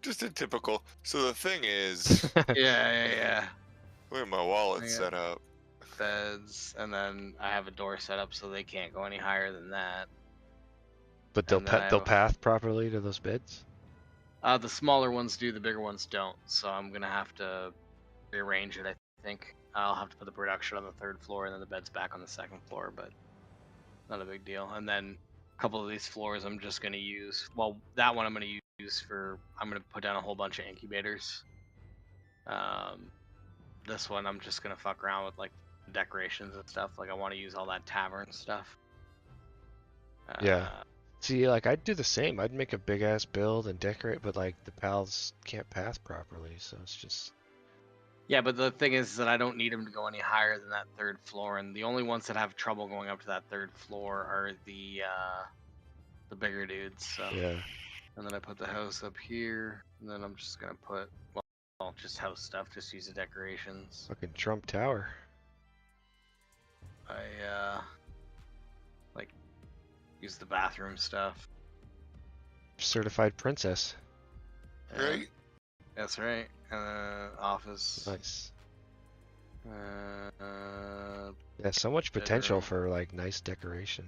Just a typical. So the thing is, Yeah. where my wallet's Yeah. set up. Beds, and then I have a door set up so they can't go any higher than that. But they'll And then I they'll have- path properly to those beds? The smaller ones do, the bigger ones don't. So I'm gonna have to rearrange it. I think I'll have to put the production on the 3rd floor and then the beds back on the 2nd floor, but not a big deal. And then a couple of these floors I'm just gonna use. Well, that one I'm gonna use for. I'm gonna put down a whole bunch of incubators. This one I'm just gonna fuck around with like decorations and stuff. Like I want to use all that tavern stuff. Yeah. See, like I'd do the same. I'd make a big ass build and decorate, but like the pals can't path properly, so it's just. Yeah, but the thing is that I don't need them to go any higher than that 3rd floor, and the only ones that have trouble going up to that 3rd floor are the bigger dudes. So. Yeah. And then I put the house up here, and then I'm just gonna put well just house stuff. Just use the decorations. Fucking Trump Tower. I like use the bathroom stuff. Certified princess. Yeah, Right? that's right. Office. Nice. Uh, Yeah, so much potential bedroom. for like nice decoration.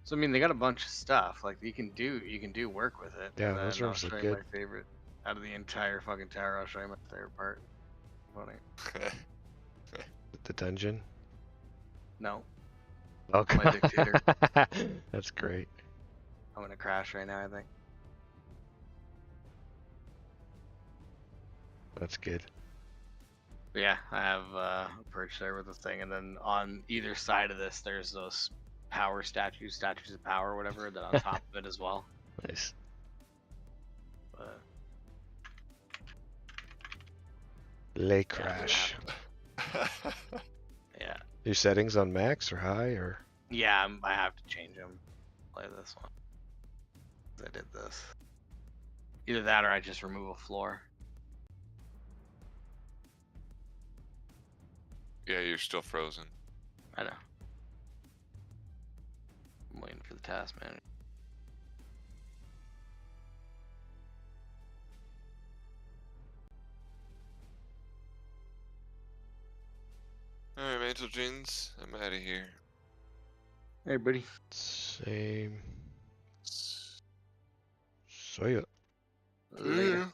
So I mean, they got a bunch of stuff. Like you can do work with it. Yeah, And those then rooms I'll look show you good. my favorite out of the entire fucking tower. I'll show you my favorite part. Funny. The dungeon. No, Oh My god. dictator. That's great. I'm gonna crash right now. I think. That's good. But yeah, I have a perch there with the thing, and then on either side of this, there's those power statues of power, whatever, that on top of it as well. Nice. But Lay yeah, I'm gonna crash. yeah, Your settings on max or high or? yeah, I have to change them. Play this one. I did this. Either that or I just remove a floor. Yeah, you're still frozen. I know. I'm waiting for the task manager. Alright, Mantle Jeans, I'm out of here. Hey, buddy. Same. So yeah. Later.